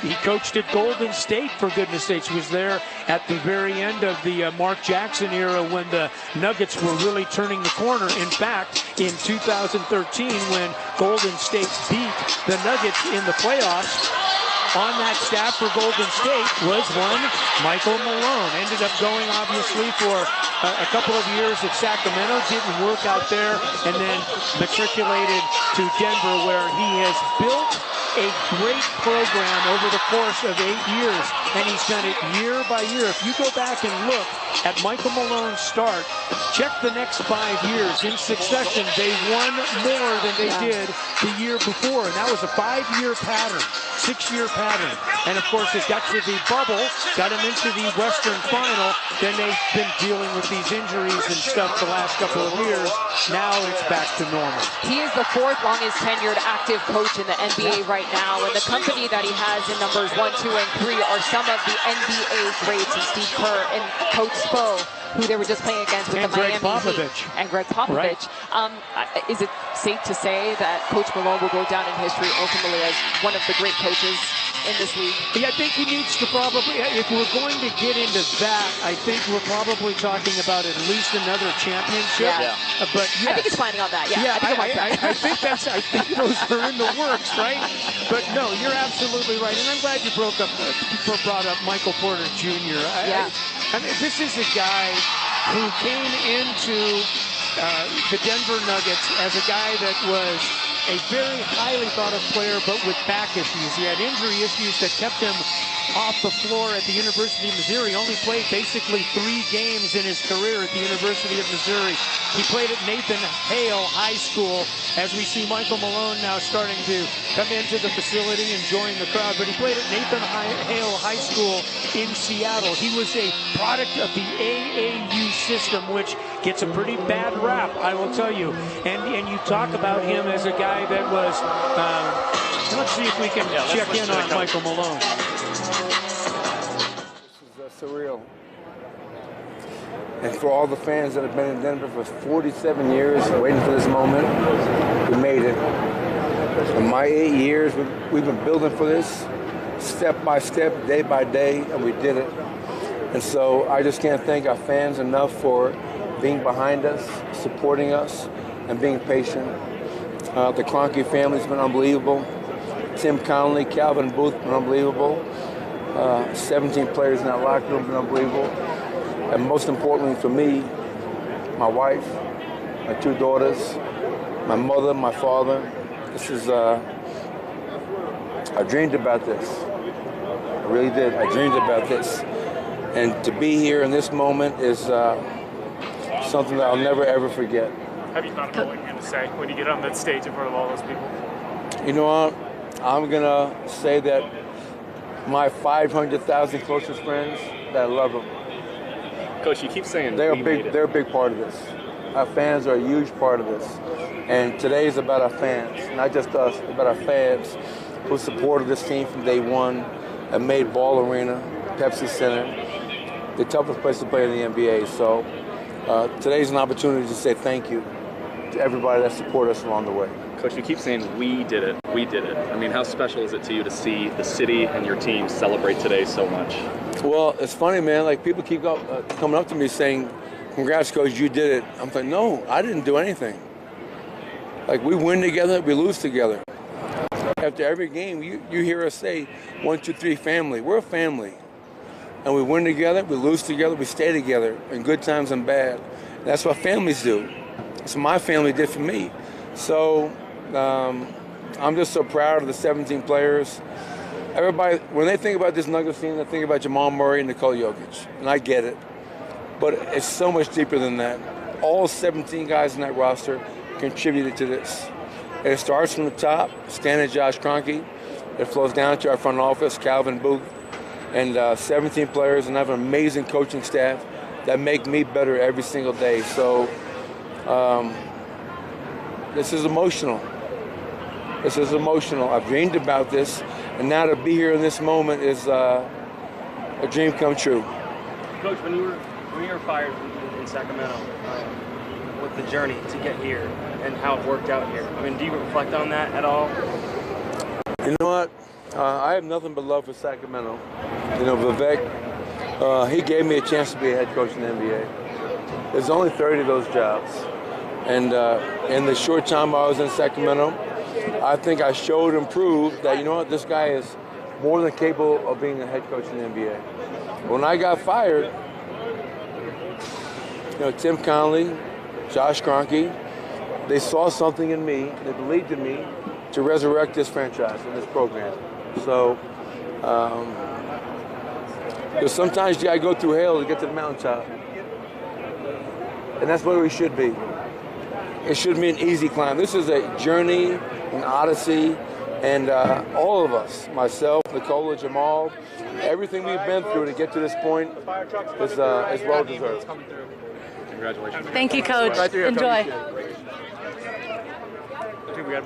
He coached at Golden State, for goodness sakes. He was there at the very end of the Mark Jackson era when the Nuggets were really turning the corner. In fact, in 2013, when Golden State beat the Nuggets in the playoffs, on that staff for Golden State was one Michael Malone. Ended up going, obviously, for a couple of years at Sacramento. Didn't work out there, and then matriculated to Denver, where he has built a great program over the course of 8 years, and he's done it year by year. If you go back and look at Michael Malone's start, check the next 5 years. In succession, they won more than they did the year before, and that was a 5-year pattern. 6-year pattern. And of course, it got to the bubble, got him into the Western Final. Then they've been dealing with these injuries and stuff the last couple of years. Now it's back to normal. He is the 4th longest tenured active coach in the NBA right now. And the company that he has in numbers 1, 2, and 3 are some of the NBA greats, and Steve Kerr and Coach Spo, who they were just playing against with the Miami Heat. And Greg Popovich. Right. Is it safe to say that Coach Malone will go down in history ultimately as one of the great coaches in this league? Yeah, I think he needs to probably, if we're going to get into that, I think we're probably talking about at least another championship. But yes. I think he's planning on that. I think those are in the works, right? But no, you're absolutely right. And I'm glad you brought up Michael Porter Jr. I mean, this is a guy who came into the Denver Nuggets as a guy that was a very highly thought of player, but with back issues. He had injury issues that kept him off the floor at the University of Missouri. He only played basically 3 games in his career at the University of Missouri. He played at Nathan Hale High School, as we see Michael Malone now starting to come into the facility and join the crowd. But he played at Nathan Hale High School in Seattle. He was a product of the AAU system, which gets a pretty bad rap, I will tell you. And you talk about him as a guy that was, let's see if we can check in on Michael Malone. This is surreal. And for all the fans that have been in Denver for 47 years waiting for this moment, we made it. In my 8 years, we've been building for this step by step, day by day, and we did it. And so I just can't thank our fans enough for being behind us, supporting us, and being patient. The Kroenke family's been unbelievable. Tim Connelly, Calvin Booth, been unbelievable. 17 players in that locker room, been unbelievable. And most importantly for me, my wife, my 2 daughters, my mother, my father. This is, I dreamed about this. I really did. I dreamed about this. And to be here in this moment is something that I'll never, ever forget. Have you thought about what you're going to say when you get on that stage in front of all those people? You know what? I'm going to say that my 500,000 closest friends, that I love them. Coach, you keep saying they're a big part of this. Our fans are a huge part of this. And today is about our fans, not just us, about our fans who supported this team from day one and made Ball Arena, Pepsi Center, the toughest place to play in the NBA. So today's an opportunity to say thank you to everybody that supported us along the way. Coach, you keep saying we did it, we did it. I mean, how special is it to you to see the city and your team celebrate today so much? Well, it's funny, man. Like, people keep coming up to me saying, congrats, Coach, you did it. I'm like, no, I didn't do anything. Like, we win together, we lose together. After every game, you hear us say, 1, 2, 3, family. We're a family. And we win together, we lose together, we stay together in good times and bad. That's what families do. That's what my family did for me. So I'm just so proud of the 17 players. Everybody, when they think about this Nuggets team, they think about Jamal Murray and Nikola Jokic. And I get it. But it's so much deeper than that. all 17 guys in that roster contributed to this. And it starts from the top, Stan and Josh Kroenke. It flows down to our front office, Calvin Booth, and 17 players, and I have an amazing coaching staff that make me better every single day. So this is emotional. This is emotional. I've dreamed about this, and now to be here in this moment is a dream come true. Coach, when you were fired in Sacramento, with the journey to get here and how it worked out here, I mean, do you reflect on that at all? You know what? I have nothing but love for Sacramento. You know, Vivek, he gave me a chance to be a head coach in the NBA. There's only 30 of those jobs. And in the short time I was in Sacramento, I think I showed and proved that, you know what, this guy is more than capable of being a head coach in the NBA. When I got fired, you know, Tim Connelly, Josh Kroenke, they saw something in me, they believed in me to resurrect this franchise and this program. So, because sometimes you gotta go through hell to get to the mountaintop. And that's where we should be. It shouldn't be an easy climb. This is a journey, an odyssey, and all of us, myself, Nikola, Jamal, everything we've been through to get to this point is well deserved. Congratulations. Thank you, Coach. Enjoy.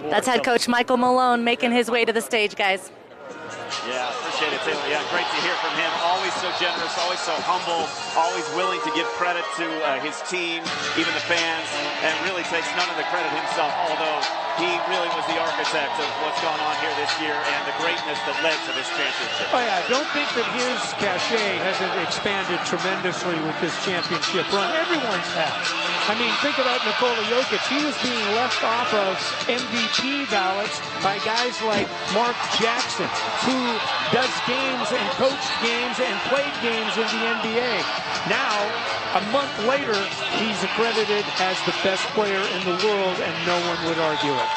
That's head coach Michael Malone making his way to the stage, guys. Yeah, appreciate it, Taylor. Yeah, great to hear from him. Always so generous, always so humble, always willing to give credit to his team, even the fans, and really takes none of the credit himself, although he really was the architect of what's gone on here this year and the greatness that led to this championship. Oh yeah, don't think that his cachet hasn't expanded tremendously with this championship run. Everyone's had. I mean, think about Nikola Jokic. He was being left off of MVP ballots by guys like Mark Jackson, who does games and coached games and played games in the NBA. Now, a month later, he's accredited as the best player in the world, and no one would argue it.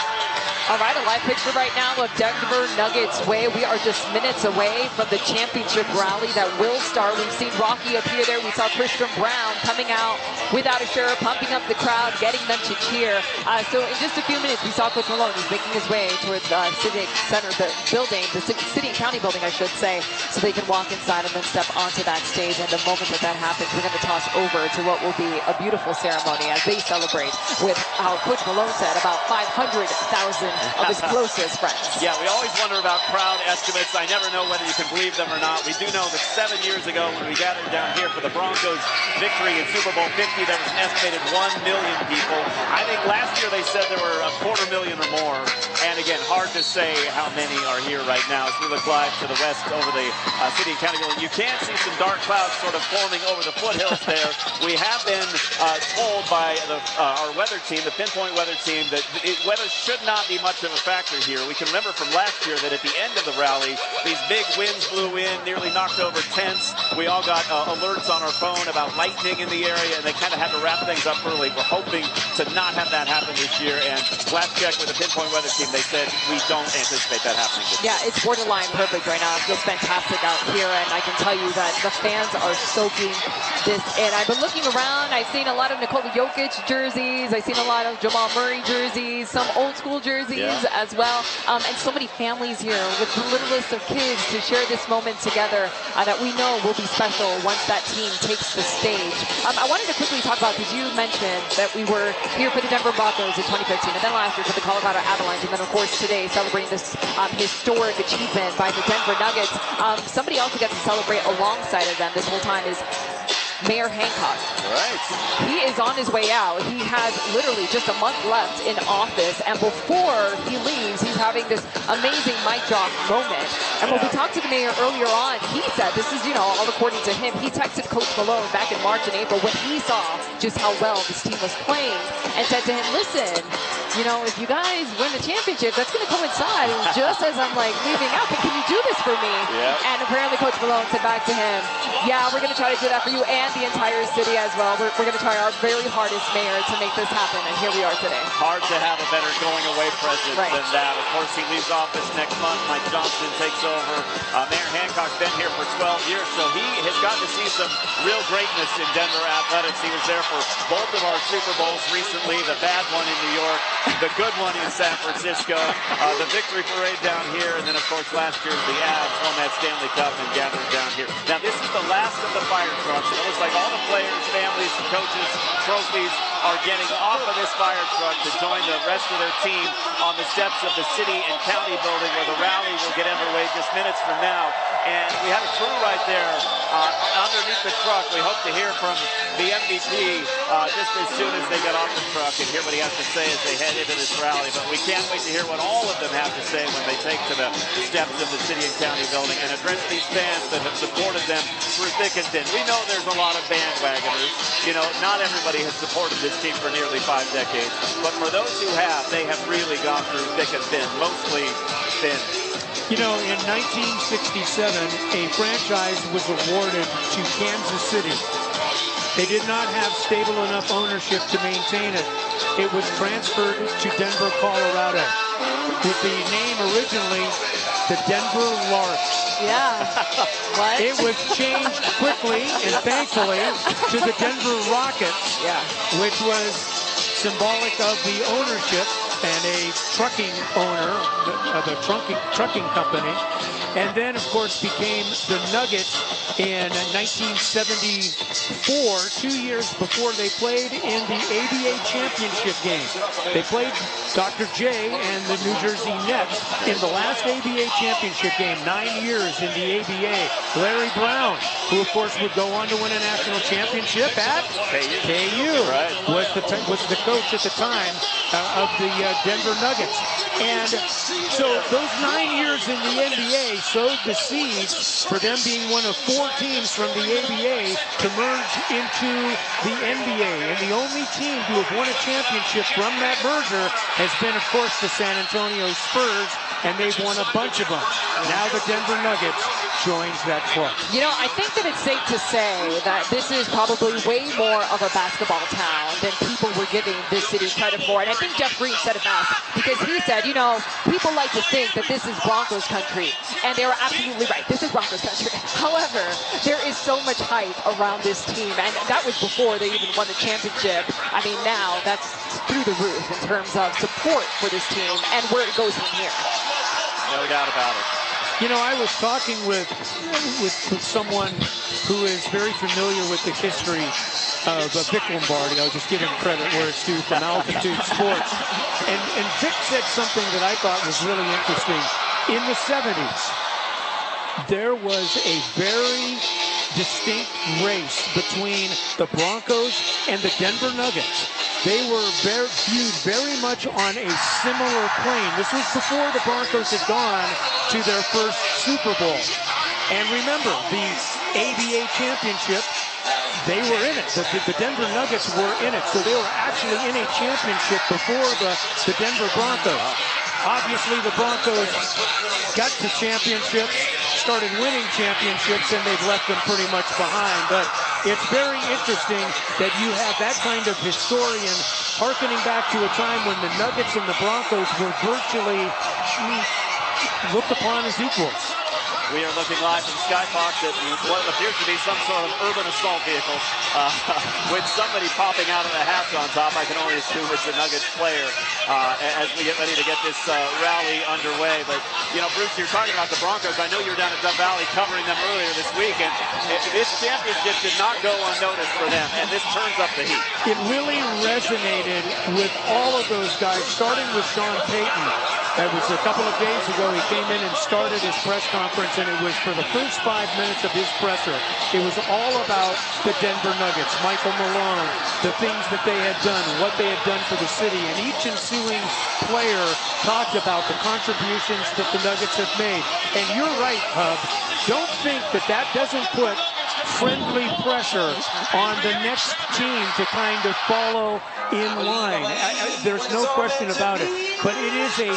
All right, a live picture right now of Denver Nuggets way. We are just minutes away from the championship rally that will start. We've seen Rocky appear there. We saw Christian Brown coming out without a shirt, pumping up the crowd, getting them to cheer. So in just a few minutes, we saw Coach Malone. He's making his way towards Civic Center, the building, the City and County building, I should say, so they can walk inside and then step onto that stage. And the moment that happens, we're going to toss over to what will be a beautiful ceremony as they celebrate with how Coach Malone said about 500,000 of his closest friends. Yeah, we always wonder about crowd estimates. I never know whether you can believe them or not. We do know that 7 years ago when we gathered down here for the Broncos victory in Super Bowl 50, there was an estimated 1 million people. I think last year they said there were 250,000 or more. And again, hard to say how many are here right now. As we look live to the west over the City and County building, you can see some dark clouds sort of forming over the foothills there. We have been told by our weather team, the Pinpoint weather team, that weather should not be much of a factor here. We can remember from last year that at the end of the rally, these big winds blew in, nearly knocked over tents. We all got alerts on our phone about lightning in the area, and they kind of had to wrap things up early. We're hoping to not have that happen this year, and last check with the Pinpoint weather team, they said we don't anticipate that happening this year. Yeah, it's borderline perfect right now. It feels fantastic out here, and I can tell you that the fans are soaking this in. I've been looking around. I've seen a lot of Nikola Jokic jerseys. I've seen a lot of Jamal Murray jerseys, some old school jerseys as well, and so many families here with the littlest of kids to share this moment together that we know will be special once that team takes the stage. I wanted to quickly talk about, because you mentioned that we were here for the Denver Broncos in 2015, and then last year for the Colorado Avalanche, and then of course today celebrating this historic achievement by the Denver Nuggets. Somebody else who gets to celebrate alongside of them this whole time is Mayor Hancock. Right. He is on his way out. He has literally just a month left in office, and before he leaves, he's having this amazing mic drop moment. And when we talked to the mayor earlier on, he said, this is, all according to him, he texted Coach Malone back in March and April when he saw just how well this team was playing and said to him, listen, if you guys win the championship, that's going to coincide just as I'm leaving out, but can you do this for me? Yep. And apparently Coach Malone said back to him, yeah, we're going to try to do that for you and the entire city as well. We're going to try our very hardest, Mayor, to make this happen, and here we are today. Hard to have a better going away present than that. Of course, he leaves office next month. Mike Johnson takes over. Mayor Hancock's been here for 12 years, so he has gotten to see some real greatness in Denver athletics. He was there for both of our Super Bowls recently, the bad one in New York, the good one in San Francisco, the victory parade down here, and then, of course, last year the Avs won that Stanley Cup and gathered down here. Now, this is the last of the fire trucks. It looks like all the players, families, coaches, trophies are getting off of this fire truck to join the rest of their team on the steps of the city and county building where the rally will get underway just minutes from now. And we have a crew right there underneath the truck. We hope to hear from the MVP just as soon as they get off the truck and hear what he has to say as they head into this rally. But we can't wait to hear what all of them have to say when they take to the steps of the city and county building and address these fans that have supported them through thick and thin. We know there's a lot of bandwagoners. You know, not everybody has supported this team for nearly 5 decades. But for those who have, they have really gone through thick and thin, mostly thin. You know, in 1967, a franchise was awarded to Kansas City. They did not have stable enough ownership to maintain it. It was transferred to Denver, Colorado, with the name originally the Denver Larks. Yeah. What? It was changed quickly and thankfully to the Denver Rockets, which was symbolic of the ownership and a trucking owner, the trucking company, and then, of course, became the Nuggets in 1974, 2 years before they played in the ABA championship game. They played Dr. J and the New Jersey Nets in the last ABA championship game, 9 years in the ABA. Larry Brown, who, of course, would go on to win a national championship at KU, was the coach at the time of the Denver Nuggets. And so those 9 years in the NBA sowed the seeds for them being one of 4 teams from the ABA to merge into the NBA. And the only team to have won a championship from that merger has been, of course, the San Antonio Spurs, and they've won a bunch of them. Now the Denver Nuggets joins that club. You know, I think that it's safe to say that this is probably way more of a basketball town than people were giving this city credit for. And I think Jeff Green said it best, because he said, you know, people like to think that this is Broncos country, and they were absolutely right. This is Broncos country. However, there is so much hype around this team, and that was before they even won the championship. I mean, now that's through the roof in terms of support for this team and where it goes from here. No doubt about it. You know, I was talking with someone who is very familiar with the history of Vic Lombardi. I'll just give him credit where it's due from Altitude Sports. And Vic said something that I thought was really interesting. In the 70s, there was a very distinct race between the Broncos and the Denver Nuggets. They were viewed very much on a similar plane. This was before the Broncos had gone to their first Super Bowl. And remember, the ABA championship, they were in it. The Denver Nuggets were in it. So they were actually in a championship before the Denver Broncos. Obviously, the Broncos got to championships, started winning championships, and they've left them pretty much behind. But it's very interesting that you have that kind of historian hearkening back to a time when the Nuggets and the Broncos were virtually looked upon as equals. We are looking live from Skybox at what appears to be some sort of urban assault vehicle with somebody popping out of the hatch on top. I can only assume it's a Nuggets player as we get ready to get this rally underway. But, you know, Bruce, you're talking about the Broncos. I know you were down at Dove Valley covering them earlier this week, and this championship did not go unnoticed for them, and this turns up the heat. It really resonated with all of those guys, starting with Sean Payton. It was a couple of days ago he came in and started his press conference, and it was for the first 5 minutes of his presser. It was all about the Denver Nuggets, Michael Malone, the things that they had done, what they had done for the city, and each ensuing player talked about the contributions that the Nuggets have made. And you're right, Hub. Don't think that that doesn't put friendly pressure on the next team to kind of follow in line. There's no question about it. But it is a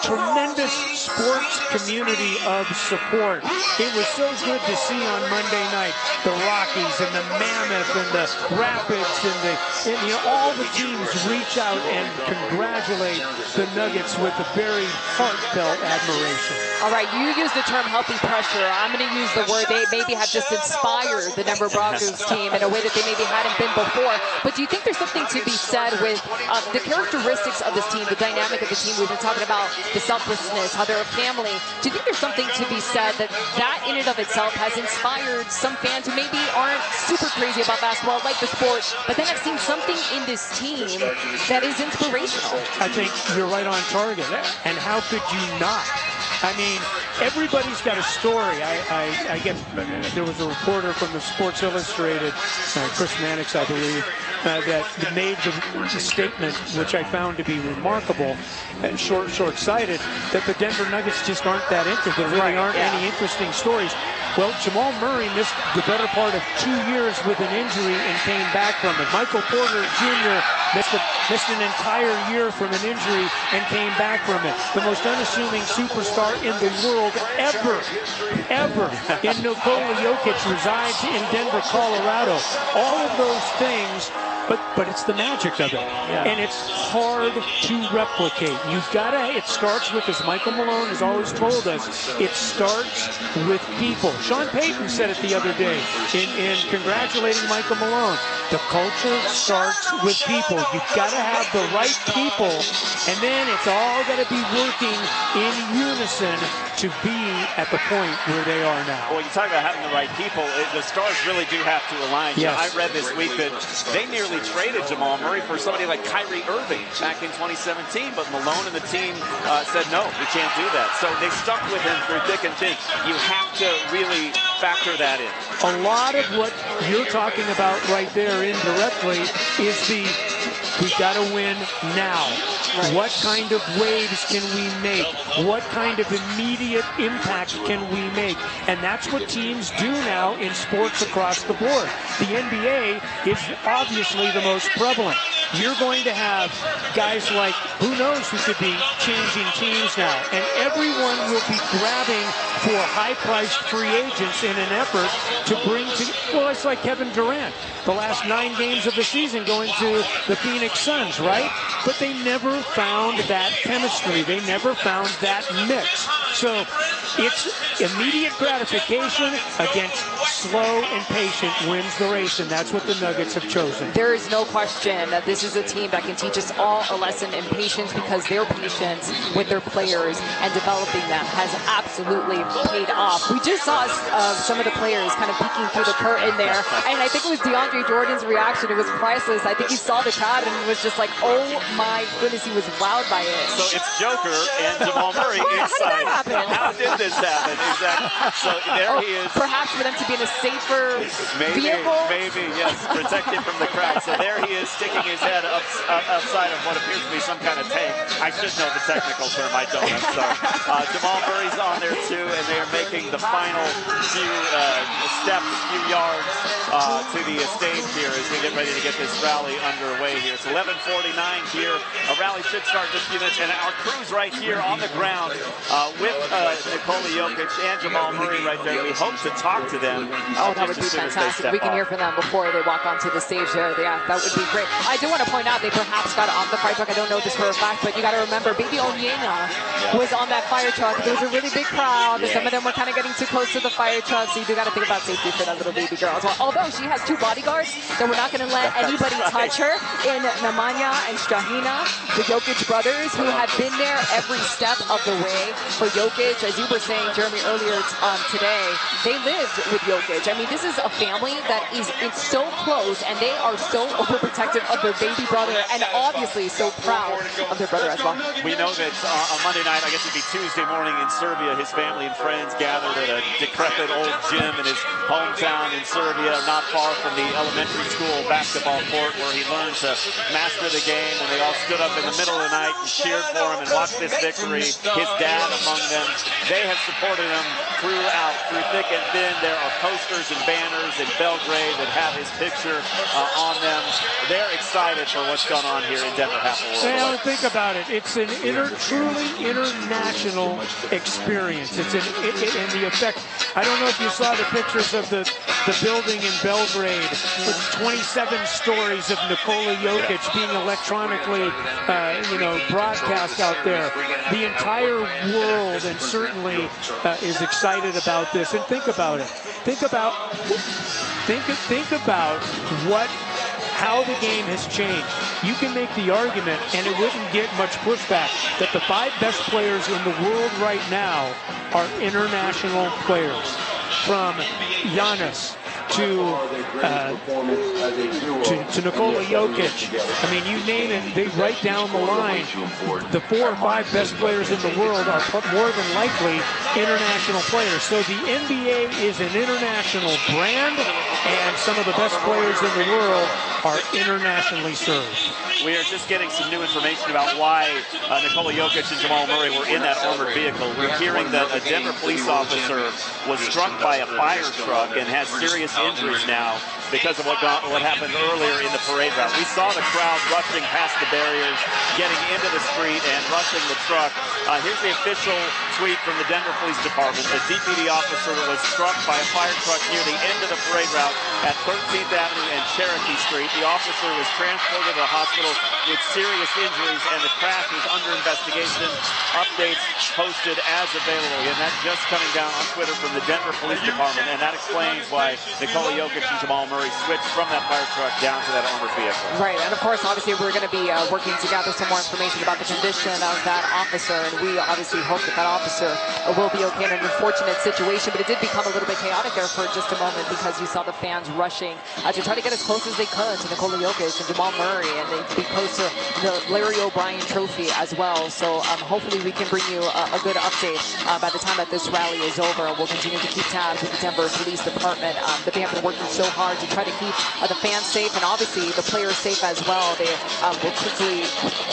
tremendous sports community of support. It was so good to see on Monday night the Rockies and the Mammoth and the Rapids and you know, all the teams reach out and congratulate the Nuggets with a very heartfelt admiration. All right, you use the term healthy pressure. I'm going to use the word they maybe have just inspired the Denver Broncos team in a way that they maybe hadn't been before. But do you think there's something to be said with the characteristics of this team, the dynamic of the team? We've been talking about the selflessness, how they're a family. Do you think there's something to be said that in and of itself has inspired some fans who maybe aren't super crazy about basketball, like the sport, but then have seen something in this team that is inspirational? I think you're right on target. And how could you not? I mean, everybody's got a story. I get, there was a reporter from the Sports Illustrated, Chris Mannix, I believe, that made the statement, which I found to be remarkable and short-sighted, that the Denver Nuggets just aren't that interesting. There really aren't any interesting stories. Well, Jamal Murray missed the better part of 2 years with an injury and came back from it. Michael Porter Jr. missed an entire year from an injury and came back from it. The most unassuming superstar in the world ever in Nikola Jokic resides in Denver, Colorado. All of those things, but it's the magic of it. And it's hard to replicate. You've got to, it starts with, as Michael Malone has always told us, it starts with people. Sean Payton said it the other day in congratulating Michael Malone. The culture starts with people. You've got to have the right people, and then it's all got to be working in unison to be at the point where they are now. Well, you talk about having the right people. The stars really do have to align. Yes. I read this week that they nearly traded Jamal Murray for somebody like Kyrie Irving back in 2017, but Malone and the team said, no, we can't do that. So they stuck with him through thick and thin. You have to really factor that in. A lot of what you're talking about right there indirectly is we've got to win now. Right. What kind of waves can we make? What kind of immediate impact can we make? And that's what teams do now in sports across the board. The NBA is obviously the most prevalent. You're going to have guys like, who knows who could be changing teams now. And everyone will be grabbing for high-priced free agents in an effort to bring to, well, it's like Kevin Durant. The last 9 games of the season going to the Phoenix Suns, right? But they never found that chemistry. They never found that mix. So it's immediate gratification against slow and patient wins the race, and that's what the Nuggets have chosen. There is no question that this is a team that can teach us all a lesson in patience, because their patience with their players and developing them has absolutely paid off. We just saw some of the players kind of peeking through the curtain there, and I think it was DeAndre Jordan's reaction. It was priceless. I think he saw the crowd and was just like, oh my goodness, he was wowed by it. So it's Joker and Jamal Murray inside. How did this happen? Exactly. So there he is. Perhaps for them to be in a safer vehicle. Maybe, yes, protected from the crowd. So there he is, sticking his head outside of what appears to be some kind of tank. I should know the technical term. I don't. I'm sorry. Jamal Murray's on there too, and they are making the final few steps, few yards to the stage here as we get ready to get this rally underway here. It's 11:49 here. A rally should start in just a few minutes, and our crew's right here on the ground with Nikola Jokic and Jamal Murray right there. We hope to talk to them. Oh, that would be fantastic. We can hear from them before they walk onto the stage there. Yeah, that would be great. I do want to point out they perhaps got off the fire truck. I don't know this for a fact, but you got to remember, Baby Onyenga was on that fire truck. There was a really big crowd. Some of them were kind of getting too close to the fire truck, so you do got to think about safety for that little baby girl as well. Although she has 2 bodyguards that we're not going to let anybody touch her, in Nemanja and Strahina, the Jokic brothers, who have been there every step of the way for Jokic. As you were saying, Jeremy, earlier today, they lived with Jokic. I mean, this is a family that it's so close, and they are so overprotective of their baby brother, and obviously so proud of their brother as well. We know that on Monday night, I guess it'd be Tuesday morning in Serbia, his family and friends gathered at a decrepit old gym in his hometown in Serbia, not far from the elementary school basketball court where he learned to master the game, and they all stood up in the middle of the night and cheered for him and watched this victory, his dad among them. They have supported him through thick and thin. There are posters and banners in Belgrade that have his picture on them. They're excited for what's going on here in Denver Half a World. Well, think about it. It's an truly international experience. It's in the effect. I don't know if you saw the pictures of the building in Belgrade. It's 27 stories of Nikola Jokic being electronically, broadcast out there. The entire world, and certainly is excited about this. And think about it. Think about how the game has changed. You can make the argument, and it wouldn't get much pushback, that the 5 best players in the world right now are international players. From Giannis to Nikola Jokic. I mean, you name it, right down the line, the 4 or 5 best players in the world are more than likely international players. So the NBA is an international brand, and some of the best players in the world are internationally served. We are just getting some new information about why Nikola Jokic and Jamal Murray were in that armored vehicle. We're hearing that a Denver police officer was struck by a fire truck and has serious injuries now because of what happened earlier in the parade route. We saw the crowd rushing past the barriers, getting into the street and rushing the truck. Here's the official tweet from the Denver Police Department. The DPD officer was struck by a fire truck near the end of the parade route at 13th Avenue and Cherokee Street. The officer was transported to the hospital with serious injuries, and the crash is under investigation. Updates posted as available. And that's just coming down on Twitter from the Denver Police Department, and that explains why Nikola Jokic and Jamal Murray switched from that fire truck down to that armored vehicle. Right, and of course, obviously, we're going to be working to gather some more information about the condition of that officer, and we obviously hope that that officer will be okay in an unfortunate situation, but it did become a little bit chaotic there for just a moment because you saw the fans rushing to try to get as close as they could to Nikola Jokic and Jamal Murray, and they'd be close to the Larry O'Brien Trophy as well. So hopefully we can bring you a good update by the time that this rally is over. We'll continue to keep tabs with the Denver Police Department, but they have been working so hard to try to keep the fans safe and obviously the players safe as well. They were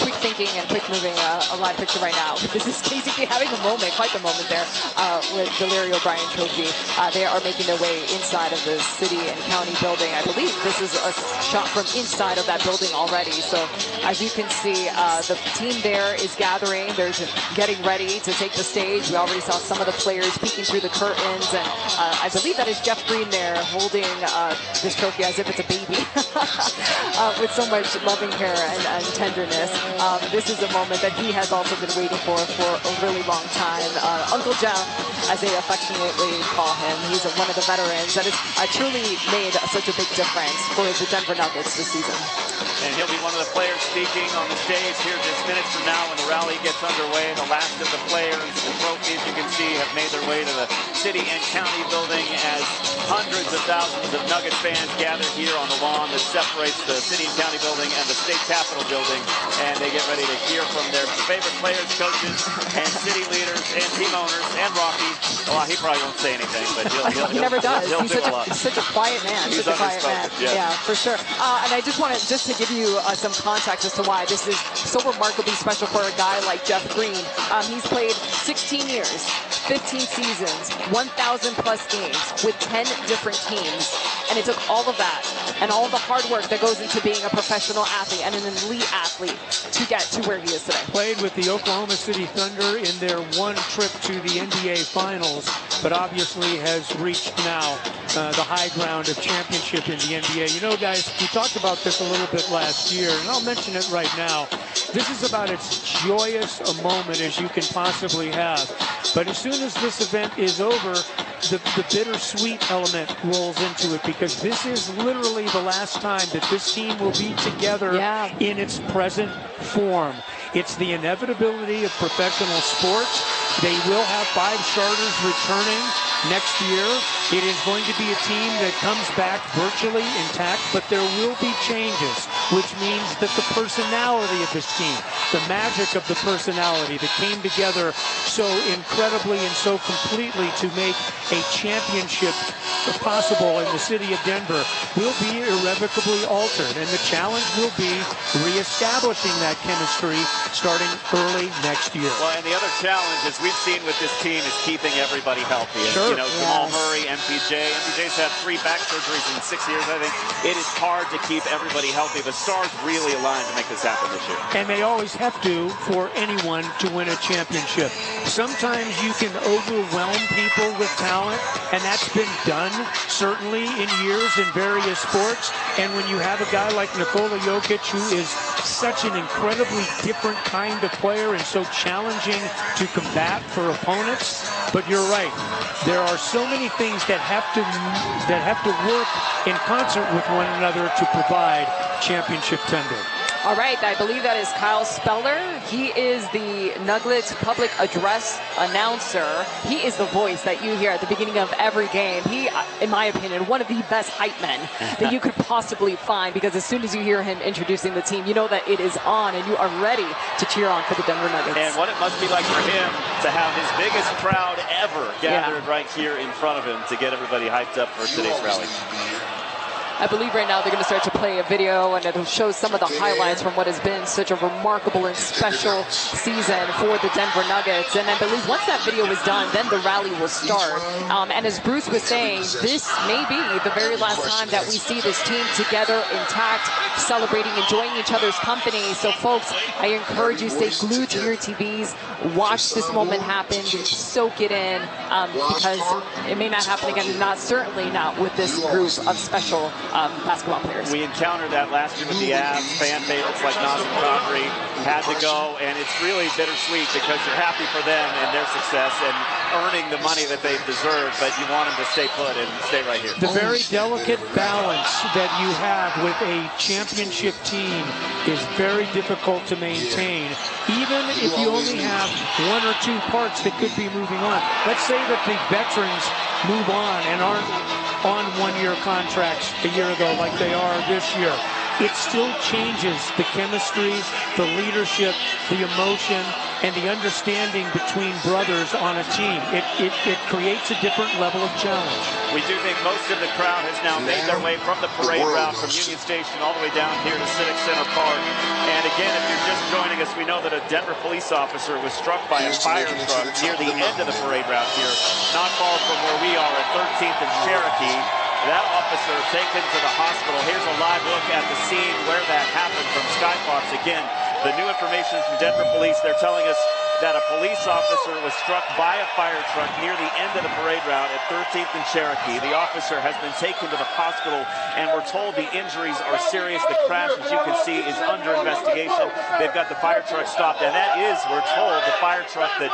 quick thinking and quick moving. A live picture right now. This is KCP having a moment, quite the moment there with the Larry O'Brien Trophy. They are making their way inside of the city and county building. I believe this is a shot from inside of that building already. So as you can see, the team there is gathering. They're getting ready to take the stage. We already saw some of the players peeking through the curtains, and I believe that is Jeff Green there holding this trophy as if it's a baby with so much loving care and tenderness. This is a moment that he has also been waiting for a really long time. Uncle Jeff, as they affectionately call him, he's one of the veterans that has truly made such a big difference for the Denver Nuggets this season. And he'll be one of the players speaking on the stage here just minutes from now when the rally gets underway. The last of the players, the trophies you can see, have made their way to the city and county building as hundreds of thousands of Nuggets fans gather here on the lawn that separates the city and county building and the state capitol building. And they get ready to hear from their favorite players, coaches, and city leaders, and team owners, and Rocky. Well, he probably won't say anything, but he never does. He's such a quiet man. He's such a quiet man. Yeah, for sure. And I just wanted to give you some context as to why this is so remarkably special for a guy like Jeff Green. He's played 16 years, 15 seasons, 1,000 plus games with 10 different teams. And it took all of that and all the hard work that goes into being a professional athlete and an elite athlete to get to where he is today. Played with the Oklahoma City Thunder in their one trip to the NBA Finals, but obviously has reached now the high ground of championship in the NBA. You know, guys, we talked about this a little bit last year, and I'll mention it right now. This is about as joyous a moment as you can possibly have. But as soon as this event is over, the bittersweet element rolls into it, because this is literally the last time that this team will be together in its present form. It's the inevitability of professional sports. They will have 5 starters returning next year. It is going to be a team that comes back virtually intact, but there will be changes. which means that the personality of this team, the magic of the personality that came together so incredibly and so completely to make a championship possible in the city of Denver will be irrevocably altered. And the challenge will be reestablishing that chemistry starting early next year. Well, and the other challenge, as we've seen with this team, is keeping everybody healthy. And, sure. You know, Jamal Murray, MPJ's had 3 back surgeries in 6 years, I think. It is hard to keep everybody healthy. The stars really aligned to make this happen this year. And they always have to for anyone to win a championship. Sometimes you can overwhelm people with talent, and that's been done, certainly, in years in various sports. And when you have a guy like Nikola Jokic, who is such an incredibly different kind of player and so challenging to combat for opponents. But you're right. There are so many things that have to work in concert with one another to provide championship tender. All right, I believe that is Kyle Speller. He is the Nuggets public address announcer. He is the voice that you hear at the beginning of every game. He, in my opinion, one of the best hype men that you could possibly find, because as soon as you hear him introducing the team, you know that it is on and you are ready to cheer on for the Denver Nuggets. And what it must be like for him to have his biggest crowd ever gathered right here in front of him to get everybody hyped up for today's rally. I believe right now they're going to start to play a video, and it'll show some of the highlights from what has been such a remarkable and special season for the Denver Nuggets. And I believe once that video is done, then the rally will start. And as Bruce was saying, this may be the very last time that we see this team together, intact, celebrating, enjoying each other's company. So folks, I encourage you, stay glued to your TVs, watch this moment happen, soak it in, because it may not happen again, certainly not with this group of special basketball players. We encountered that last year with the Avs. Fan favorites like Nazem Kadri had to go, and it's really bittersweet because you're happy for them and their success and earning the money that they deserve, but you want them to stay put and stay right here. The very delicate balance that you have with a championship team is very difficult to maintain, even if you only have 1 or 2 parts that could be moving on. Let's say that the veterans move on and aren't on 1-year contracts a year ago like they are this year. It still changes the chemistry, the leadership, the emotion, and the understanding between brothers on a team. It creates a different level of challenge. We do think most of the crowd has now made their way from the parade route from Union Station all the way down here to Civic Center Park. And again, if you're just joining us, we know that a Denver police officer was struck by a fire truck near the end of the parade route here, not far from where we are at 13th and Cherokee. That officer taken to the hospital. Here's a live look at the scene where that happened from Skyfox. Again, the new information from Denver Police, they're telling us that a police officer was struck by a fire truck near the end of the parade route at 13th and Cherokee. The officer has been taken to the hospital, and we're told the injuries are serious. The crash, as you can see, is under investigation. They've got the fire truck stopped, and that is, we're told, the fire truck that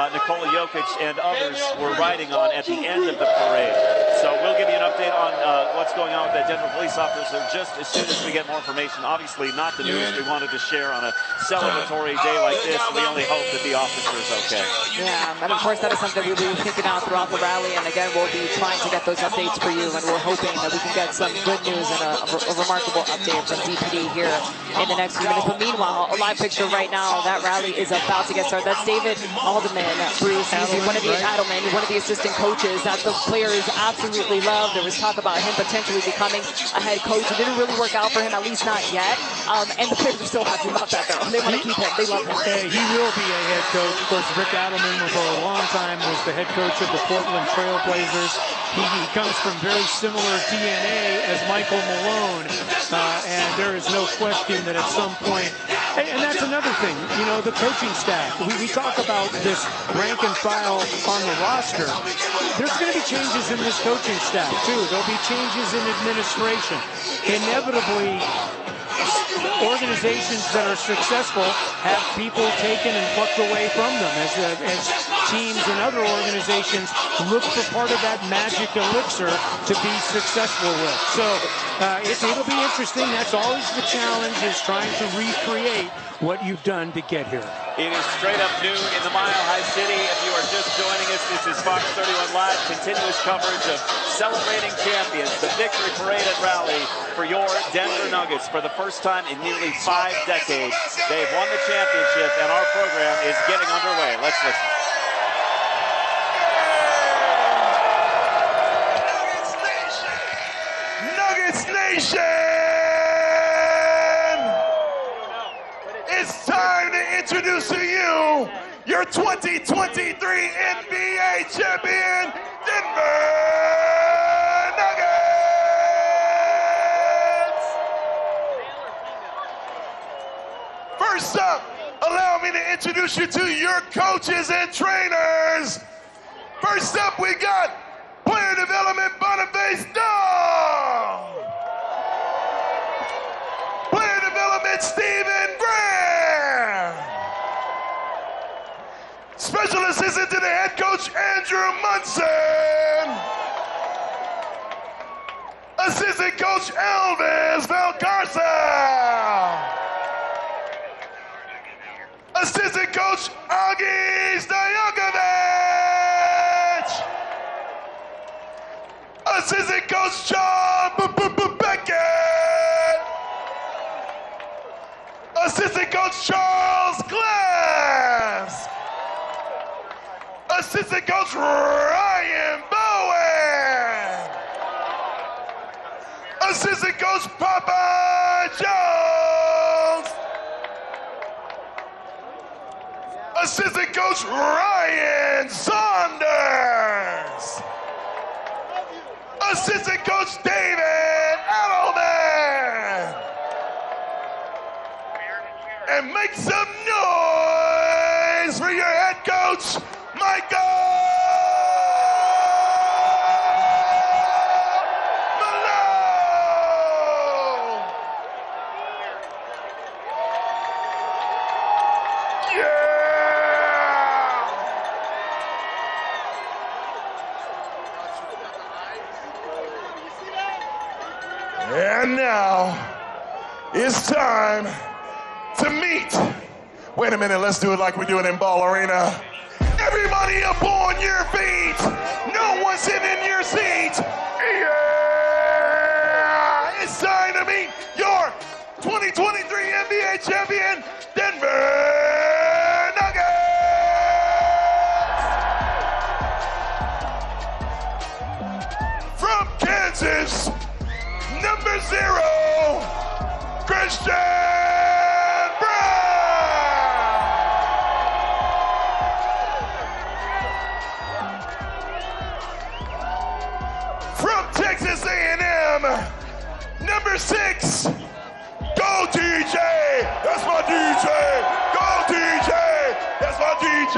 Nikola Jokic and others were riding on at the end of the parade. So we'll give you an update on what's going on with that Denver police officer just as soon as we get more information. Obviously not the news we wanted to share on a celebratory day like this. We only hope that the officer is okay. Yeah, and of course that is something we'll be thinking out throughout the rally, and again we'll be trying to get those updates for you, and we're hoping that we can get some good news and a remarkable update from DPD here in the next few minutes. But meanwhile, a live picture right now, that rally is about to get started. That's David Alderman, Bruce. He's one of the Adelman, one of the assistant coaches that the players absolutely love. There was talk about him potentially becoming a head coach. It didn't really work out for him, at least not yet. And the players are still happy about that though. They want to keep him. They love him. He will be a head coach. Of course, Rick Adelman for a long time was the head coach of the Portland Trail Blazers. He comes from very similar DNA as Michael Malone. And there is no question that at some point, and that's another thing, you know, the coaching staff. We talk about this rank and file on the roster. There's going to be changes in this coaching staff, too. There'll be changes in administration. Inevitably, organizations that are successful have people taken and plucked away from them as teams and other organizations look for part of that magic elixir to be successful with. So it'll be interesting. That's always the challenge, is trying to recreate what you've done to get here. It is straight up noon in the Mile High City. If you are just joining us, this is Fox 31 Live, continuous coverage of celebrating champions, the victory parade and rally for your Denver Nuggets for the first time in nearly 5 decades. They've won the championship, and our program is getting underway. Let's listen. Nuggets Nation! It's time to introduce to you your 2023 NBA champion, Denver Nuggets! First up, allow me to introduce you to your coaches and trainers. First up, we got Player Development Boniface Dahl. Player Development Stephen Graham. Special Assistant to the Head Coach Andrew Munson. Assistant Coach Elvis Valcarcel. Assistant Coach Augie Stojakovic. Assistant Coach John Beckett. Assistant Coach Charles Glass. Assistant Coach Ryan Bowen. Assistant Coach Papa Jones. Assistant Coach Ryan Saunders. Assistant Coach David Edelman. And make some noise for your head coach, Michael Malone. And now it's time to meet. Wait a minute, let's do it like we do it in Ball Arena. Everybody up on your feet. No one sitting in your seat. Yeah! It's time to meet your 2023 NBA champion, Denver Nuggets. From Kansas, number 0, Christian Texas A&M, number 6, go DJ, that's my DJ, go DJ, that's my DJ,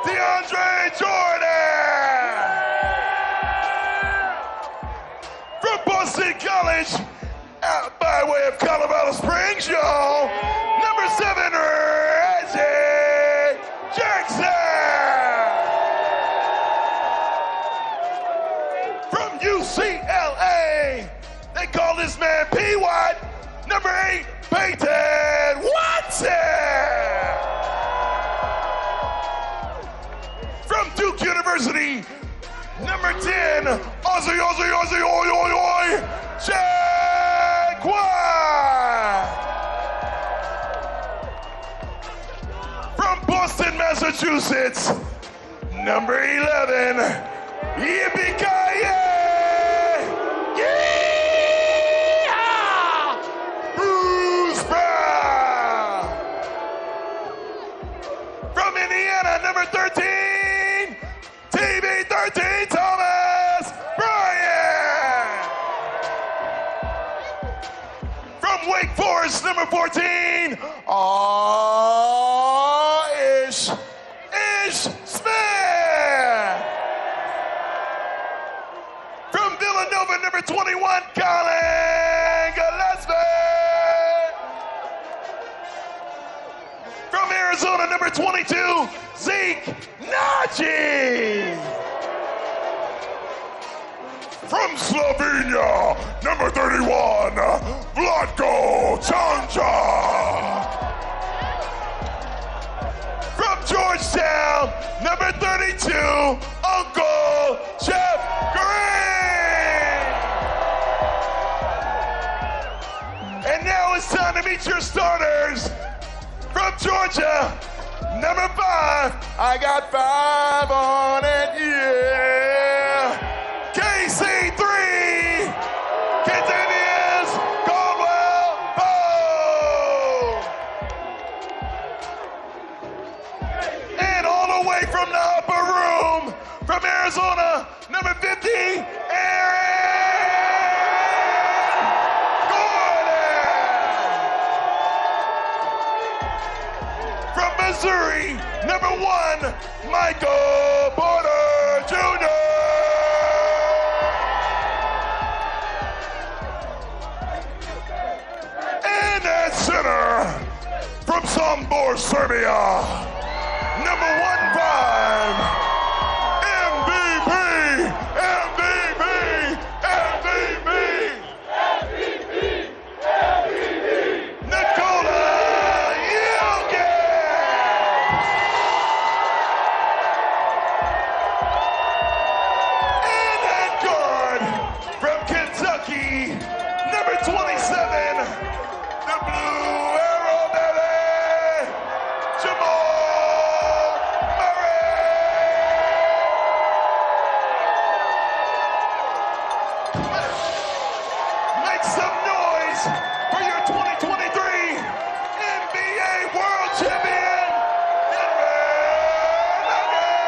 DeAndre Jordan. From Boston College, out by way of Colorado Springs, y'all, number 7, Reggie Jackson. UCLA, they call this man P-Watt, number 8, Peyton Watson. From Duke University, number 10, Ozzy, oi, oi, oi, Jaquan. From Boston, Massachusetts, number 11, Yippee-ki-yay. Bruce Brown. From Indiana, number 13, TB13, Thomas Bryant. From Wake Forest, number 14, Ish Smith. From Villanova, number 21, Colin Gillespie. From Arizona, number 22, Zeke Naji. From Slovenia, number 31, Vlatko Čančar. From Georgetown, number 32, Uncle Jeff Green. I got 5 on it, yeah. KC3 continues. Caldwell, boom. And all the way from the upper room, from Arizona, number 50, Aaron Gordon. From Missouri, number 1, Michael Porter Jr. And at center, from Sombor, Serbia, number 15, MVP, MVP, MVP, MVP, MVP, Nikola Jokic. And at guard, from Kentucky, number 27, the Blue Arrow Baby, Jamal Murray. Make some noise for your 2023 NBA World Champion, Denver Nuggets.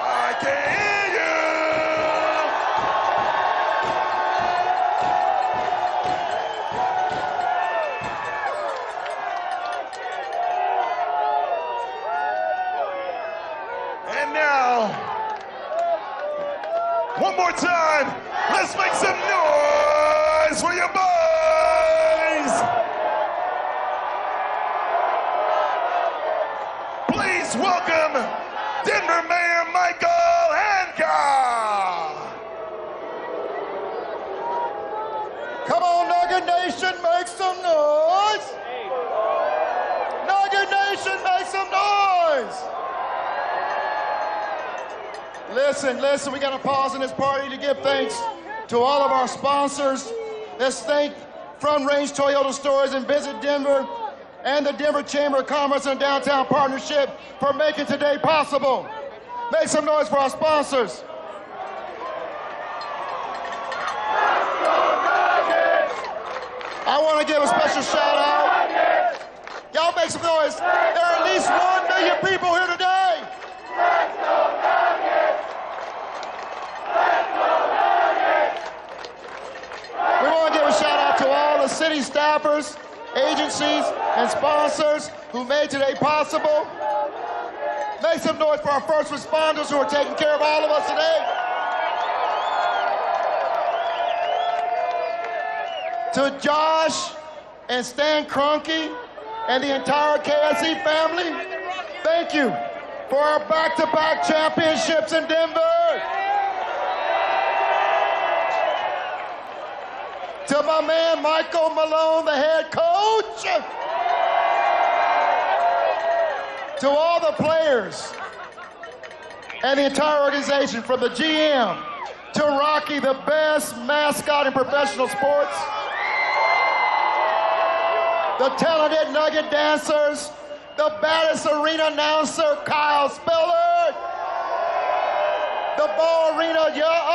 I can hear you. And now, one more time, let's make some noise for your boys. Please welcome Denver Mayor Michael Hancock. Come on, Nugget Nation, make some noise. Nugget Nation, make some noise. Listen, we got to pause in this party to give thanks to all of our sponsors. Let's thank Front Range Toyota Stores and Visit Denver and the Denver Chamber of Commerce and Downtown Partnership for making today possible. Make some noise for our sponsors. I want to give a special shout out. Y'all make some noise. There are at least 1 million people here today. We want to give a shout out to all the city staffers, agencies, and sponsors who made today possible. Make some noise for our first responders who are taking care of all of us today. To Josh and Stan Kroenke and the entire KSE family, thank you for our back-to-back championships in Denver. To my man Michael Malone, the head coach. To all the players and the entire organization, from the GM to Rocky, the best mascot in professional sports. The talented Nugget dancers, the baddest arena announcer, Kyle Spiller. The ball arena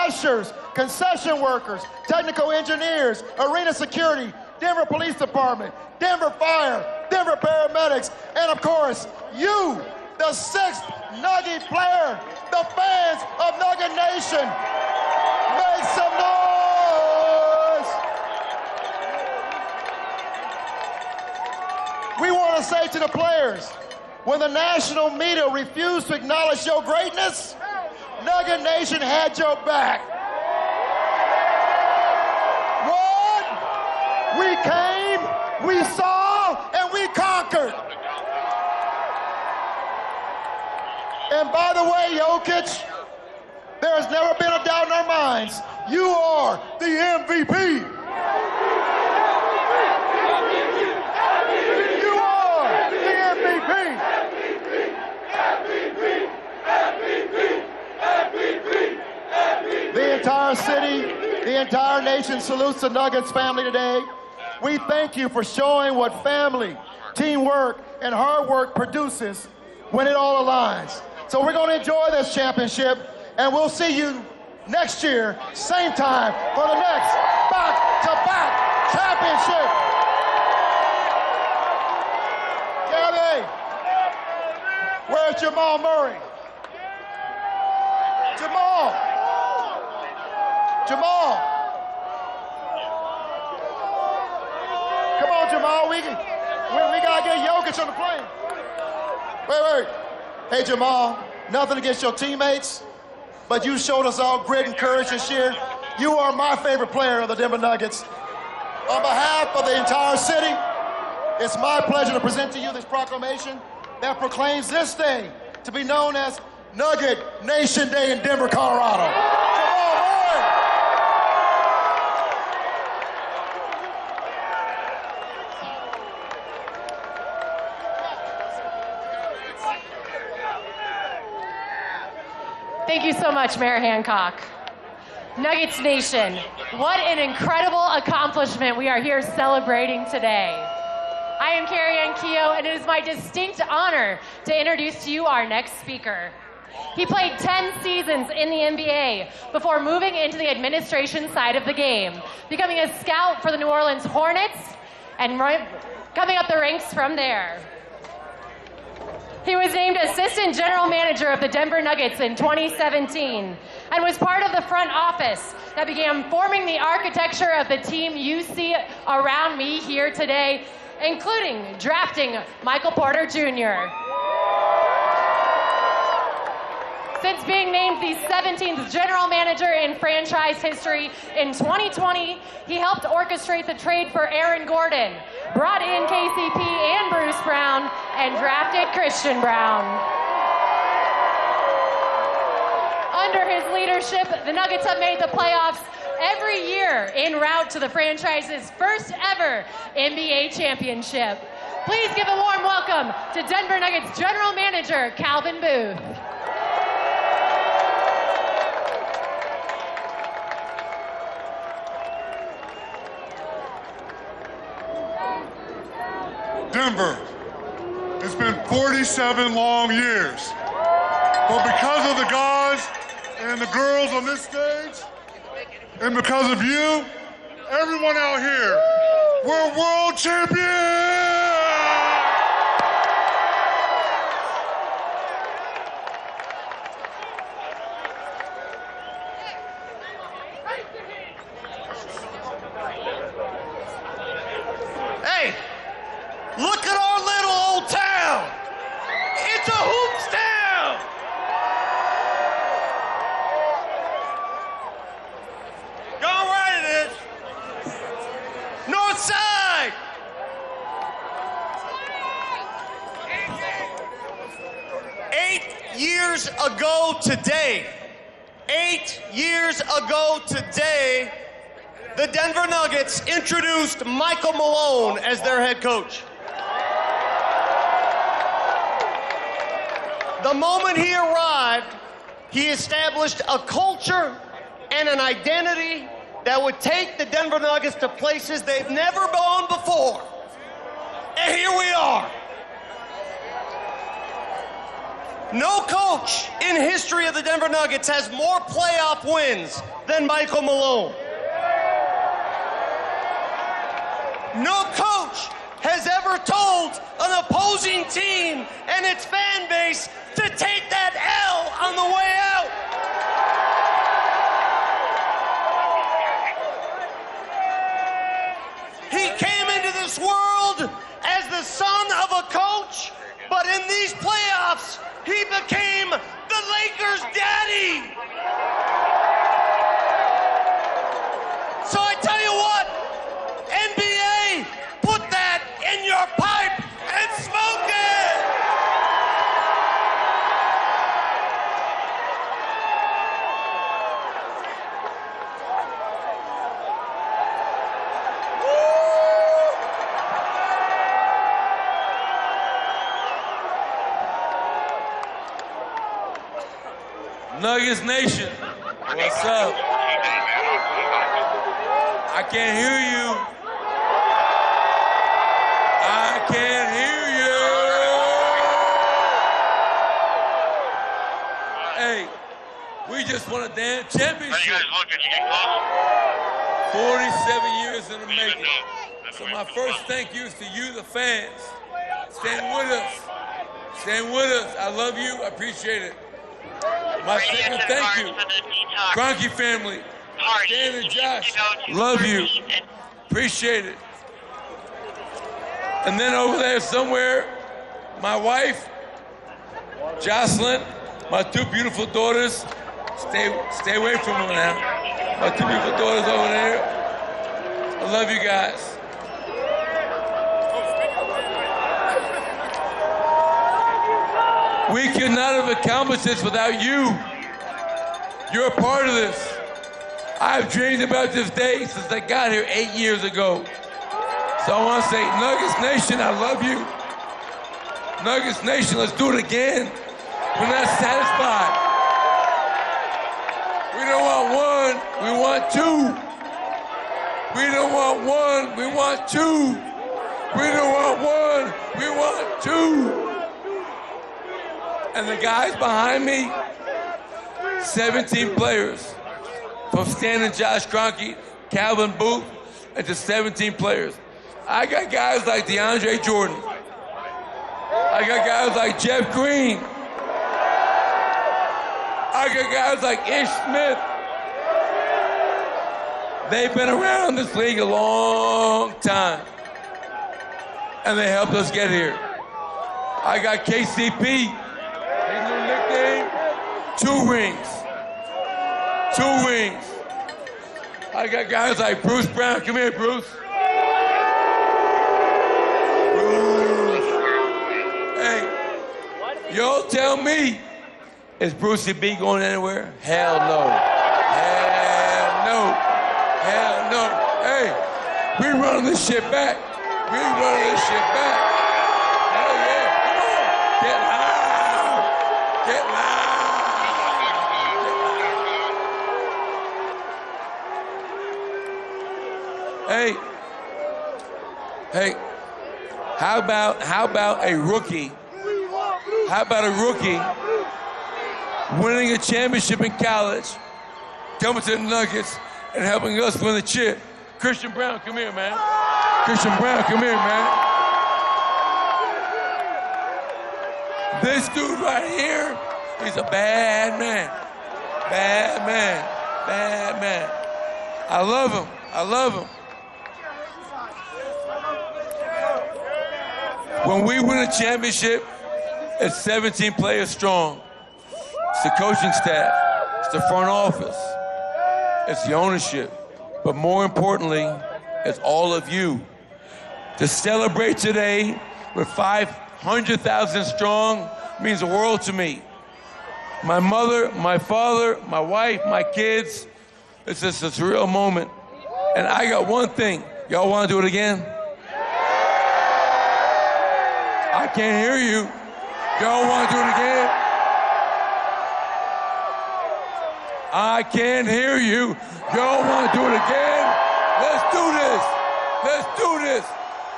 ushers, concession workers, technical engineers, arena security, Denver Police Department, Denver Fire, Denver Paramedics, and of course, you, the 6th Nugget player, the fans of Nugget Nation. Make some noise! We want to say to the players, when the national media refused to acknowledge your greatness, Nugget Nation had your back. What? We came, we saw, and we conquered. And by the way, Jokic, there has never been a doubt in our minds. You are the MVP. You are the MVP. The entire city, the entire nation salutes the Nuggets family today. We thank you for showing what family, teamwork, and hard work produces when it all aligns. So we're going to enjoy this championship, and we'll see you next year, same time, for the next back-to-back championship. Gabby, where's Jamal Murray? Jamal. Come on, Jamal. We got to get Jokic on the plane. Wait. Hey, Jamal, nothing against your teammates, but you showed us all grit and courage this year. You are my favorite player of the Denver Nuggets. On behalf of the entire city, it's my pleasure to present to you this proclamation that proclaims this day to be known as Nugget Nation Day in Denver, Colorado. Jamal Murray. Thank you so much, Mayor Hancock. Nuggets Nation, what an incredible accomplishment we are here celebrating today. I am Carrie Ann Keough, and it is my distinct honor to introduce to you our next speaker. He played 10 seasons in the NBA before moving into the administration side of the game, becoming a scout for the New Orleans Hornets and coming up the ranks from there. He was named Assistant General Manager of the Denver Nuggets in 2017 and was part of the front office that began forming the architecture of the team you see around me here today, including drafting Michael Porter Jr. Since being named the 17th General Manager in franchise history in 2020, he helped orchestrate the trade for Aaron Gordon, brought in KCP and Bruce Brown, and drafted Christian Brown. Under his leadership, the Nuggets have made the playoffs every year en route to the franchise's first ever NBA championship. Please give a warm welcome to Denver Nuggets General Manager Calvin Booth. Denver, it's been 47 long years. But because of the guys and the girls on this stage, and because of you, everyone out here, we're world champions! Hey, look at our little old town. It's a hoops town. Go right it is. North side. Eight years ago today, the Denver Nuggets introduced Michael Malone as their head coach. The moment he arrived, he established a culture and an identity that would take the Denver Nuggets to places they've never gone before. And here we are. No coach in history of the Denver Nuggets has more playoff wins than Michael Malone. No coach has ever told an opposing team and its fan base to take that L on the way out. He came into this world as the son of a coach, but in these playoffs, he became the Lakers' daddy. So I tell you what, NBA, put that in your pipe and smoke it! Nuggets Nation, what's up? I can't hear you. I can't hear you. Hey, we just won a damn championship. 47 years in the making. So my first thank you is to you, the fans. Stand with us. Stand with us. I love you. I appreciate it. My second thank you, Kroenke family. Stan and Josh, love you. Appreciate it. And then over there somewhere, my wife, Jocelyn, my two beautiful daughters. Stay away from them now. My two beautiful daughters over there. I love you guys. We could not have accomplished this without you. You're a part of this. I've dreamed about this day since I got here 8 years ago. So I want to say, Nuggets Nation, I love you. Nuggets Nation, let's do it again. We're not satisfied. We don't want one, we want two. We don't want one, we want two. We don't want one, we want two. And the guys behind me, 17 players. From Stan and Josh Kroenke, Calvin Booth, and to 17 players. I got guys like DeAndre Jordan. I got guys like Jeff Green. I got guys like Ish Smith. They've been around this league a long time. And they helped us get here. I got KCP. His new nickname, 2 rings. 2 rings. I got guys like Bruce Brown. Come here, Bruce. Bruce. Hey, y'all tell me, is Brucey B going anywhere? Hell no. Hell no. Hell no. Hey, we running this shit back. We running this shit back. Hell yeah. Come on. Get loud. Get loud. Hey, how about a rookie? How about a rookie winning a championship in college, coming to the Nuggets and helping us win the chip? Christian Braun, come here, man. Christian Braun, come here, man. This dude right here, he's a bad man. Bad man. Bad man. I love him. I love him. When we win a championship, it's 17 players strong. It's the coaching staff. It's the front office. It's the ownership. But more importantly, it's all of you. To celebrate today with 500,000 strong means the world to me. My mother, my father, my wife, my kids, it's just a surreal moment. And I got one thing. Y'all want to do it again? I can't hear you. Y'all want to do it again? I can't hear you. Y'all want to do it again? Let's do this. Let's do this.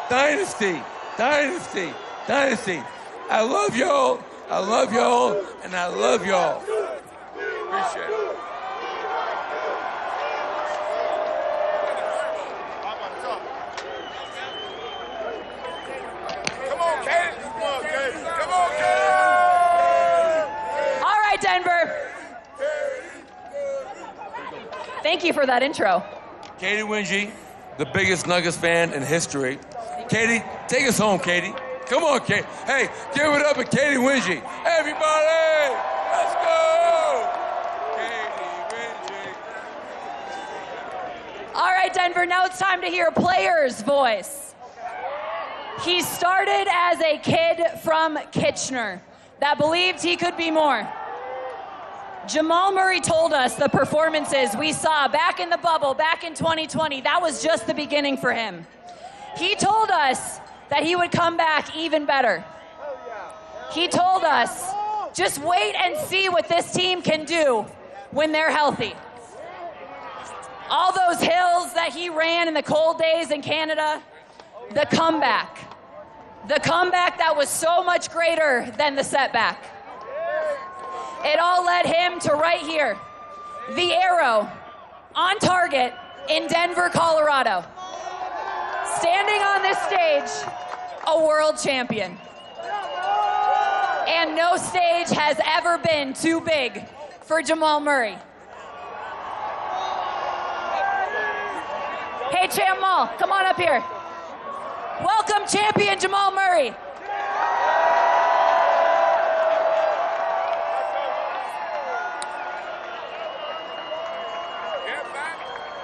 Dynasty, dynasty, dynasty. I love y'all. I love y'all, and I love y'all. Appreciate it. Come on, Katie. Come on, Katie. Come on, Katie. All right, Denver. Thank you for that intro. Katie Winge, the biggest Nuggets fan in history. Katie, take us home, Katie. Come on, Katie. Hey, give it up to Katie Winge. Everybody, let's go. Katie Winge. All right, Denver, now it's time to hear a player's voice. He started as a kid from Kitchener that believed he could be more. Jamal Murray told us the performances we saw back in the bubble, back in 2020, that was just the beginning for him. He told us that he would come back even better. He told us, just wait and see what this team can do when they're healthy. All those hills that he ran in the cold days in Canada, the comeback. The comeback that was so much greater than the setback. It all led him to right here, the Arrow, on target in Denver, Colorado. Standing on this stage, a world champion. And no stage has ever been too big for Jamal Murray. Hey, Champ Mal, come on up here. Welcome, champion Jamal Murray.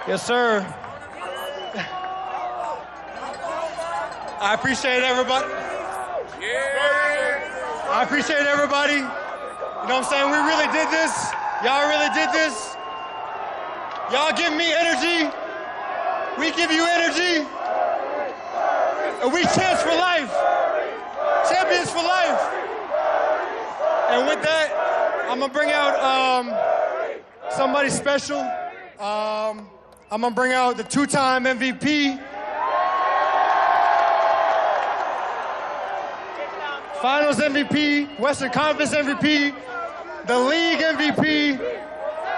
Yes, sir. I appreciate everybody. I appreciate everybody. You know what I'm saying? We really did this. Y'all really did this. Y'all give me energy. We give you energy. And we champs for life. Champions for life. And with that, I'm gonna bring out somebody special. I'm gonna bring out the two-time MVP. Finals MVP, Western Conference MVP, the league MVP,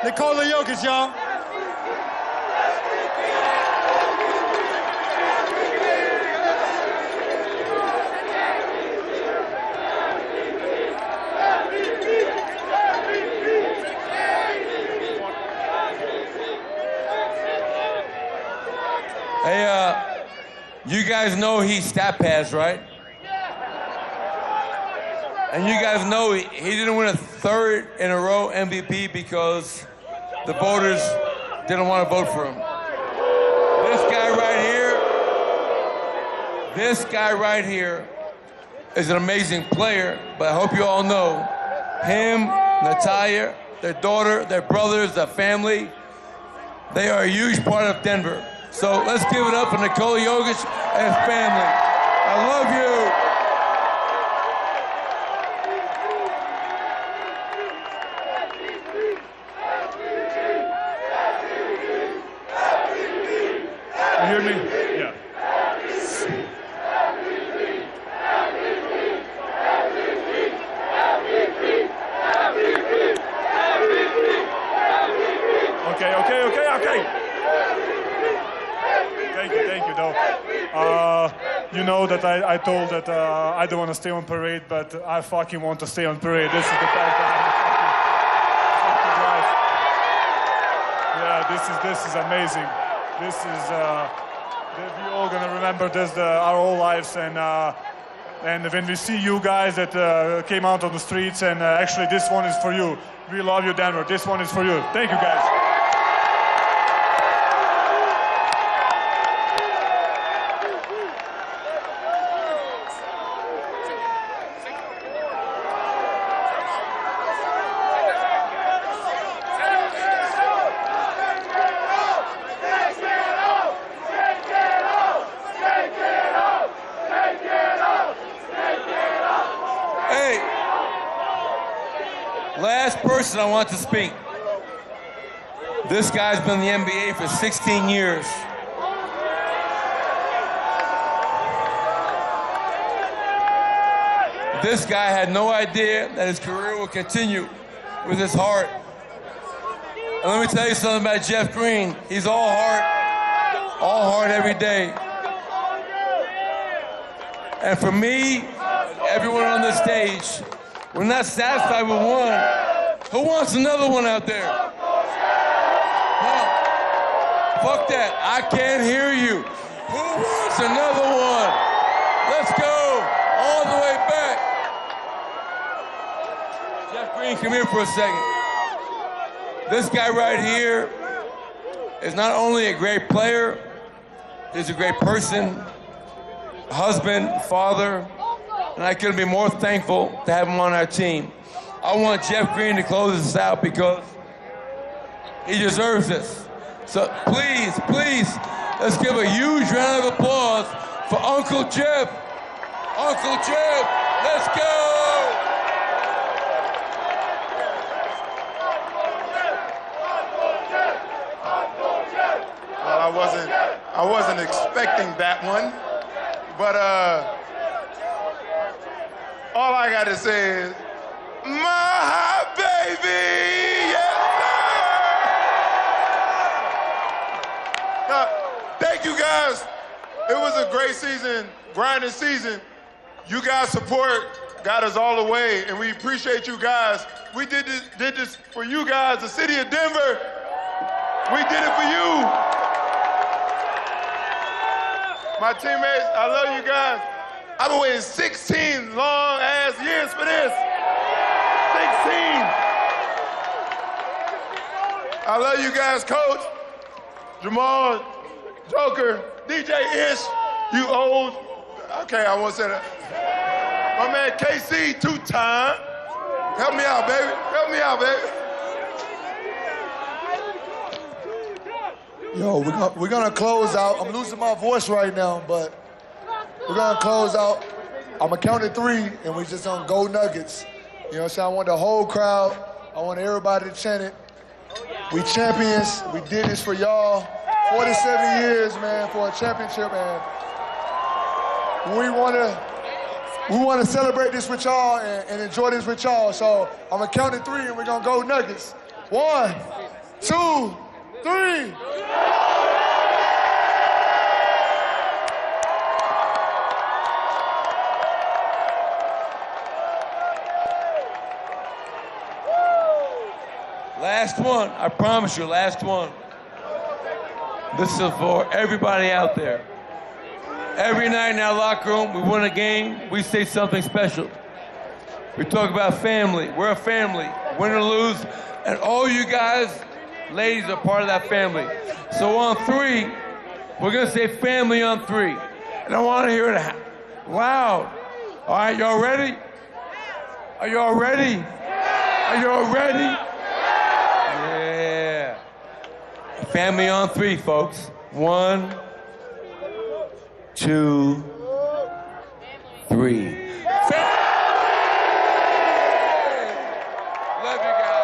Nikola Jokic, y'all. Hey, you guys know he stat pads, right? And you guys know he didn't win a third in a row MVP because the voters didn't want to vote for him. This guy right here is an amazing player, but I hope you all know him, Natalia, their daughter, their brothers, their family, they are a huge part of Denver. So let's give it up for Nikola Jokic and his family. I love you. You hear me? Yeah. Okay. Thank you, though. You know that I told that I don't want to stay on parade, but I fucking want to stay on parade. This is the best fucking life. Yeah, this is amazing. This is we're all gonna remember this our whole lives, and when we see you guys that came out on the streets, and actually this one is for you. We love you, Denver. This one is for you. Thank you, guys. Last person I want to speak. This guy's been in the NBA for 16 years. This guy had no idea that his career would continue with his heart. And let me tell you something about Jeff Green. He's all heart every day. And for me, everyone on this stage, we're not satisfied with one. Who wants another one out there? No. Fuck that. I can't hear you. Who wants another one? Let's go all the way back. Jeff Green, come here for a second. This guy right here is not only a great player, he's a great person, husband, father, and I couldn't be more thankful to have him on our team. I want Jeff Green to close this out because he deserves this. So please, let's give a huge round of applause for Uncle Jeff. Uncle Jeff, let's go! Well, I wasn't expecting that one, but all I got to say is, my baby, yes, sir. Now, thank you guys. It was a great season, grinding season. You guys' support got us all the way, and we appreciate you guys. We did this for you guys, the city of Denver. We did it for you. My teammates, I love you guys. I've been waiting 16 long-ass years for this. 16. I love you guys, Coach, Jamal, Joker, DJ Ish, you old. Okay, I won't say that. My man KC, two-time. Help me out, baby. Help me out, baby. Yo, we're gonna close out. I'm losing my voice right now, but we're gonna close out. I'm gonna count to 3, and we just gonna go Nuggets. You know what I'm saying? I want the whole crowd. I want everybody to chant it. We champions. We did this for y'all. 47 years, man, for a championship, man. We wanna celebrate this with y'all and enjoy this with y'all. So I'm gonna count to 3, and we're gonna go Nuggets. 1, 2, 3. Last one, I promise you, last one. This is for everybody out there. Every night in our locker room, we win a game, we say something special. We talk about family. We're a family, win or lose, and all you guys, ladies, are part of that family. So on 3, we're gonna say family on 3. And I wanna hear it loud. All right, y'all ready? Are y'all ready? Are y'all ready? Yeah. Family on 3, folks. 1, 2, 3. Love you guys.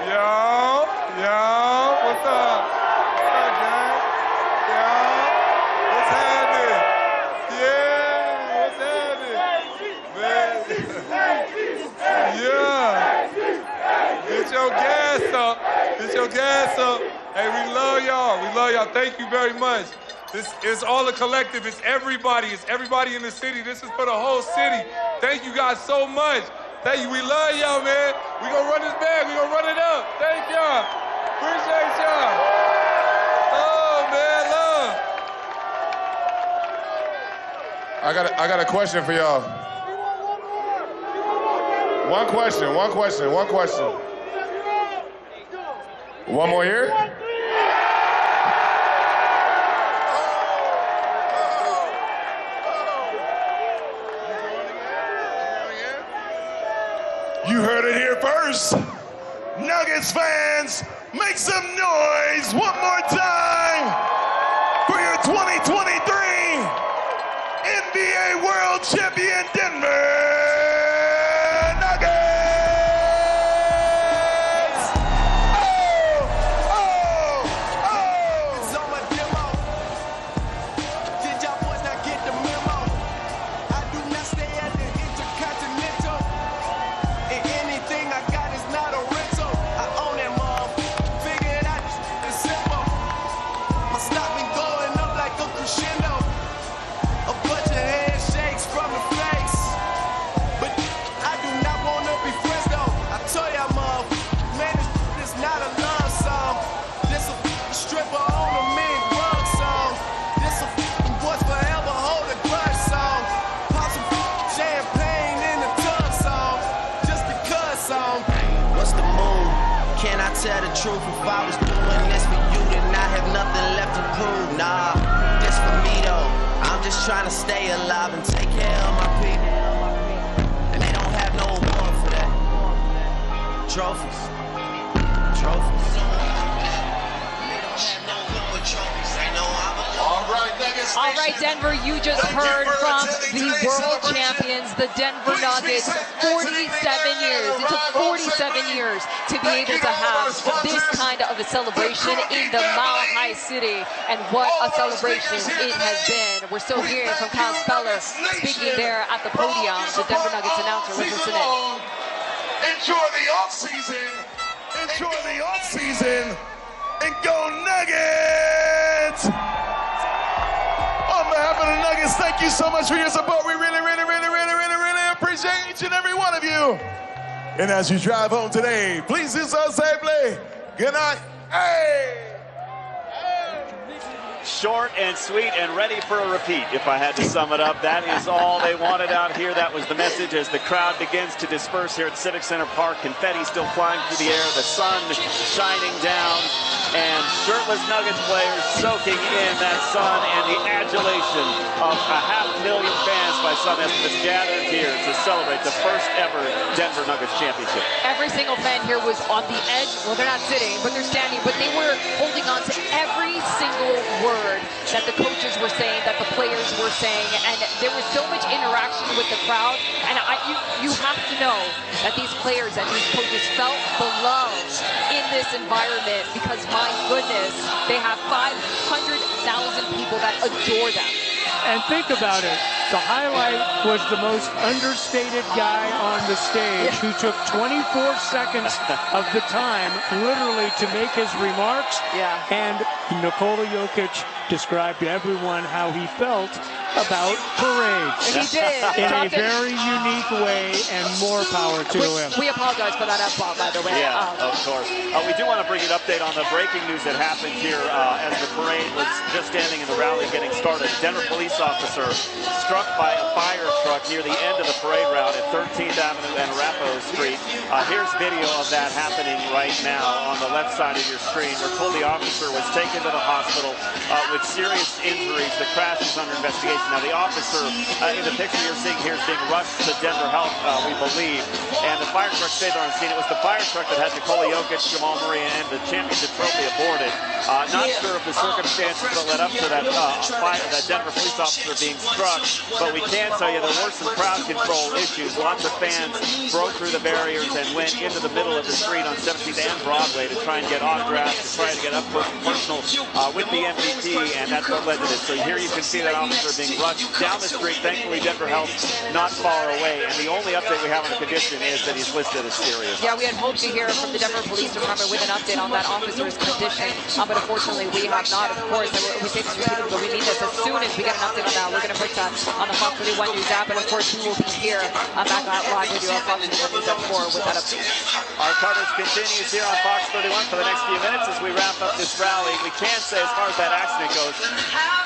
Yo, what's up? What's up, gang? Yo, what's happening? Yeah, what's happening? Man. Yeah. Get your gas up. Get your gas up. Hey, we love y'all. We love y'all. Thank you very much. This is all a collective. It's everybody. It's everybody in the city. This is for the whole city. Thank you guys so much. Thank you. We love y'all, man. We gonna run this back. We gonna run it up. Thank y'all. Appreciate y'all. Love, man, love. I got a question for y'all. One question. One more here? You heard it here first. Nuggets fans, make some noise one more time for your 2023 NBA World Champion Denver Nuggets! It's on my demo. Did y'all boys not get the memo? I do not stay at the Intercontinental. And anything I got is not a rental. I own that mom. Figure it out, it's simple. My stock been going up like a crescendo. A bunch of handshakes from the face. But I do not want to be friends though. I tell y'all, mom, man, this is not a love song. This a stripper on a mid rug song. This a boys forever hold a grudge song. Pop some champagne in the tub song. Just because song. What's the move? Can I tell the truth? If I was doing this for you, then I have nothing left to prove. Nah, this for me though. I'm just trying to stay alive and take care of my people. And they don't have no award for that. Trophies. Trophies. They don't have no award trophies. They know I'm a All right, Nuggets All right, Denver, you just heard from the world champions, the Denver Nuggets. 47 years. It took 47 years to be able to have this kind of a celebration in the Mile High City. And what a celebration it has been. We're still hearing from Kyle Speller speaking there at the podium, the Denver Nuggets announcer. Let's listen in. Enjoy the offseason. Enjoy the offseason. And go Nuggets! On behalf of the Nuggets, thank you so much for your support. We really appreciate each and every one of you. And as you drive home today, please do so safely. Good night. Hey! Short and sweet and ready for a repeat, if I had to sum it up. That is all they wanted out here. That was the message as the crowd begins to disperse here at Civic Center Park. Confetti still flying through the air, the sun shining down, and shirtless Nuggets players soaking in that sun and the adulation of 500,000 fans by some estimates gathered here to celebrate the first ever Denver Nuggets championship. Every single fan here was on the edge. Well, they're not sitting, but they're standing, but they were holding on to every single word that the coaches were saying, that the players were saying, and there was so much interaction with the crowd. And you have to know that these players and these coaches felt the love in this environment because, my goodness, they have 500,000 people that adore them. And think about it. The highlight was the most understated guy on the stage who took 24 seconds of the time literally to make his remarks. And Nikola Jokic described to everyone how he felt about parades. He did. In a very unique way, and more power to him. We apologize for that F-bomb, by the way. Yeah, of course. We do want to bring you an update on the breaking news that happened here as the parade was just standing in the rally getting started. A Denver police officer struck by a fire truck near the end of the parade route at 13th Avenue and Arapahoe Street. Here's video of that happening right now on the left side of your screen. We're told the officer was taken to the hospital with serious injuries. The crash is under investigation. Now, the officer in the picture you're seeing here is being rushed to Denver Health, we believe. And the fire truck stayed there on scene. It was the fire truck that had Nikola Jokic, Jamal Murray, and the championship trophy aboard it. Not sure of the circumstances that led up to that that Denver police officer being struck, but we can tell you there were some crowd control issues. Lots of fans broke through the barriers and went into the middle of the street on 17th and Broadway to try and get autographs, to try to get up close and personal with the MVP, and that's what led to this. So here you can see that officer being rushed down the street. Thankfully, Denver Health not far away, and the only update we have on the condition is that he's listed as serious. Yeah, we had hoped to hear from the Denver Police Department with an update on that officer's condition, but unfortunately we have not, of course. We say this repeatedly, but we need this as soon as we get an update on that. We're going to put that on the Fox 31 News app, and of course we will be here back out live with you on Fox 31 News at 4 with that update. Our coverage continues here on Fox 31 for the next few minutes as we wrap up this rally. We can say, as far as that accident goes,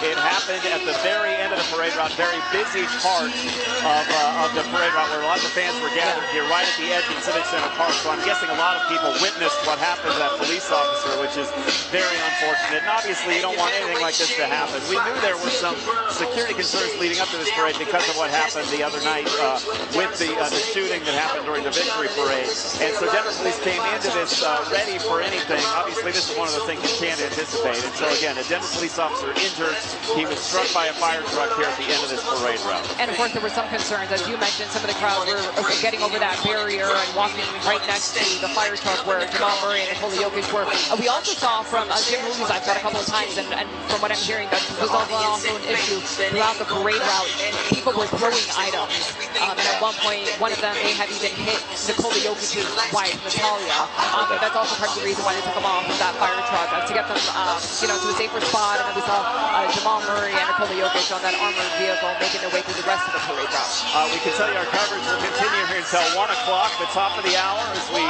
it happened at the very end of the parade route, very busy part of the parade route where lots of fans were gathered here right at the edge of Civic Center Park. So I'm guessing a lot of people witnessed what happened to that police officer, which is very unfortunate. And obviously you don't want anything like this to happen. We knew there were some security concerns leading up to this parade because of what happened the other night with the shooting that happened during the victory parade. And so Denver Police came into this ready for anything. Obviously this is one of the things you can't anticipate. And so again, a Denver police officer injured. He was struck by a fire truck here at the end of this parade route. And of course there were some concerns, as you mentioned, some of the crowd were getting over that barrier and walking right next to the fire truck where Jamal Murray and Nikola Jokic were. We also saw from Jim Movies I've got a couple of times, and from what I'm hearing, that was also an issue throughout the parade route. People were throwing items, and at one point, one of them may have even hit Nikola Jokic's wife, Natalia. But that's also part of the reason why they took them off of that fire truck, to get them, to a safer spot. And then we saw Jamal Murray and Nikola Jokic on that armored vehicle making their way through the rest of the parade route. We can tell you our coverage will continue here until 1 o'clock, the top of the hour, as we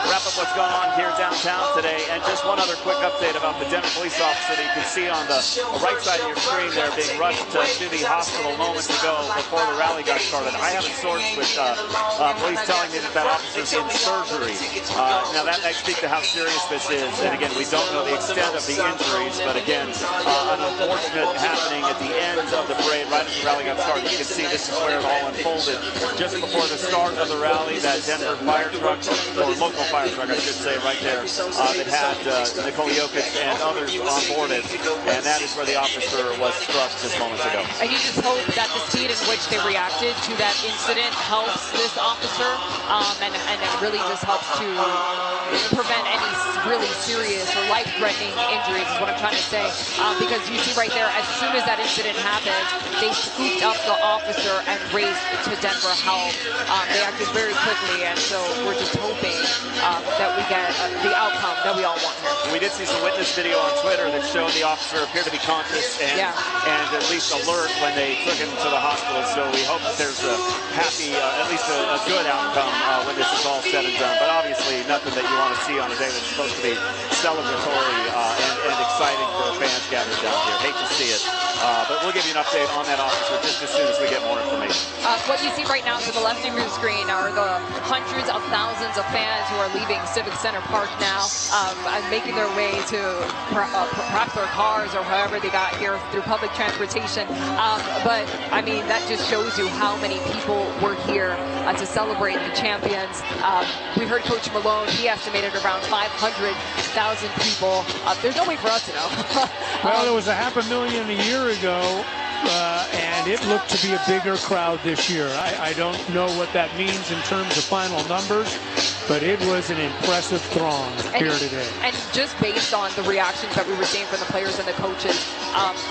wrap up what's going on here downtown today. And just one other quick update about the Denver police officer that you can see on the right side of your screen there being rushed to the hospital moments ago before the rally got started. I have a source with police telling me that officer's in surgery. Now that may speak to how serious this is. And again, we don't know the extent of the injuries, but again, an unfortunate happening at the end of the parade, right as the rally got started. You can see this is where it all unfolded. Just before the start of the rally, that Denver fire truck, or local fire truck, I should say, right there, that had Nikola Jokic and others on board it, and that is where the officer was struck just moments ago. And you just hope that the speed in which they reacted to that incident helps this officer, and it really just helps to prevent any really serious or life-threatening injuries is what I'm trying to say. Because you see right there, as soon as that incident happened, they scooped up the officer and raced to Denver help. They acted very quickly, and so we're just hoping that we get the outcome that we all want here. We did see some witness video on Twitter that showed the officer appear to be conscious and at least alert when they took him to the hospital. So we hope that there's a happy, at least a good outcome when this is all said and done. But obviously nothing that you want to see on a day that's supposed to be celebratory and exciting for the fans gathered down here. Hate to see it. But we'll give you an update on that officer just as soon as we get more information. What you see right now to the left of your screen are the hundreds of thousands of fans who are leaving Civic Center Park now and making their way to perhaps their cars or however they got here through public transportation. But, I mean, that just shows you how many people were here to celebrate the champions. We heard Coach Malone, he estimated around 500,000 people. There's no way for us to know. Well, there was 500,000 a year ago, and it looked to be a bigger crowd this year. I don't know what that means in terms of final numbers, but it was an impressive throng here today. And just based on the reactions that we were seeing from the players and the coaches,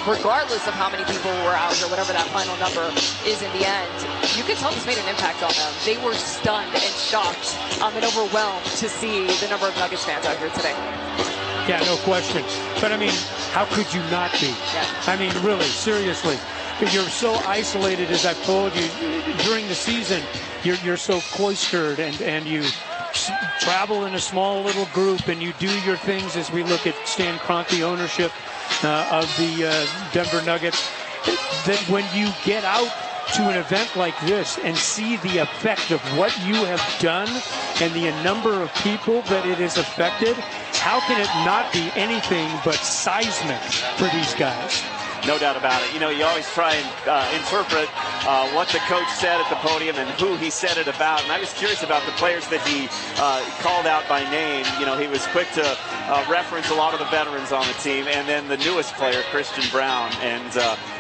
regardless of how many people were out here, whatever that final number is in the end, you could tell this made an impact on them. They were stunned and shocked and overwhelmed to see the number of Nuggets fans out here today. Yeah, no question. But, I mean, how could you not be? I mean, really, seriously. You're so isolated, as I've told you, during the season. You're so cloistered, and you travel in a small little group, and you do your things as we look at Stan Kroenke ownership of the Denver Nuggets. That when you get out to an event like this and see the effect of what you have done and the number of people that it has affected, how can it not be anything but seismic for these guys? No doubt about it. You know, you always try and interpret what the coach said at the podium and who he said it about. And I was curious about the players that he called out by name. You know, he was quick to reference a lot of the veterans on the team, and then the newest player, Christian Braun. And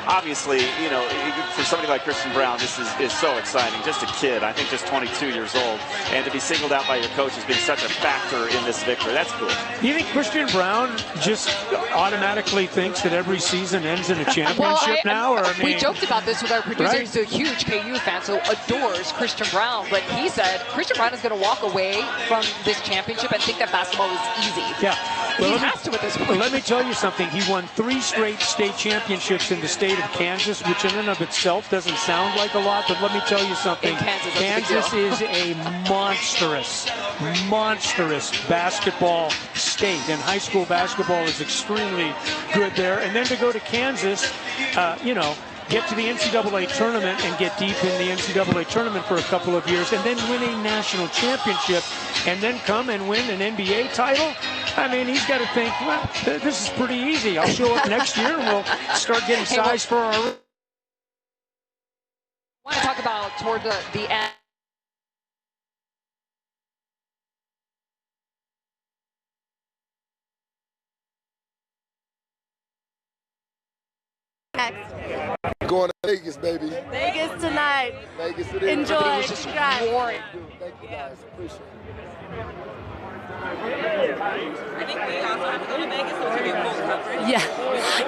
obviously, you know, for somebody like Christian Braun, this is so exciting. Just a kid, I think just 22 years old. And to be singled out by your coach as being such a factor in this victory, that's cool. Do you think Christian Braun just automatically thinks that every season ends in a championship now? Or, I mean, we joked about this with our producer. Right? He's a huge KU fan, so adores Christian Braun. But he said Christian Braun is going to walk away from this championship and think that basketball is easy. Yeah. Well, he has to at this point. Well, let me tell you something. He won 3 straight state championships in the state of Kansas, which in and of itself doesn't sound like a lot, but let me tell you something. Kansas is a monstrous basketball state, and high school basketball is extremely good there. And then to go to Kansas, you know, get to the NCAA tournament and get deep in the NCAA tournament for a couple of years, and then win a national championship, and then come and win an NBA title. I mean, he's got to think, well, this is pretty easy. I'll show up next year and we'll start getting size for our... I want to talk about toward the end. Going to Vegas, baby. Vegas tonight. Vegas it is. Enjoy. Congrats. Thank you guys. Appreciate it. I think we also have to go to Vegas to do full coverage.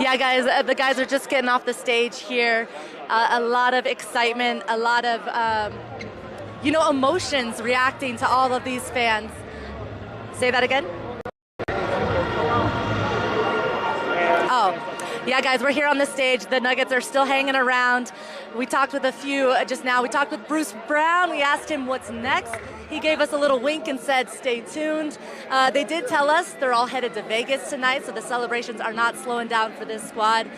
Yeah, guys, the guys are just getting off the stage here. A lot of excitement, a lot of, you know, emotions reacting to all of these fans. Say that again? Oh. Yeah, guys, we're here on the stage. The Nuggets are still hanging around. We talked with a few just now. We talked with Bruce Brown. We asked him what's next. He gave us a little wink and said, stay tuned. They did tell us they're all headed to Vegas tonight, so the celebrations are not slowing down for this squad.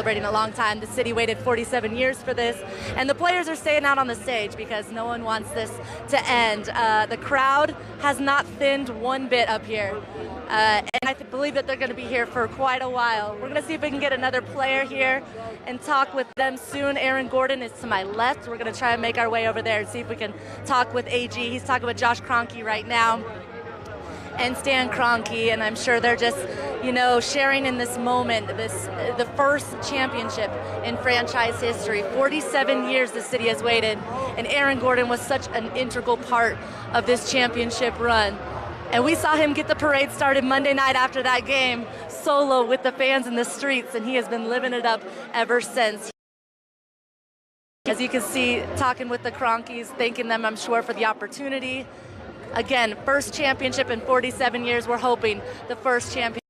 celebrating a long time. The city waited 47 years for this, and the players are staying out on the stage because no one wants this to end. The crowd has not thinned one bit up here, and I believe that they're going to be here for quite a while. We're going to see if we can get another player here and talk with them soon. Aaron Gordon is to my left. We're going to try and make our way over there and see if we can talk with AG. He's talking with Josh Kroenke right now, and Stan Kroenke, and I'm sure they're just, you know, sharing in this moment, the first championship in franchise history. 47 years the city has waited, and Aaron Gordon was such an integral part of this championship run. And we saw him get the parade started Monday night after that game, solo with the fans in the streets, and he has been living it up ever since. As you can see, talking with the Kroenkes, thanking them, I'm sure, for the opportunity. Again, first championship in 47 years. We're hoping the first champion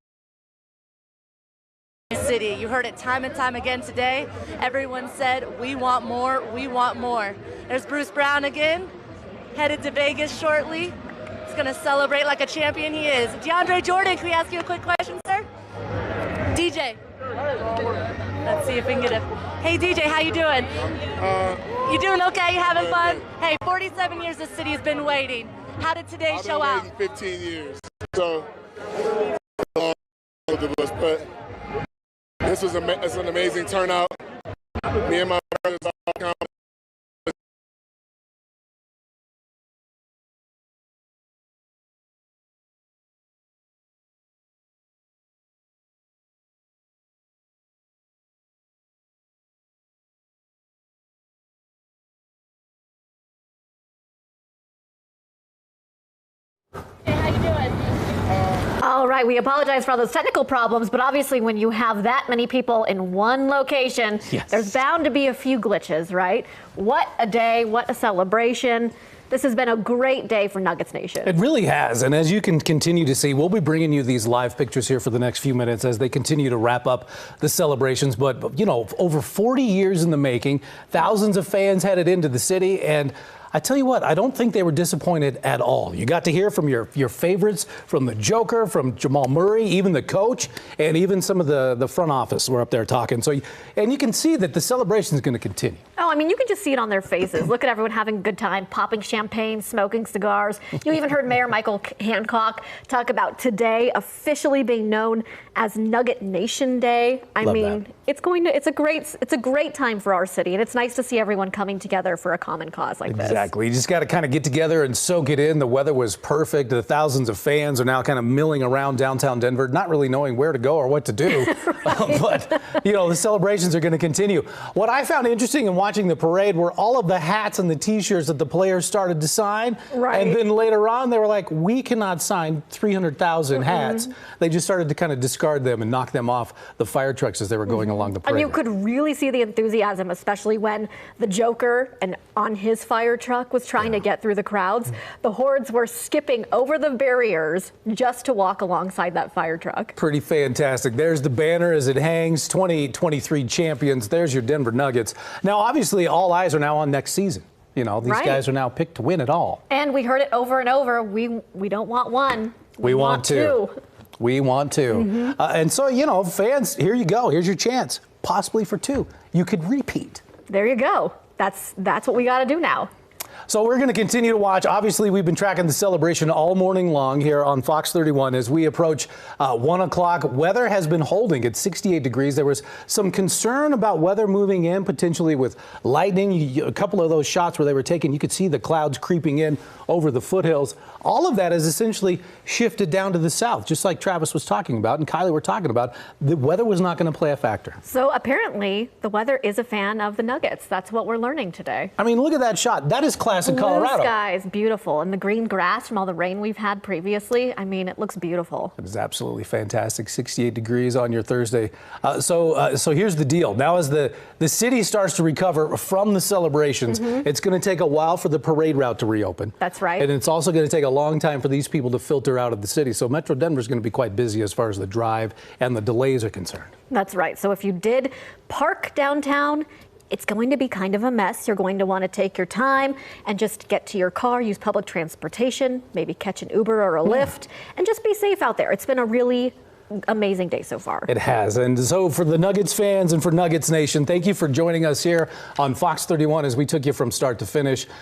in the city. You heard it time and time again today. Everyone said, we want more, we want more. There's Bruce Brown again, headed to Vegas shortly. He's going to celebrate like a champion he is. DeAndre Jordan, can we ask you a quick question, sir? DJ. Let's see if we can get it. Hey, DJ, how you doing? You doing okay? You having fun? Hey, 47 years the city has been waiting. How did today show out? 15 years. So, but this was it's an amazing turnout. Me and my brothers all come. All right, we apologize for all those technical problems, but obviously when you have that many people in one location, there's bound to be a few glitches, right? What a day, what a celebration. This has been a great day for Nuggets Nation. It really has, and as you can continue to see, we'll be bringing you these live pictures here for the next few minutes as they continue to wrap up the celebrations. But, you know, over 40 years in the making, thousands of fans headed into the city, and I tell you what, I don't think they were disappointed at all. You got to hear from your favorites, from the Joker, from Jamal Murray, even the coach, and even some of the front office were up there talking. So, and you can see that the celebration is going to continue. Oh, I mean, you can just see it on their faces. Look at everyone having a good time, popping champagne, smoking cigars. You even heard Mayor Michael Hancock talk about today officially being known as Nugget Nation Day. I mean, it's a great time for our city, and it's nice to see everyone coming together for a common cause like this. Exactly. You just got to kind of get together and soak it in. The weather was perfect. The thousands of fans are now kind of milling around downtown Denver, not really knowing where to go or what to do. But, you know, the celebrations are going to continue. What I found interesting in watching the parade were all of the hats and the T-shirts that the players started to sign. Right. And then later on, they were like, we cannot sign 300,000 hats. They just started to kind of discard them and knock them off the fire trucks as they were going along the parade. And you could really see the enthusiasm, especially when the Joker and on his fire truck was trying to get through the crowds. The hordes were skipping over the barriers just to walk alongside that fire truck. Pretty fantastic. There's the banner as it hangs, 2023 champions. There's your Denver Nuggets. Now, obviously, all eyes are now on next season. You know, these guys are now picked to win it all. And we heard it over and over. We don't want one. We want two. We want two. And so, you know, fans, here you go. Here's your chance, possibly for two. You could repeat. There you go. That's what we got to do now. So we're going to continue to watch. Obviously, we've been tracking the celebration all morning long here on Fox 31 as we approach 1 o'clock. Weather has been holding at 68 degrees. There was some concern about weather moving in, potentially with lightning. A couple of those shots where they were taken, you could see the clouds creeping in over the foothills. All of that has essentially shifted down to the south, just like Travis was talking about and Kylie were talking about. The weather was not going to play a factor. So apparently, the weather is a fan of the Nuggets. That's what we're learning today. I mean, look at that shot. That is classic Colorado. Blue skies, beautiful. And the green grass from all the rain we've had previously, I mean, it looks beautiful. It is absolutely fantastic. 68 degrees on your Thursday. So here's the deal. Now as the city starts to recover from the celebrations, it's going to take a while for the parade route to reopen. That's right. And it's also going to take a long time for these people to filter out of the city. So Metro Denver is going to be quite busy as far as the drive and the delays are concerned. That's right. So if you did park downtown, it's going to be kind of a mess. You're going to want to take your time and just get to your car, use public transportation, maybe catch an Uber or a Lyft, and just be safe out there. It's been a really amazing day so far. It has. And so for the Nuggets fans and for Nuggets Nation, thank you for joining us here on Fox 31 as we took you from start to finish.